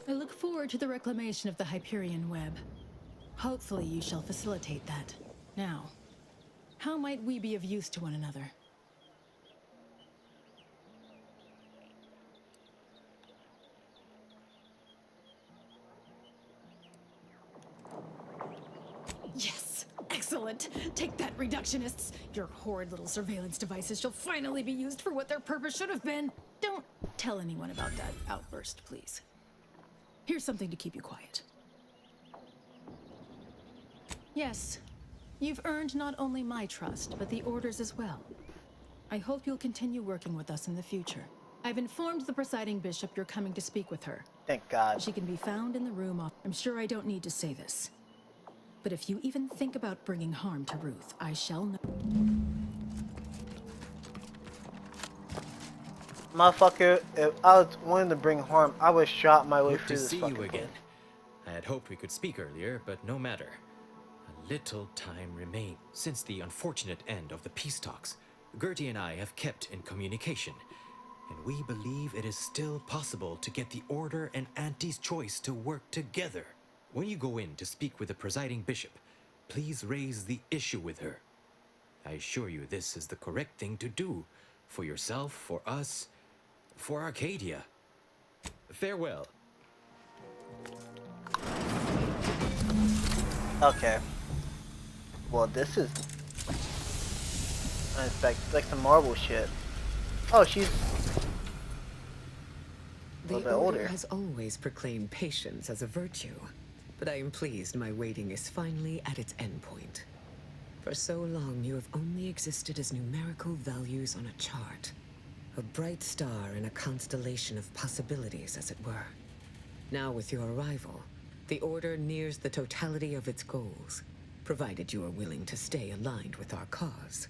I look forward to the reclamation of the Hyperion web. Hopefully you shall facilitate that. Now, how might we be of use to one another? Excellent. Take that, reductionists. Your horrid little surveillance devices shall finally be used for what their purpose should have been. Don't tell anyone about that outburst, please. Here's something to keep you quiet. Yes, you've earned not only my trust, but the Order's as well. I hope you'll continue working with us in the future. I've informed the presiding bishop you're coming to speak with her. Thank God. She can be found in the room off. I'm sure I don't need to say this. But if you even think about bringing harm to Ruth, I shall know. Motherfucker, if I was wanting to bring harm, I would shot my way Good through to this see fucking you again. place. I had hoped we could speak earlier, but no matter. A little time remains. Since the unfortunate end of the peace talks, Gertie and I have kept in communication, and we believe it is still possible to get the Order and Auntie's Choice to work together. When you go in to speak with the presiding bishop, please raise the issue with her. I assure you this is the correct thing to do, for yourself, for us, for Arcadia. Farewell. Okay. Well, this is like some Marvel shit. Oh, she's a little bit The Order older. has always proclaimed patience as a virtue, but I am pleased my waiting is finally at its endpoint. For so long, you have only existed as numerical values on a chart. A bright star in a constellation of possibilities, as it were. Now, with your arrival, the Order nears the totality of its goals, provided you are willing to stay aligned with our cause.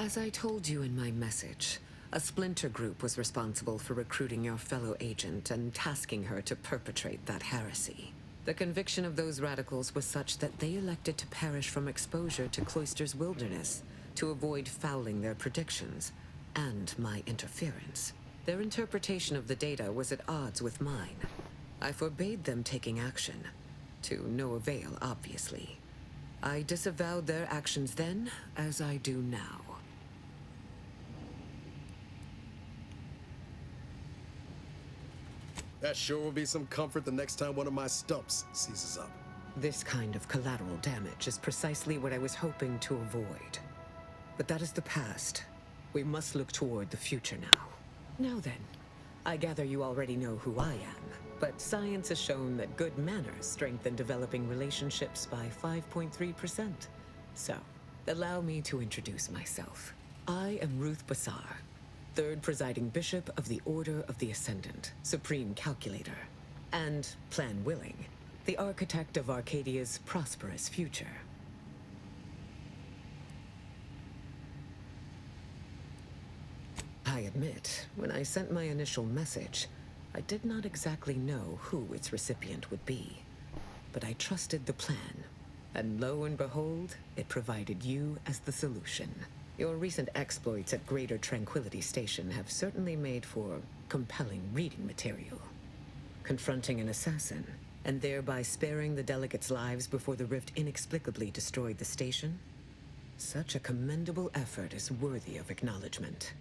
As I told you in my message, a splinter group was responsible for recruiting your fellow agent and tasking her to perpetrate that heresy. The conviction of those radicals was such that they elected to perish from exposure to Cloister's wilderness to avoid fouling their predictions and my interference. Their interpretation of the data was at odds with mine. I forbade them taking action, to no avail, obviously. I disavowed their actions then, as I do now. That sure will be some comfort the next time one of my stumps seizes up. This kind of collateral damage is precisely what I was hoping to avoid. But that is the past. We must look toward the future now. Now then, I gather you already know who I am, but science has shown that good manners strengthen developing relationships by 5.3%. So, allow me to introduce myself. I am Ruth Bassar, third presiding bishop of the Order of the Ascendant, supreme calculator, and, plan willing, the architect of Arcadia's prosperous future. I admit, when I sent my initial message, I did not exactly know who its recipient would be. But I trusted the plan, and lo and behold, it provided you as the solution. Your recent exploits at Greater Tranquility Station have certainly made for compelling reading material. Confronting an assassin, and thereby sparing the delegates' lives before the rift inexplicably destroyed the station? Such a commendable effort is worthy of acknowledgement.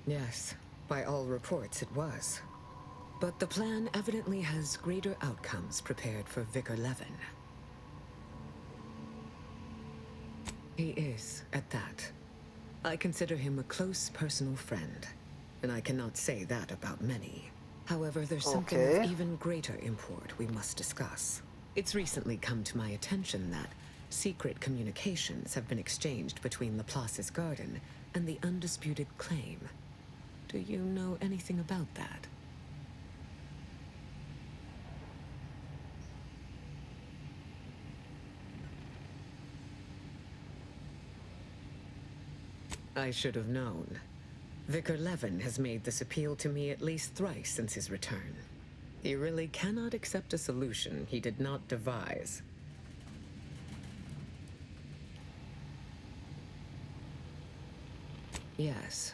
Yes, by all reports it was. But the plan evidently has greater outcomes prepared for Vicar Levin. He is, at that. I consider him a close personal friend, and I cannot say that about many. However, there's something of even greater import we must discuss. It's recently come to my attention that secret communications have been exchanged between Laplace's garden and the undisputed claim. Do you know anything about that? I should have known. Vicar Levin has made this appeal to me at least thrice since his return. He really cannot accept a solution he did not devise. Yes,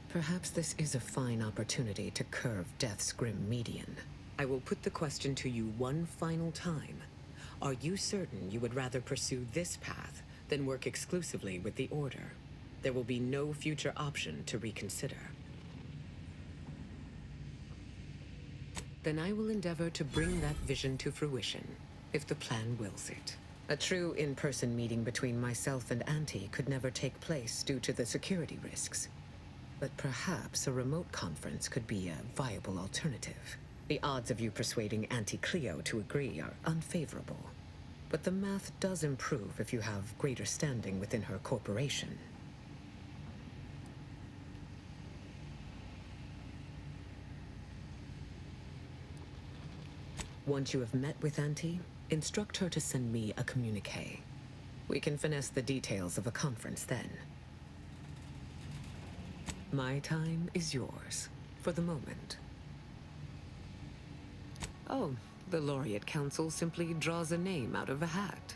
perhaps this is a fine opportunity to curve Death's grim median. I will put the question to you one final time. Are you certain you would rather pursue this path than work exclusively with the Order? There will be no future option to reconsider. Then I will endeavor to bring that vision to fruition, if the plan wills it. A true in-person meeting between myself and Auntie could never take place due to the security risks. But perhaps a remote conference could be a viable alternative. The odds of you persuading Auntie Cleo to agree are unfavorable. But the math does improve if you have greater standing within her corporation. Once you have met with Auntie, instruct her to send me a communique. We can finesse the details of a conference then. My time is yours, for the moment. Oh, the Laureate Council simply draws a name out of a hat.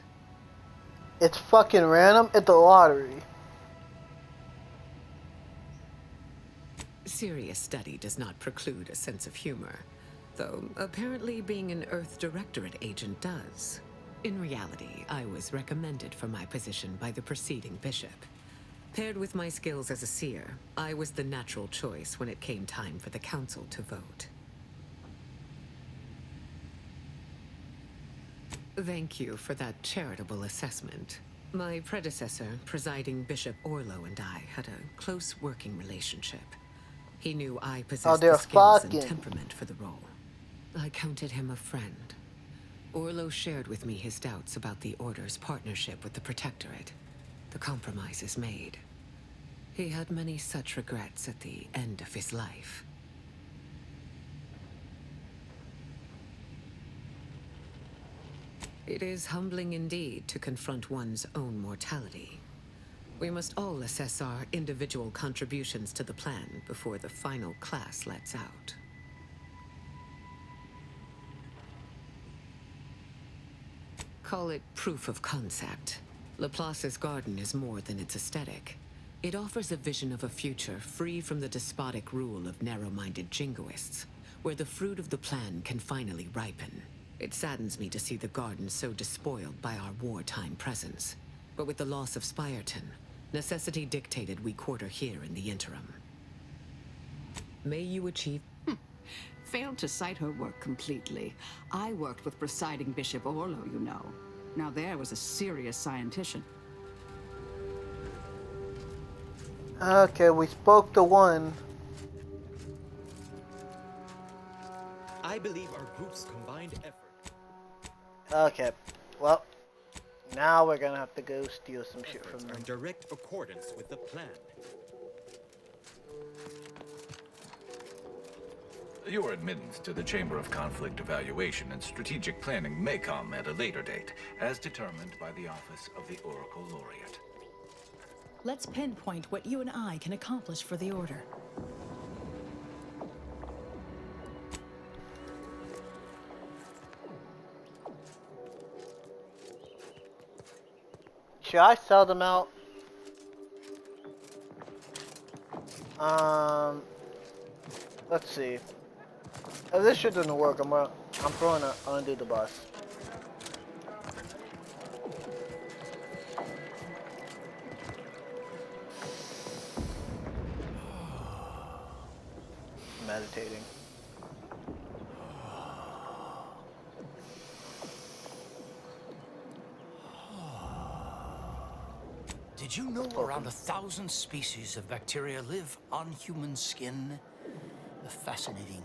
It's fucking random. It's a lottery. Serious study does not preclude a sense of humor, though apparently being an Earth Directorate agent does. In reality, I was recommended for my position by the preceding bishop. Paired with my skills as a seer, I was the natural choice when it came time for the council to vote. Thank you for that charitable assessment. My predecessor, presiding Bishop Orlo, and I had a close working relationship. He knew I possessed the skills and temperament for the role. I counted him a friend. Orlo shared with me his doubts about the Order's partnership with the Protectorate. The compromise is made. He had many such regrets at the end of his life. It is humbling indeed to confront one's own mortality. We must all assess our individual contributions to the plan before the final class lets out. Call it proof of concept. Laplace's garden is more than its aesthetic. It offers a vision of a future free from the despotic rule of narrow-minded jingoists, where the fruit of the plan can finally ripen. It saddens me to see the garden so despoiled by our wartime presence. But with the loss of Spirton, necessity dictated we quarter here in the interim. May you achieve... Failed to cite her work completely. I worked with presiding Bishop Orlo, you know. Now there was a serious scientician. Okay, we spoke to one. I believe our group's combined effort. Okay, well, now we're gonna have to go steal some shit from them. In direct accordance with the plan. Your admittance to the Chamber of Conflict Evaluation and Strategic Planning may come at a later date, as determined by the Office of the Oracle Laureate. Let's pinpoint what you and I can accomplish for the Order. Should I sell them out? Let's see. If this shit doesn't work, I'm throwing it under the bus. Meditating. Did you know around 1,000 species of bacteria live on human skin? A fascinating,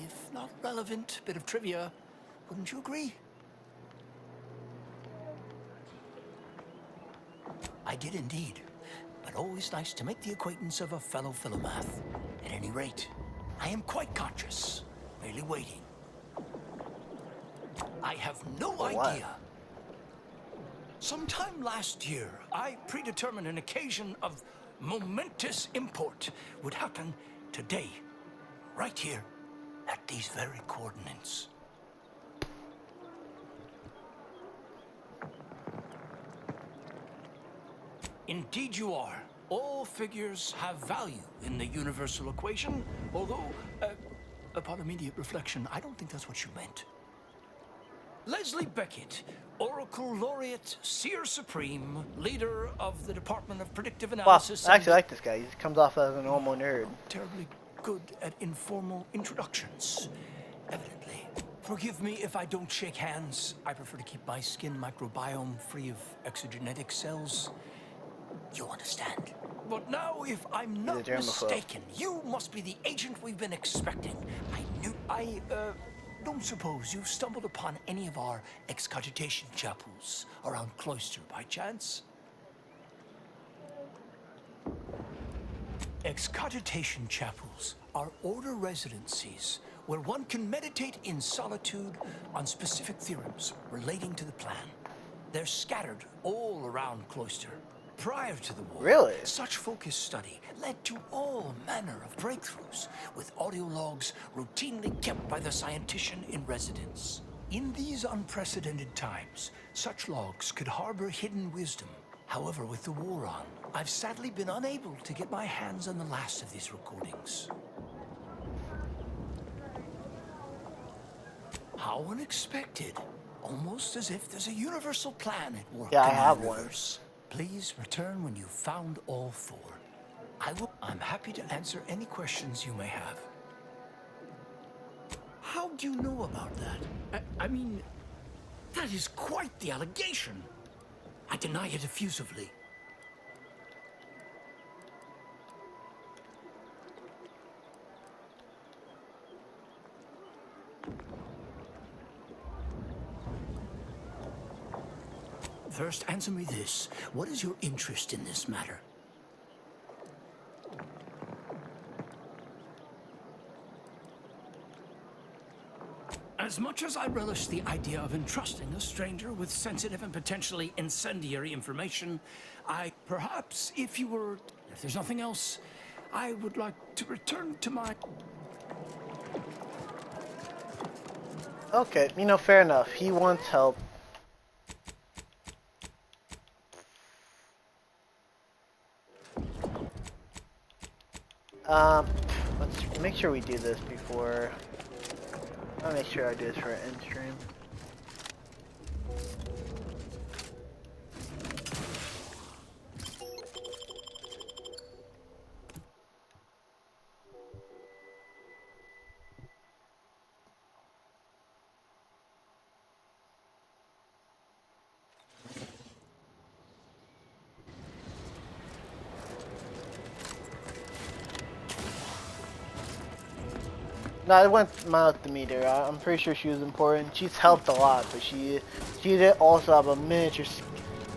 if not relevant, bit of trivia. Wouldn't you agree? I did indeed, but always nice to make the acquaintance of a fellow philomath. At any rate, I am quite conscious, merely waiting. I have no idea. Sometime last year, I predetermined an occasion of momentous import would happen today, right here, at these very coordinates. Indeed you are. All figures have value in the universal equation, although, upon immediate reflection, I don't think that's what you meant. Leslie Beckett, Oracle Laureate, Seer Supreme, leader of the Department of Predictive Wow, Analysis. I actually like this guy. He comes off as a normal nerd. Terribly good at informal introductions, evidently. Forgive me if I don't shake hands. I prefer to keep my skin microbiome free of exogenetic cells. You understand. But now, if I'm not mistaken, you must be the agent we've been expecting. I don't suppose you've stumbled upon any of our excogitation chapels around Cloister by chance? Excogitation chapels are order residencies where one can meditate in solitude on specific theorems relating to the plan. They're scattered all around Cloister. Prior to the war, such focused study led to all manner of breakthroughs, with audio logs routinely kept by the scientician in residence. In these unprecedented times, such logs could harbor hidden wisdom. However, with the war on, I've sadly been unable to get my hands on the last of these recordings. How unexpected. Almost as if there's a universal plan at work. Yeah, I have one. Please return when you've found all four. I'm happy to answer any questions you may have. How do you know about that? I mean, that is quite the allegation. I deny it effusively. First, answer me this. What is your interest in this matter? As much as I relish the idea of entrusting a stranger with sensitive and potentially incendiary information, perhaps, if there's nothing else, I would like to return to my... Okay, fair enough. He wants help. Let's make sure we do this before. I'll make sure I do this for an end stream. No, I went out to meet her. I'm pretty sure she was important. She's helped a lot, but she did also have a miniature,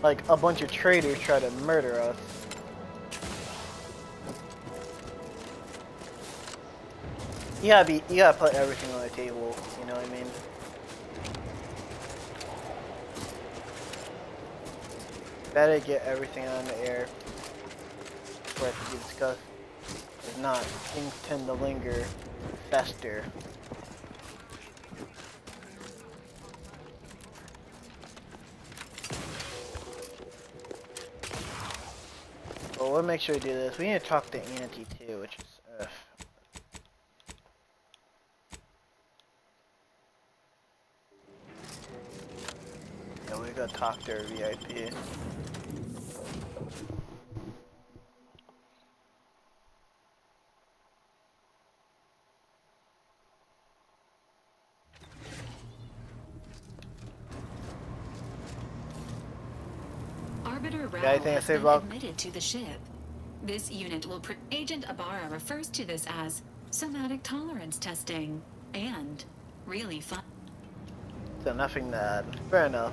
like a bunch of traitors try to murder us. You gotta put everything on the table. You know what I mean? Better get everything on the air before it can be discussed. If not, things tend to linger. Fester. Well, we'll make sure we do this. We need to talk to Auntie too, which is yeah, we gotta talk to her VIP. Arbiter Rao has been admitted to the ship. This unit will... Agent Ibarra refers to this as somatic tolerance testing and really fun. So nothing to add. Fair enough.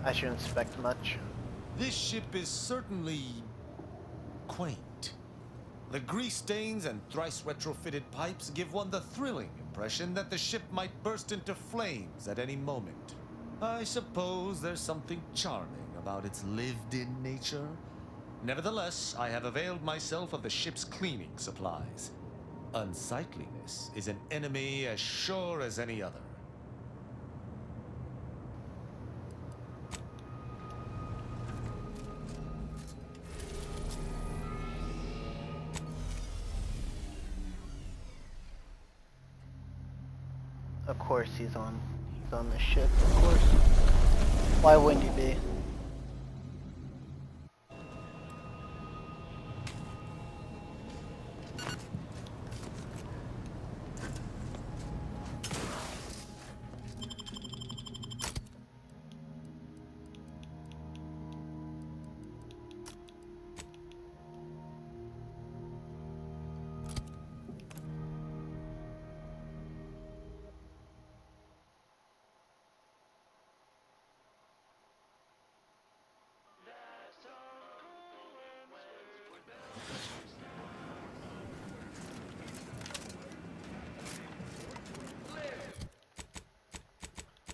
I shouldn't expect much. This ship is certainly quaint. The grease stains and thrice retrofitted pipes give one the thrilling impression that the ship might burst into flames at any moment. I suppose there's something charming about its lived-in nature. Nevertheless, I have availed myself of the ship's cleaning supplies. Unsightliness is an enemy as sure as any other. Of course he's on the ship, of course. Why wouldn't he be?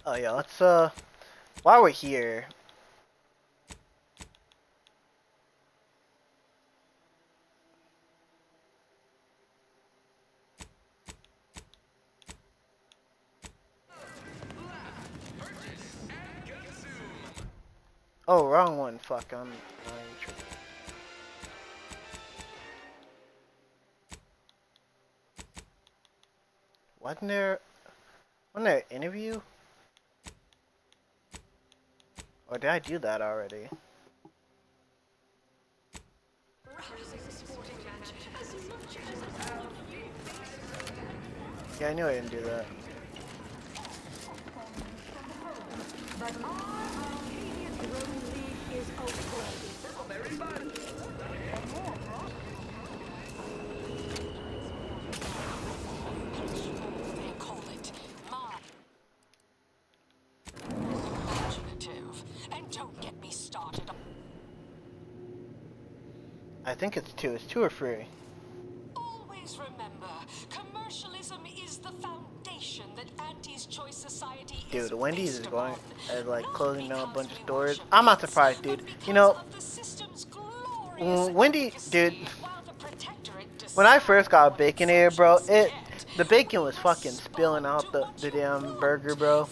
Oh yeah, let's while we're here. Oh, wrong one. Fuck, I'm tripping. Wasn't there an interview? Or did I do that already? Yeah, I knew I didn't do that. And don't get me started. I think it's 2. It's 2 or 3. Always remember, commercialism is the foundation that Auntie's Choice Society is. Dude, Wendy's is going like closing down a bunch of stores. I'm not surprised, dude. You know, Wendy, dude. When I first got Baconator, bro, the bacon was fucking spilling out the damn burger, bro.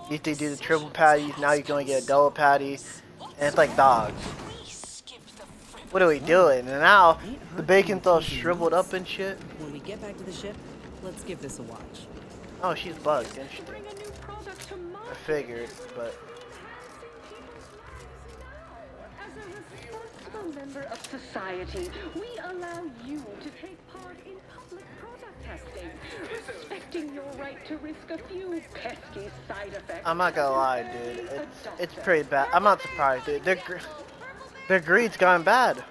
Used to do the triple patties, now you can only get a double patty, and it's like, dog, what are we doing? And now the bacon's all shriveled up and shit. When we get back to the ship, let's give this a watch. Oh, she's bugged, interesting. I figured, but As a responsible member of society, we allow you to take part in public product testing, respecting your right to risk a few pesky side effects. I'm not gonna lie, dude. It's pretty bad. I'm not surprised, dude. Their greed's gone bad.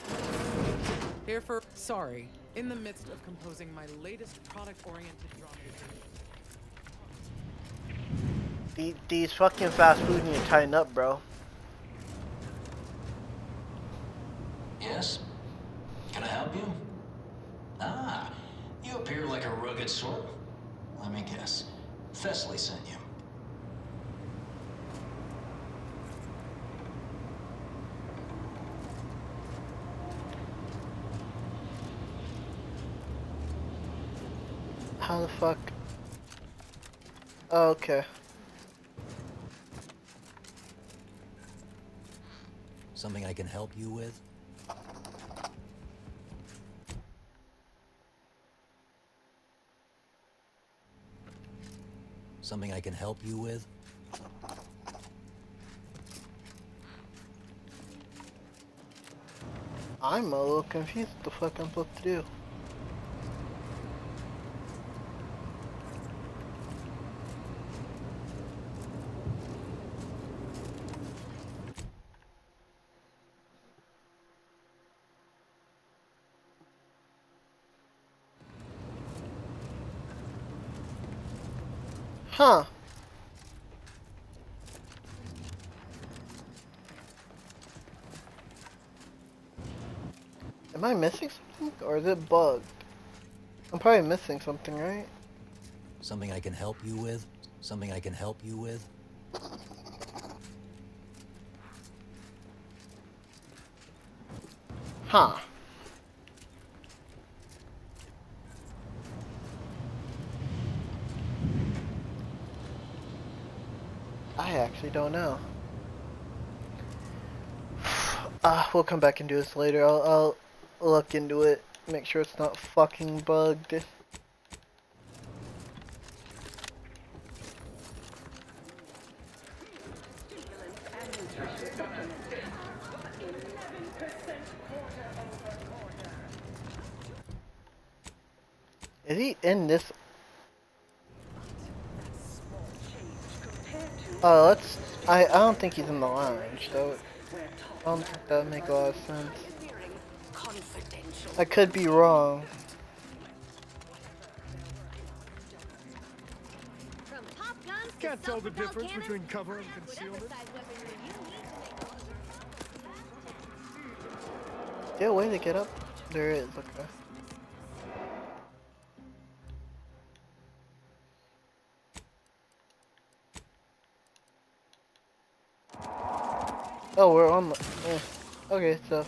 Here for sorry. In the midst of composing my latest product-oriented drama. These fucking fast food need to tighten up, bro. Yes? Can I help you? Ah, you appear like a rugged sort. Let me guess. Fesley sent you. How the fuck? Oh, okay. Something I can help you with? Something I can help you with? I'm a little confused what the fuck I'm supposed to do. Huh. Am I missing something? Or is it bugged? I'm probably missing something, right? Something I can help you with? Something I can help you with? Huh. I actually don't know. We'll come back and do this later. I'll look into it, make sure it's not fucking bugged. Is he in this? Oh, let's. I don't think he's in the lounge, though. I don't think that would make a lot of sense. I could be wrong. Can't tell the difference between cover and concealment. Is there a way to get up? There is, okay. Oh, we're on the... Okay, so...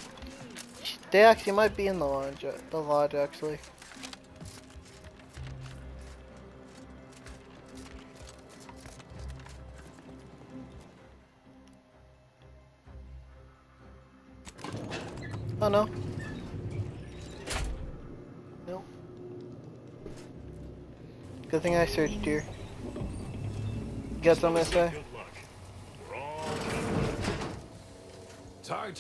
They actually might be in the lodge, actually. Oh, no. Nope. Good thing I searched here. Guess I'm gonna say?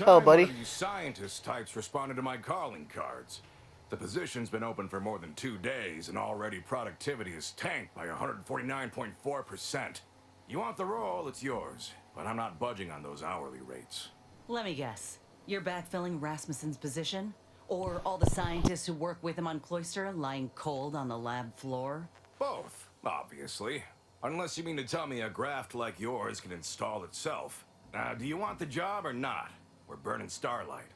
Oh, buddy. One of you scientist types responded to my calling cards. The position's been open for more than 2 days, and already productivity is tanked by 149.4%. You want the role, it's yours, but I'm not budging on those hourly rates. Let me guess. You're backfilling Rasmussen's position? Or all the scientists who work with him on Cloister lying cold on the lab floor? Both, obviously. Unless you mean to tell me a graft like yours can install itself. Do you want the job or not? We're burning starlight.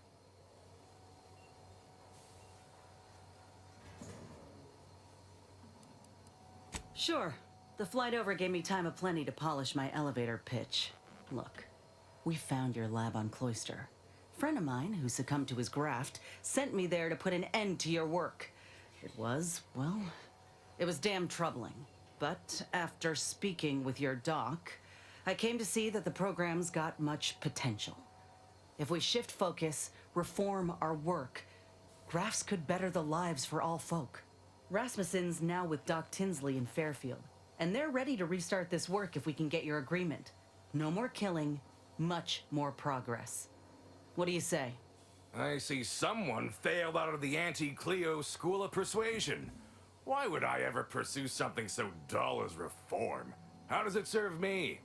Sure. The flight over gave me time aplenty to polish my elevator pitch. Look, we found your lab on Cloister. A friend of mine who succumbed to his graft sent me there to put an end to your work. It was, well, it was damn troubling. But after speaking with your doc, I came to see that the program's got much potential. If we shift focus, reform our work, grafts could better the lives for all folk. Rasmussen's now with Doc Tinsley in Fairfield, and they're ready to restart this work if we can get your agreement. No more killing, much more progress. What do you say? I see someone failed out of the anti-Cleo School of Persuasion. Why would I ever pursue something so dull as reform? How does it serve me?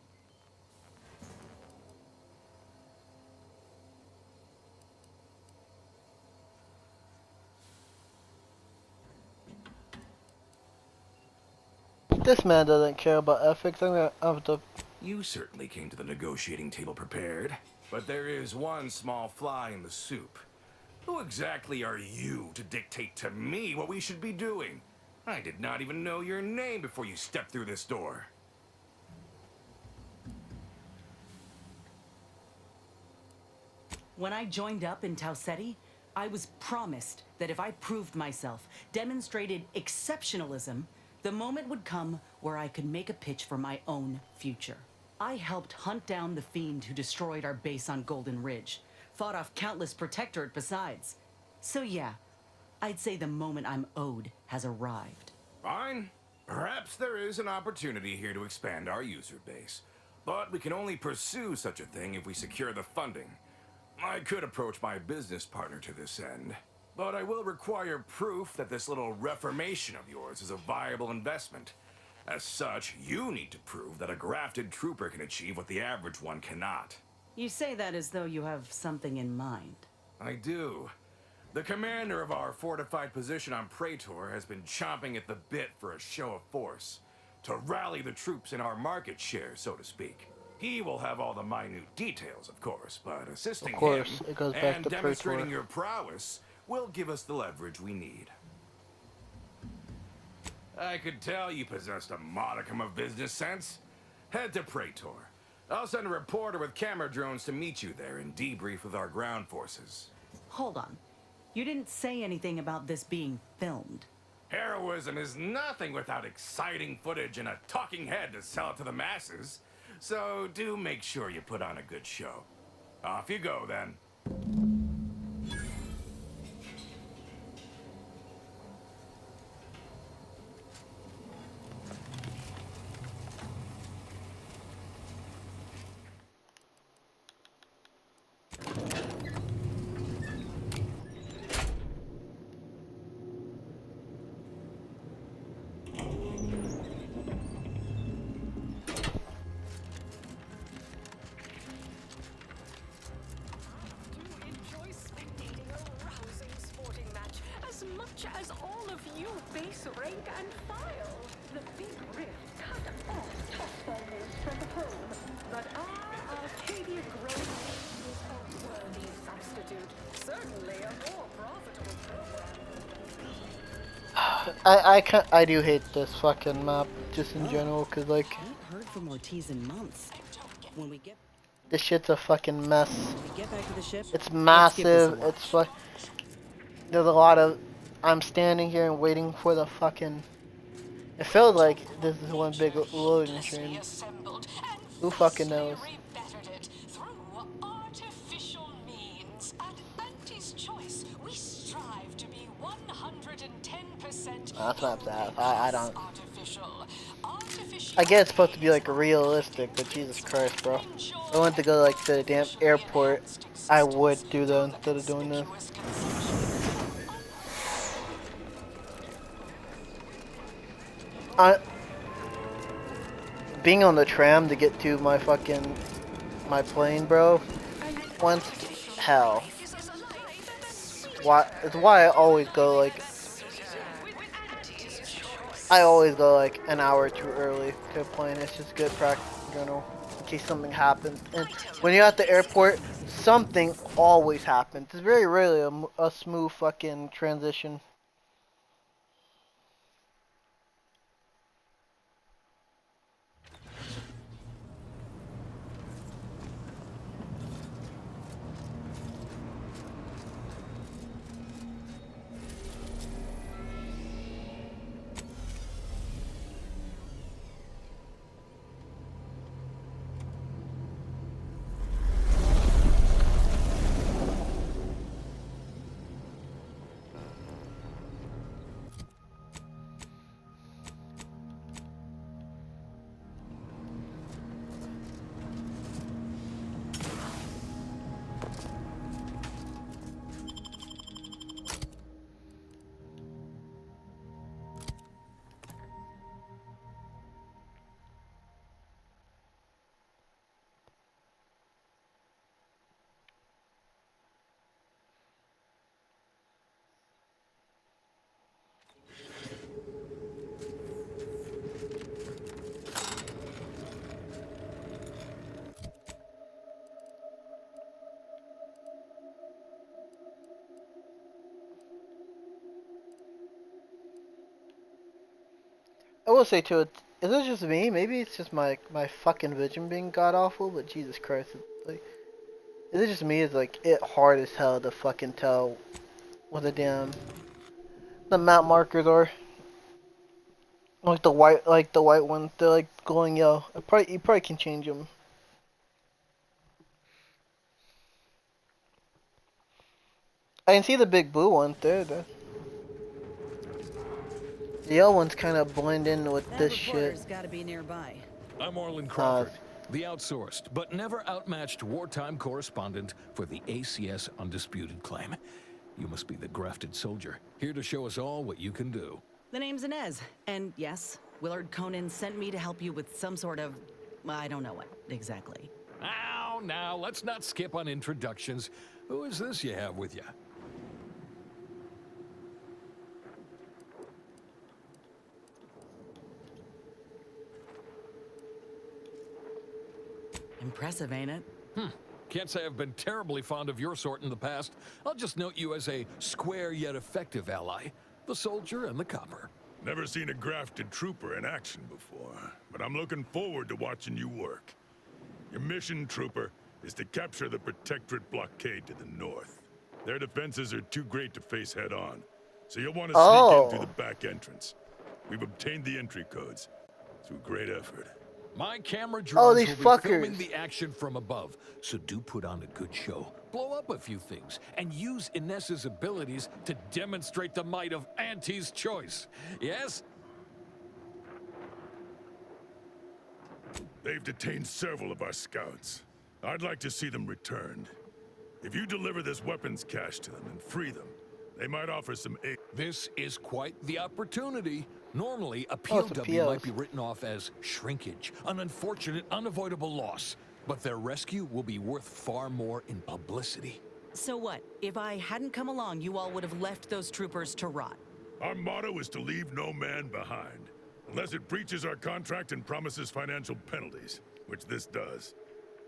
This man doesn't care about ethics. I'm gonna have to... You certainly came to the negotiating table prepared. But there is one small fly in the soup. Who exactly are you to dictate to me what we should be doing? I did not even know your name before you stepped through this door. When I joined up in Tau Ceti, I was promised that if I proved myself, demonstrated exceptionalism, the moment would come where I could make a pitch for my own future. I helped hunt down the fiend who destroyed our base on Golden Ridge, fought off countless Protectorate besides. So yeah, I'd say the moment I'm owed has arrived. Fine. Perhaps there is an opportunity here to expand our user base. But we can only pursue such a thing if we secure the funding. I could approach my business partner to this end, but I will require proof that this little reformation of yours is a viable investment. As such, you need to prove that a grafted trooper can achieve what the average one cannot. You say that as though you have something in mind. I do. The commander of our fortified position on Praetor has been chomping at the bit for a show of force, to rally the troops in our market share, so to speak. He will have all the minute details, of course, but assisting him it goes back and to demonstrating Praetor. your prowess will give us the leverage we need. I could tell you possessed a modicum of business sense. Head to Praetor. I'll send a reporter with camera drones to meet you there and debrief with our ground forces. Hold on. You didn't say anything about this being filmed. Heroism is nothing without exciting footage and a talking head to sell it to the masses. So do make sure you put on a good show. Off you go, then. Enjoy spectating a rousing sporting match as much as all of you base rank and file. The big rift cut off top ballers from home, but our Arcadia Grove is a worthy substitute. Certainly a more profitable program. I do hate this fucking map just in general, cause like Haven't heard from Ortiz in months. When we get this shit's a fucking mess. back to the ship, It's let's give this a massive. watch. It's like there's a lot of. I'm standing here and waiting for the fucking. It feels like this is one big loading screen. Who fucking knows? Artificial means. At Auntie's Choice, we strive to be 110% That's not bad. I don't. artificial. I get it's supposed to be like realistic, but Jesus Christ, bro. If I went to go like to the damn airport, I would do that instead of doing this. Being on the tram to get to my fucking plane, bro. Once hell. It's why I always go like. I always go like an hour too early to a plane. It's just good practice in general, in case something happens. And when you're at the airport, something always happens. It's very rarely a smooth fucking transition. I will say too, is it just me? Maybe it's just my fucking vision being god awful, but Jesus Christ, like, is it just me? It's like it hard as hell to fucking tell what the map markers are. Like the white ones, they're like glowing yellow. You probably can change them. I can see the big blue one there. The yellow ones kind of blend in with That this shit. reporter's gotta be nearby. I'm Orland Crawford, the outsourced but never outmatched wartime correspondent for the ACS Undisputed Claim. You must be the grafted soldier, here to show us all what you can do. The name's Inez, and yes, Willard Conan sent me to help you with some sort of... I don't know what, exactly. Now, let's not skip on introductions. Who is this you have with you? Impressive, ain't it? Can't say I've been terribly fond of your sort in the past. I'll just note you as a square yet effective ally. The soldier and the copper. Never seen a grafted trooper in action before, but I'm looking forward to watching you work. Your mission, trooper, is to capture the Protectorate blockade to the north. Their defenses are too great to face head-on, so you'll want to sneak in through the back entrance. We've obtained the entry codes through great effort. My camera Oh, drones these will be fuckers. filming the action from above, so do put on a good show. Blow up a few things, and use Inessa's abilities to demonstrate the might of Auntie's choice. Yes? They've detained several of our scouts. I'd like to see them returned. If you deliver this weapons cache to them and free them, they might offer some aid. This is quite the opportunity. Normally, a Oh, it's a POW might POs. be written off as shrinkage, an unfortunate, unavoidable loss. But their rescue will be worth far more in publicity. So what? If I hadn't come along, you all would have left those troopers to rot. Our motto is to leave no man behind, unless it breaches our contract and promises financial penalties, which this does.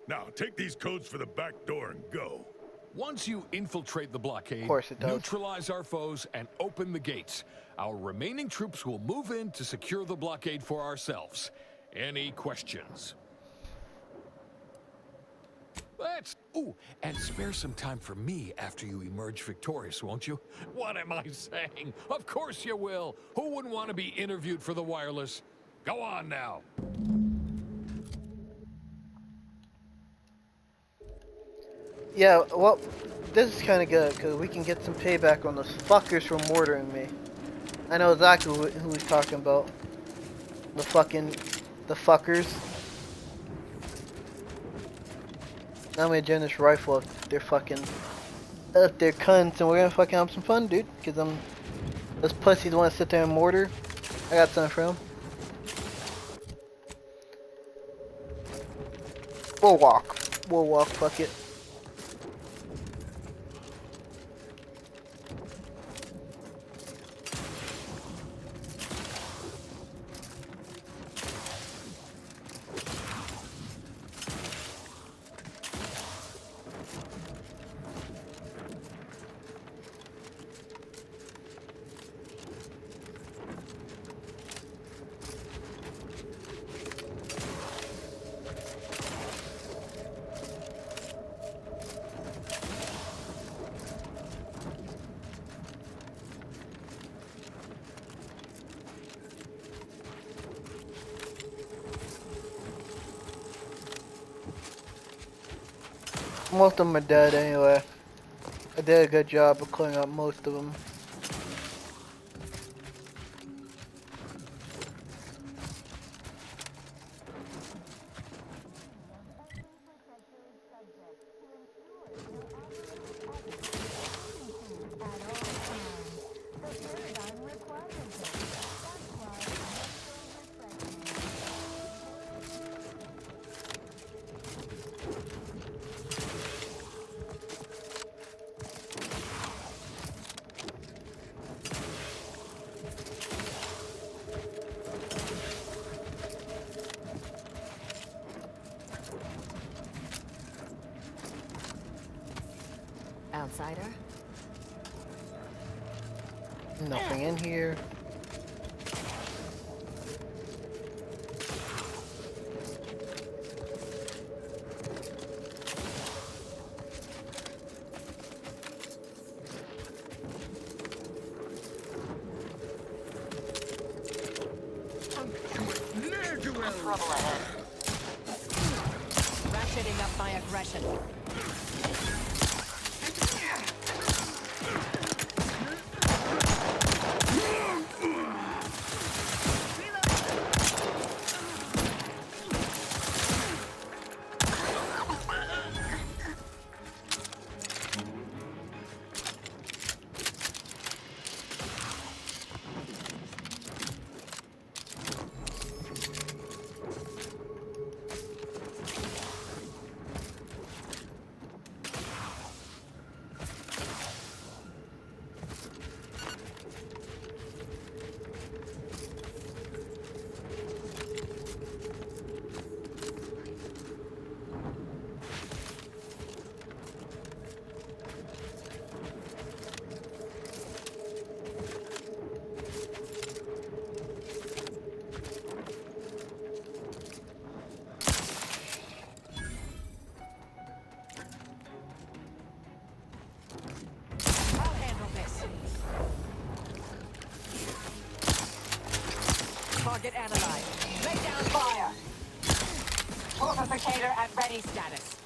Now, take these codes for the back door and go. Once you infiltrate the blockade, Of course it does. neutralize our foes, and open the gates, our remaining troops will move in to secure the blockade for ourselves. Any questions? Let's... Ooh, and spare some time for me after you emerge victorious, won't you? What am I saying? Of course you will. Who wouldn't want to be interviewed for the wireless? Go on now. Yeah, well, this is kind of good, because we can get some payback on those fuckers for mortaring me. I know exactly who he's talking about. The fuckers. Now I'm gonna join this rifle if they're cunts, and we're gonna fucking have some fun, dude. Because those pussies want to sit there and mortar. I got something for them. We'll walk, fuck it. Most of them are dead anyway. I did a good job of clearing up most of them. Outsider? Nothing in here. Trouble ahead. Ratcheting up my aggression. Target analyzed. Lay down fire. Precipitator at ready status.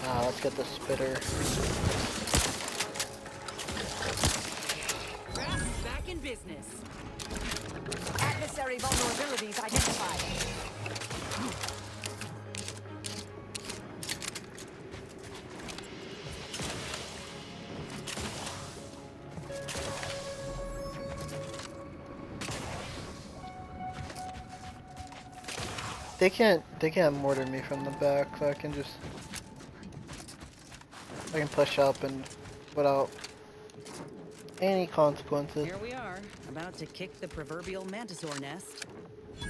Let's get the spitter. Graft back in business. Adversary vulnerabilities identified. They can't mortar me from the back, so I can push up and without any consequences. Here we are, about to kick the proverbial mantisaur nest.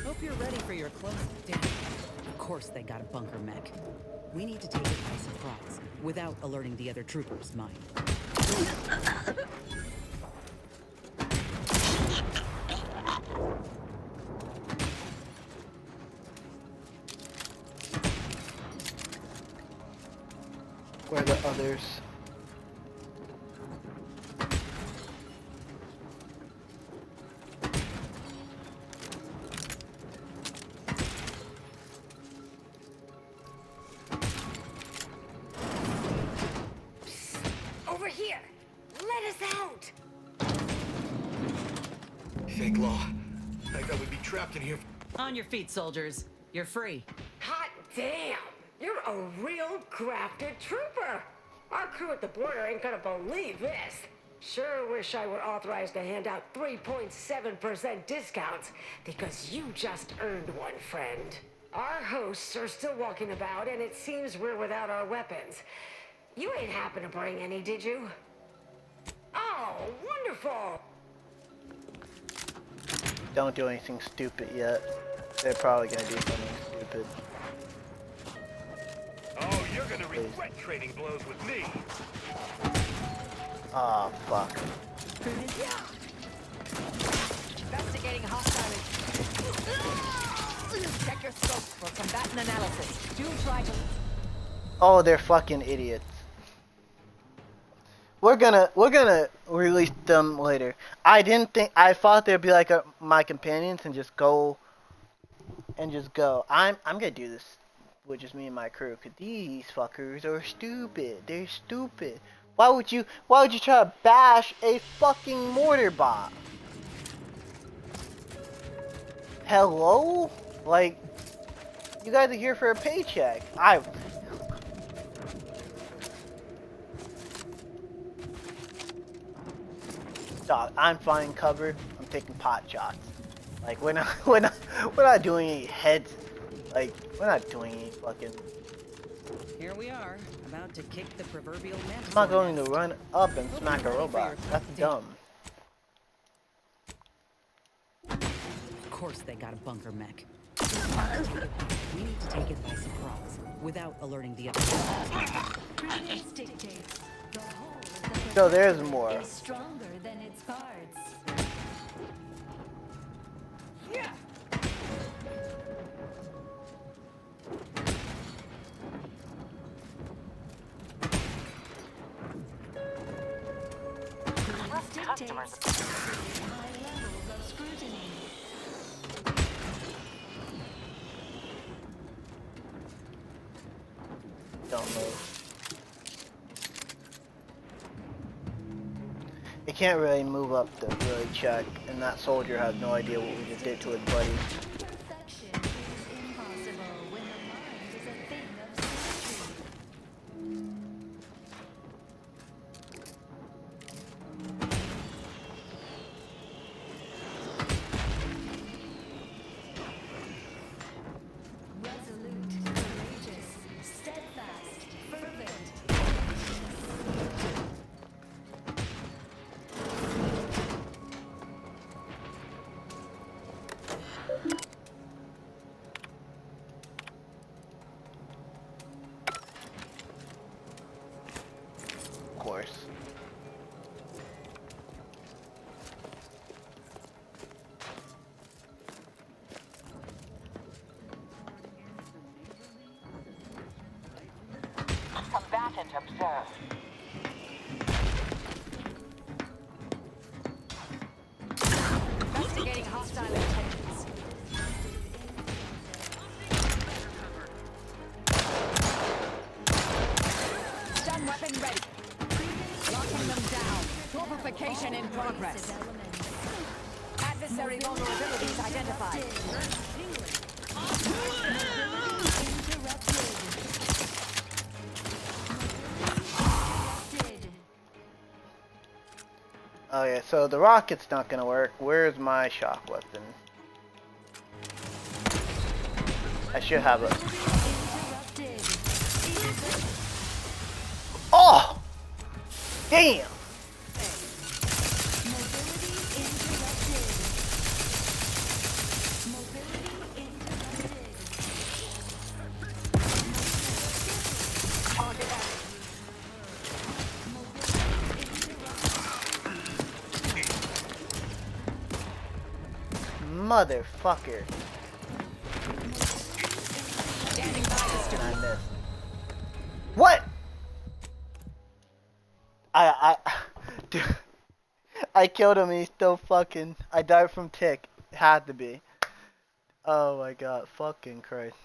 Hope you're ready for your close. Damn. Of course they got a bunker mech. We need to take it by surprise, without alerting the other troopers, mind. Where are the others? Over here! Let us out! Fake law. I thought we'd be trapped in here. On your feet, soldiers. You're free. Hot damn! You're a real grafted trooper! Our crew at the border ain't gonna believe this. Sure wish I were authorized to hand out 3.7% discounts, because you just earned one, friend. Our hosts are still walking about, and it seems we're without our weapons. You ain't happen to bring any, did you? Oh, wonderful! Don't do anything stupid yet. They're probably gonna do something stupid. Oh, you're gonna regret trading blows with me. Ah, fuck. Investigating hostile. Check your scopes for combatant analysis. Do try to. Oh, they're fucking idiots. We're gonna release them later. I thought they'd be like my companions and just go. I'm gonna do this with just me and my crew, cause these fuckers are stupid. They're stupid. Why would you try to bash a fucking mortar bot? Hello? Like, you guys are here for a paycheck. Dog, I'm finding cover. I'm taking pot shots. Like, we're not doing any heads. Like, we're not doing any fucking. Here we are, about to kick the proverbial mantisaur. I'm not going to run up and smack a robot. That's dumb. Of course they got a bunker mech. We need to take it by surprise, without alerting the other. Prudence dictates the whole of the So there's more. is stronger than its parts. Yeah. Prudence dictates high levels of scrutiny. Don't move. It can't really move up to really check, and that soldier has no idea what we just did to his buddy. Perfection is impossible when the mind is a thing of symmetry. Resolute, courageous, steadfast, fervent. Of course. Combatant observed. Investigating hostile intentions. Mission in progress. Adversary vulnerabilities identified. Oh yeah, so the rocket's not gonna work. Where's my shock weapon? I should have it. Oh! Damn! Motherfucker. I missed. What? Dude, I killed him and he's still fucking. I died from tick. It had to be. Oh my god, fucking Christ.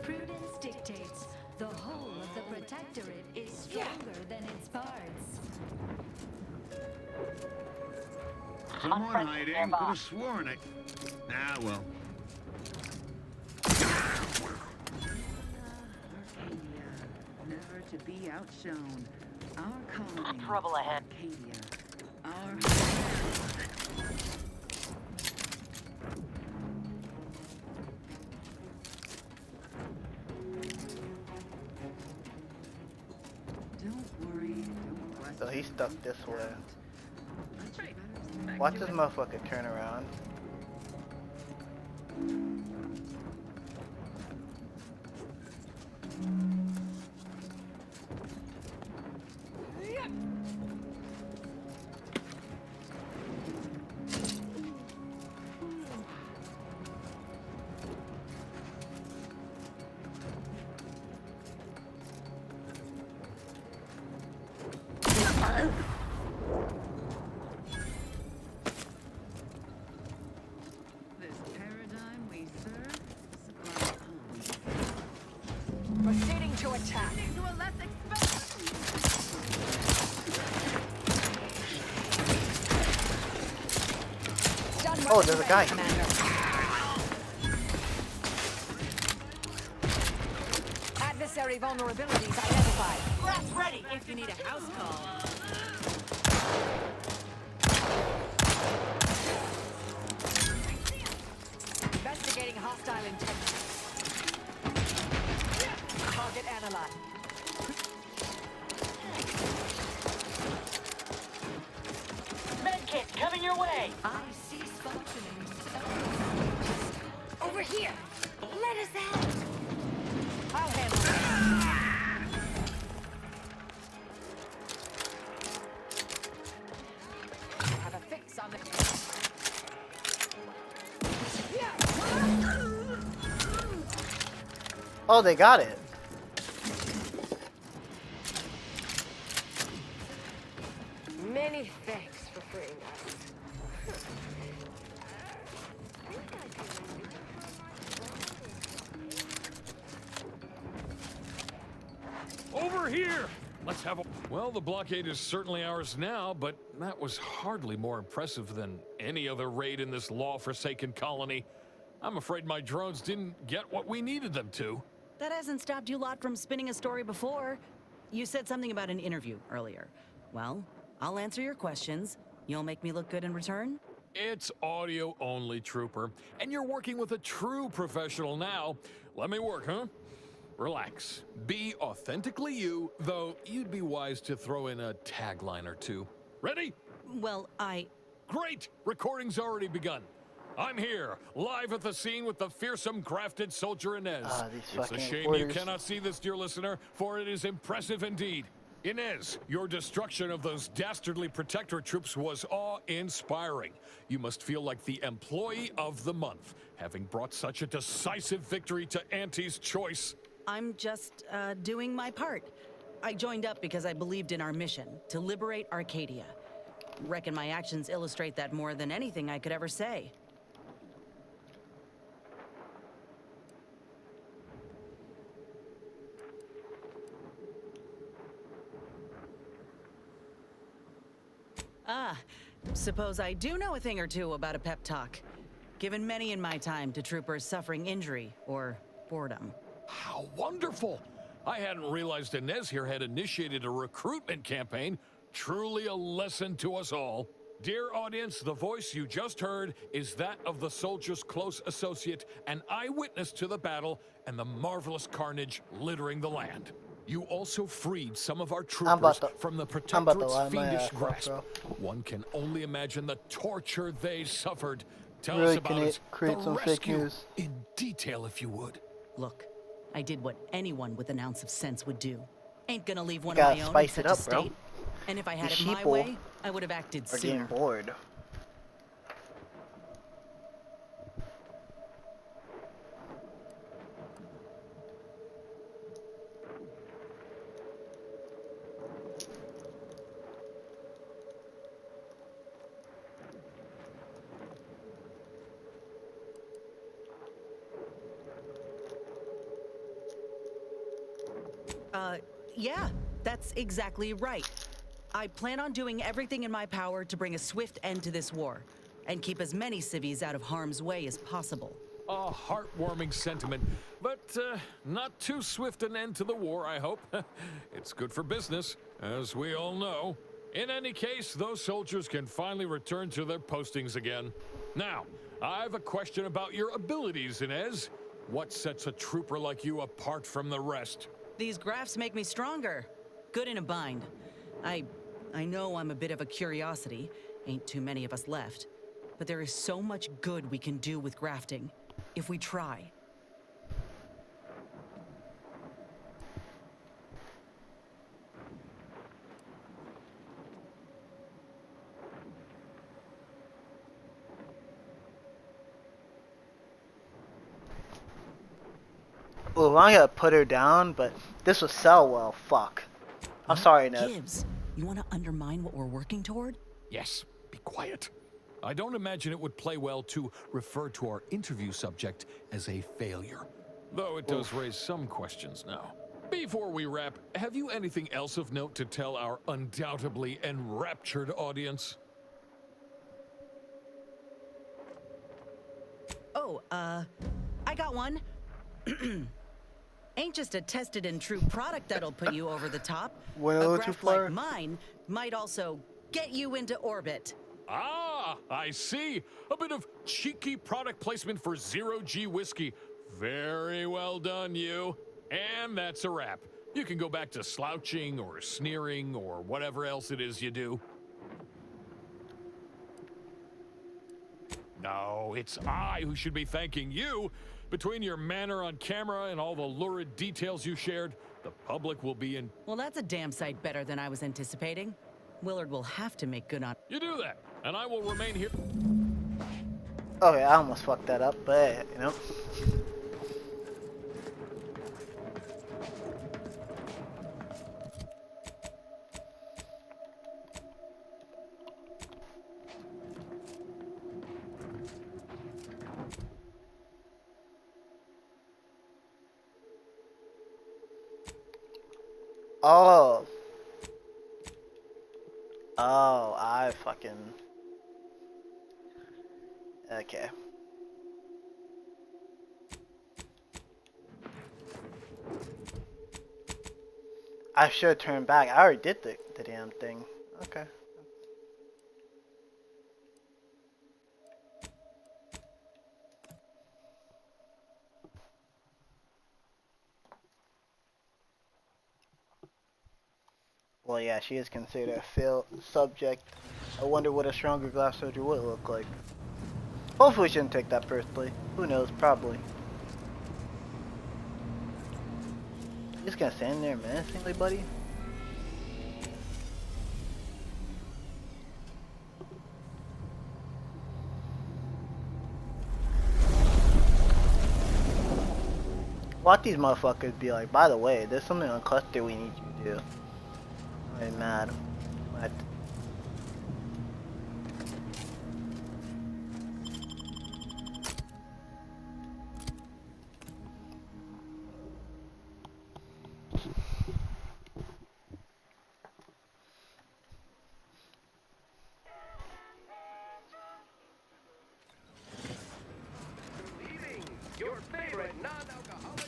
Prudence dictates the whole of the Protectorate is stronger than its parts. Someone hiding. Could have sworn it. Ah, well. Never to be outshone. Our colony. Trouble ahead. Arcadia. Our. Don't worry. Don't question. So he's stuck this way. Watch this motherfucker turn around. Proceeding to attack. Oh, there's a guy. Adversary vulnerabilities identified. Graft ready if you need a house call. Investigating hostile intent. Target analyzed. Medkit coming your way. I cease functioning. Over here. Let us out. I'll handle it. Have a fix on the. Oh, they got it. Many thanks for freeing us. Over here! Let's have a... Well, the blockade is certainly ours now, but that was hardly more impressive than any other raid in this law-forsaken colony. I'm afraid my drones didn't get what we needed them to. That hasn't stopped you lot from spinning a story before. You said something about an interview earlier. Well, I'll answer your questions. You'll make me look good in return? It's audio only, Trooper. And you're working with a true professional now. Let me work, huh? Relax. Be authentically you, though you'd be wise to throw in a tagline or two. Ready? Well, Great! Recording's already begun. I'm here, live at the scene with the fearsome grafted soldier Inez. These It's a fucking shame you reporters. cannot see this, dear listener, for it is impressive indeed. Inez, your destruction of those dastardly protectorate troops was awe-inspiring. You must feel like the employee of the month, having brought such a decisive victory to Auntie's choice. I'm just doing my part. I joined up because I believed in our mission to liberate Arcadia. Reckon my actions illustrate that more than anything I could ever say. Suppose I do know a thing or two about a pep talk. Given many in my time to troopers suffering injury or boredom. How wonderful! I hadn't realized Inez here had initiated a recruitment campaign. Truly a lesson to us all. Dear audience, the voice you just heard is that of the soldier's close associate, an eyewitness to the battle and the marvelous carnage littering the land. You also freed some of our troopers from the Protectorate's fiendish grasp. One can only imagine the torture they suffered. Tell us about it. Create some fake news in detail, if you would. Look, I did what anyone with an ounce of sense would do. Ain't gonna leave one of my own in such a state. And if I had it my way, I would have acted sooner. Getting bored. Yeah, that's exactly right. I plan on doing everything in my power to bring a swift end to this war, and keep as many civvies out of harm's way as possible. A heartwarming sentiment, but not too swift an end to the war, I hope. It's good for business, as we all know. In any case, those soldiers can finally return to their postings again. Now, I've a question about your abilities, Inez. What sets a trooper like you apart from the rest? These grafts make me stronger. Good in a bind. I know I'm a bit of a curiosity. Ain't too many of us left. But there is so much good we can do with grafting, if we try. Well, I gotta put her down, but this will sell well. Fuck. I'm sorry, Ned. Gibbs, you want to undermine what we're working toward? Yes, be quiet. I don't imagine it would play well to refer to our interview subject as a failure. Though it does raise some questions now. Before we wrap, have you anything else of note to tell our undoubtedly enraptured audience? Oh, I got one. Ain't just a tested and true product that'll put you over the top. A graft like mine might also get you into orbit. Ah, I see. A bit of cheeky product placement for zero-G whiskey. Very well done, you. And that's a wrap. You can go back to slouching or sneering or whatever else it is you do. No, it's I who should be thanking you. Between your manner on camera and all the lurid details you shared, the public will be in... Well, that's a damn sight better than I was anticipating. Willard will have to make good on... You do that, and I will remain here... Okay, I almost fucked that up, but, you know... Oh. Oh, I fucking... Okay. I should turn back. I already did the damn thing. Okay. Well, yeah, she is considered a failed subject. I wonder what a stronger glass soldier would look like. Hopefully, she shouldn't take that personally. Who knows? Probably. You just gonna stand there menacingly, buddy? Watch these motherfuckers be like, by the way, there's something on cluster we need you to do. I'm mad. What? Your favorite non-alcoholic.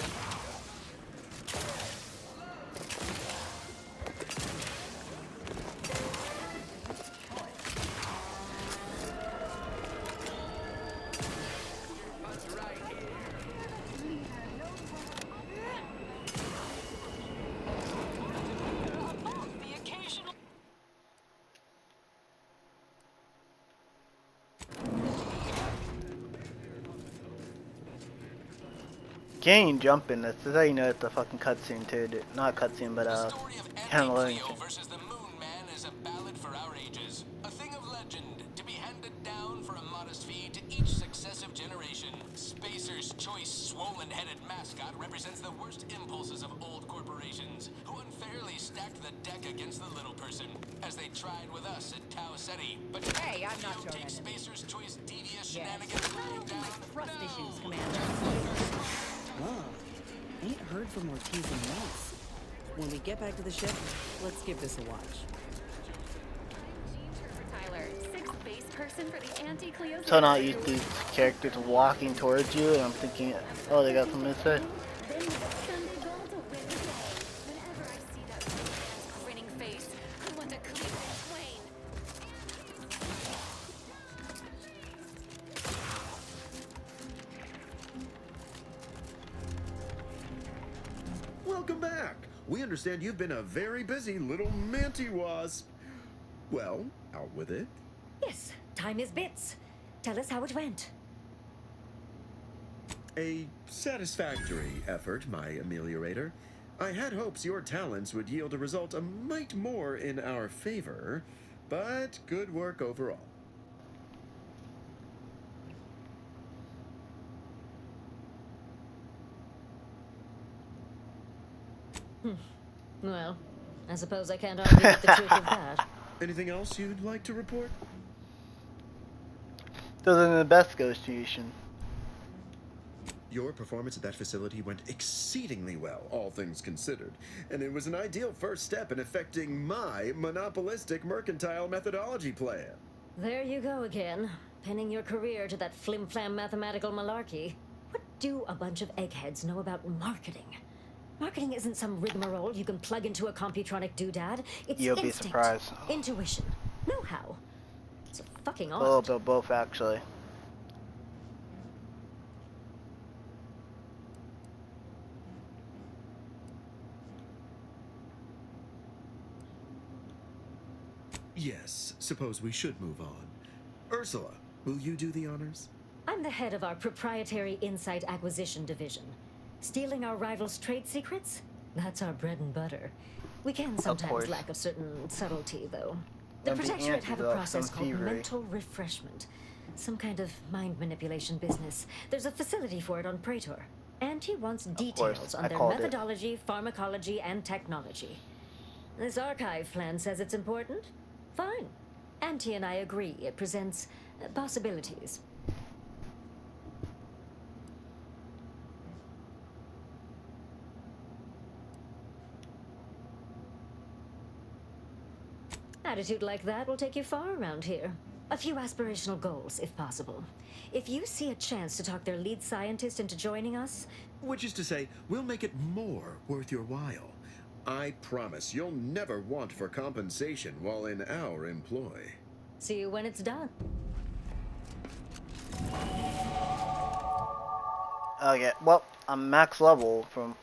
Can't even jump in this. This is how you know it's a fucking cutscene too. Dude. Not cutscene, but kind of learning. versus the Moon Man is a ballad for our ages. A thing of legend to be handed down for a modest fee to each successive generation. Spacer's choice swollen-headed mascot represents the worst impulses of old corporations, who unfairly stacked the deck against the little person, as they tried with us at Tau Ceti. But hey, I'm not sure. Take Spacer's choice devious shenanigans lying down. Trust issues, Commander. Whoa. Ain't heard from Ortiz in months. When we get back to the ship, let's give this a watch. Tyler, sixth base person for the anti-Cleo. So not used to these characters walking towards you, and I'm thinking, oh, they got something to say. Welcome back. We understand you've been a very busy little manty-wasp. Well, out with it. Yes, time is bits. Tell us how it went. A satisfactory effort, my ameliorator. I had hopes your talents would yield a result a mite more in our favor, but good work overall. Well, I suppose I can't argue with the truth of that. Anything else you'd like to report? Those are the best negotiation. Your performance at that facility went exceedingly well, all things considered, and it was an ideal first step in effecting my monopolistic mercantile methodology plan. There you go again, pinning your career to that flim-flam mathematical malarkey. What do a bunch of eggheads know about marketing? Marketing isn't some rigmarole you can plug into a computronic doodad. It's You'll instinct, be surprised. intuition, know-how. It's fucking odd. A little bit of both, actually. Yes, suppose we should move on. Ursula, will you do the honors? I'm the head of our proprietary insight acquisition division. Stealing our rivals' trade secrets? That's our bread and butter. We can sometimes lack a certain subtlety, though. The Protectorate have a process called mental refreshment. Some kind of mind manipulation business. There's a facility for it on Praetor. Auntie wants details on their methodology, pharmacology, and technology. This archive plan says it's important? Fine. Auntie and I agree. It presents possibilities. Attitude like that will take you far around here. A few aspirational goals, if possible. If you see a chance to talk their lead scientist into joining us... Which is to say, we'll make it more worth your while. I promise you'll never want for compensation while in our employ. See you when it's done. Okay, well, I'm max level from...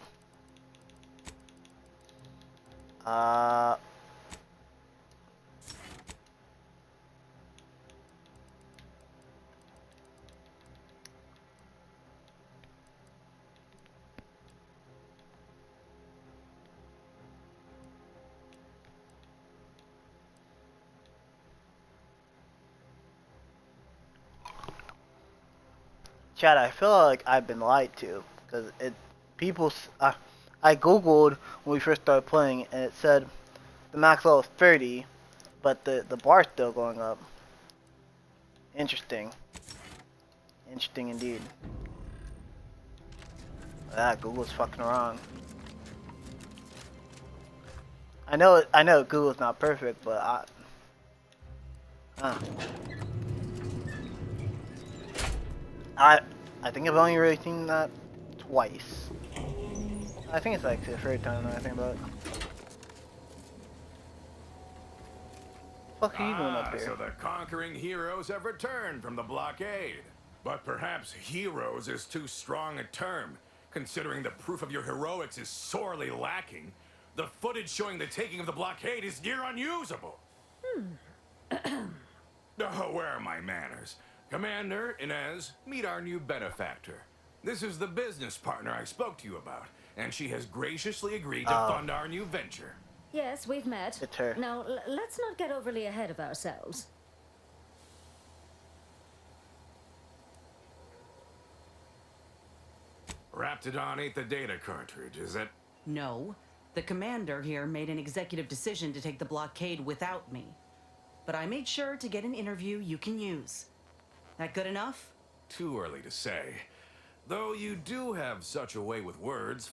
Chad, I feel like I've been lied to because I googled when we first started playing and it said the max level is 30, but the bar's still going up. Interesting. Interesting indeed. Google's fucking wrong. I know Google's not perfect, but I think I've only really seen that twice. I think it's like the third time that I think about it. What the fuck are you doing up here? So the conquering heroes have returned from the blockade. But perhaps heroes is too strong a term, considering the proof of your heroics is sorely lacking. The footage showing the taking of the blockade is near unusable. Oh, where are my manners? Commander, Inez, meet our new benefactor. This is the business partner I spoke to you about, and she has graciously agreed to fund our new venture. Yes, we've met. It's her. Now, let's not get overly ahead of ourselves. Raptidon ate the data cartridge, is it? No. The commander here made an executive decision to take the blockade without me. But I made sure to get an interview you can use. That good enough? Too early to say. Though you do have such a way with words,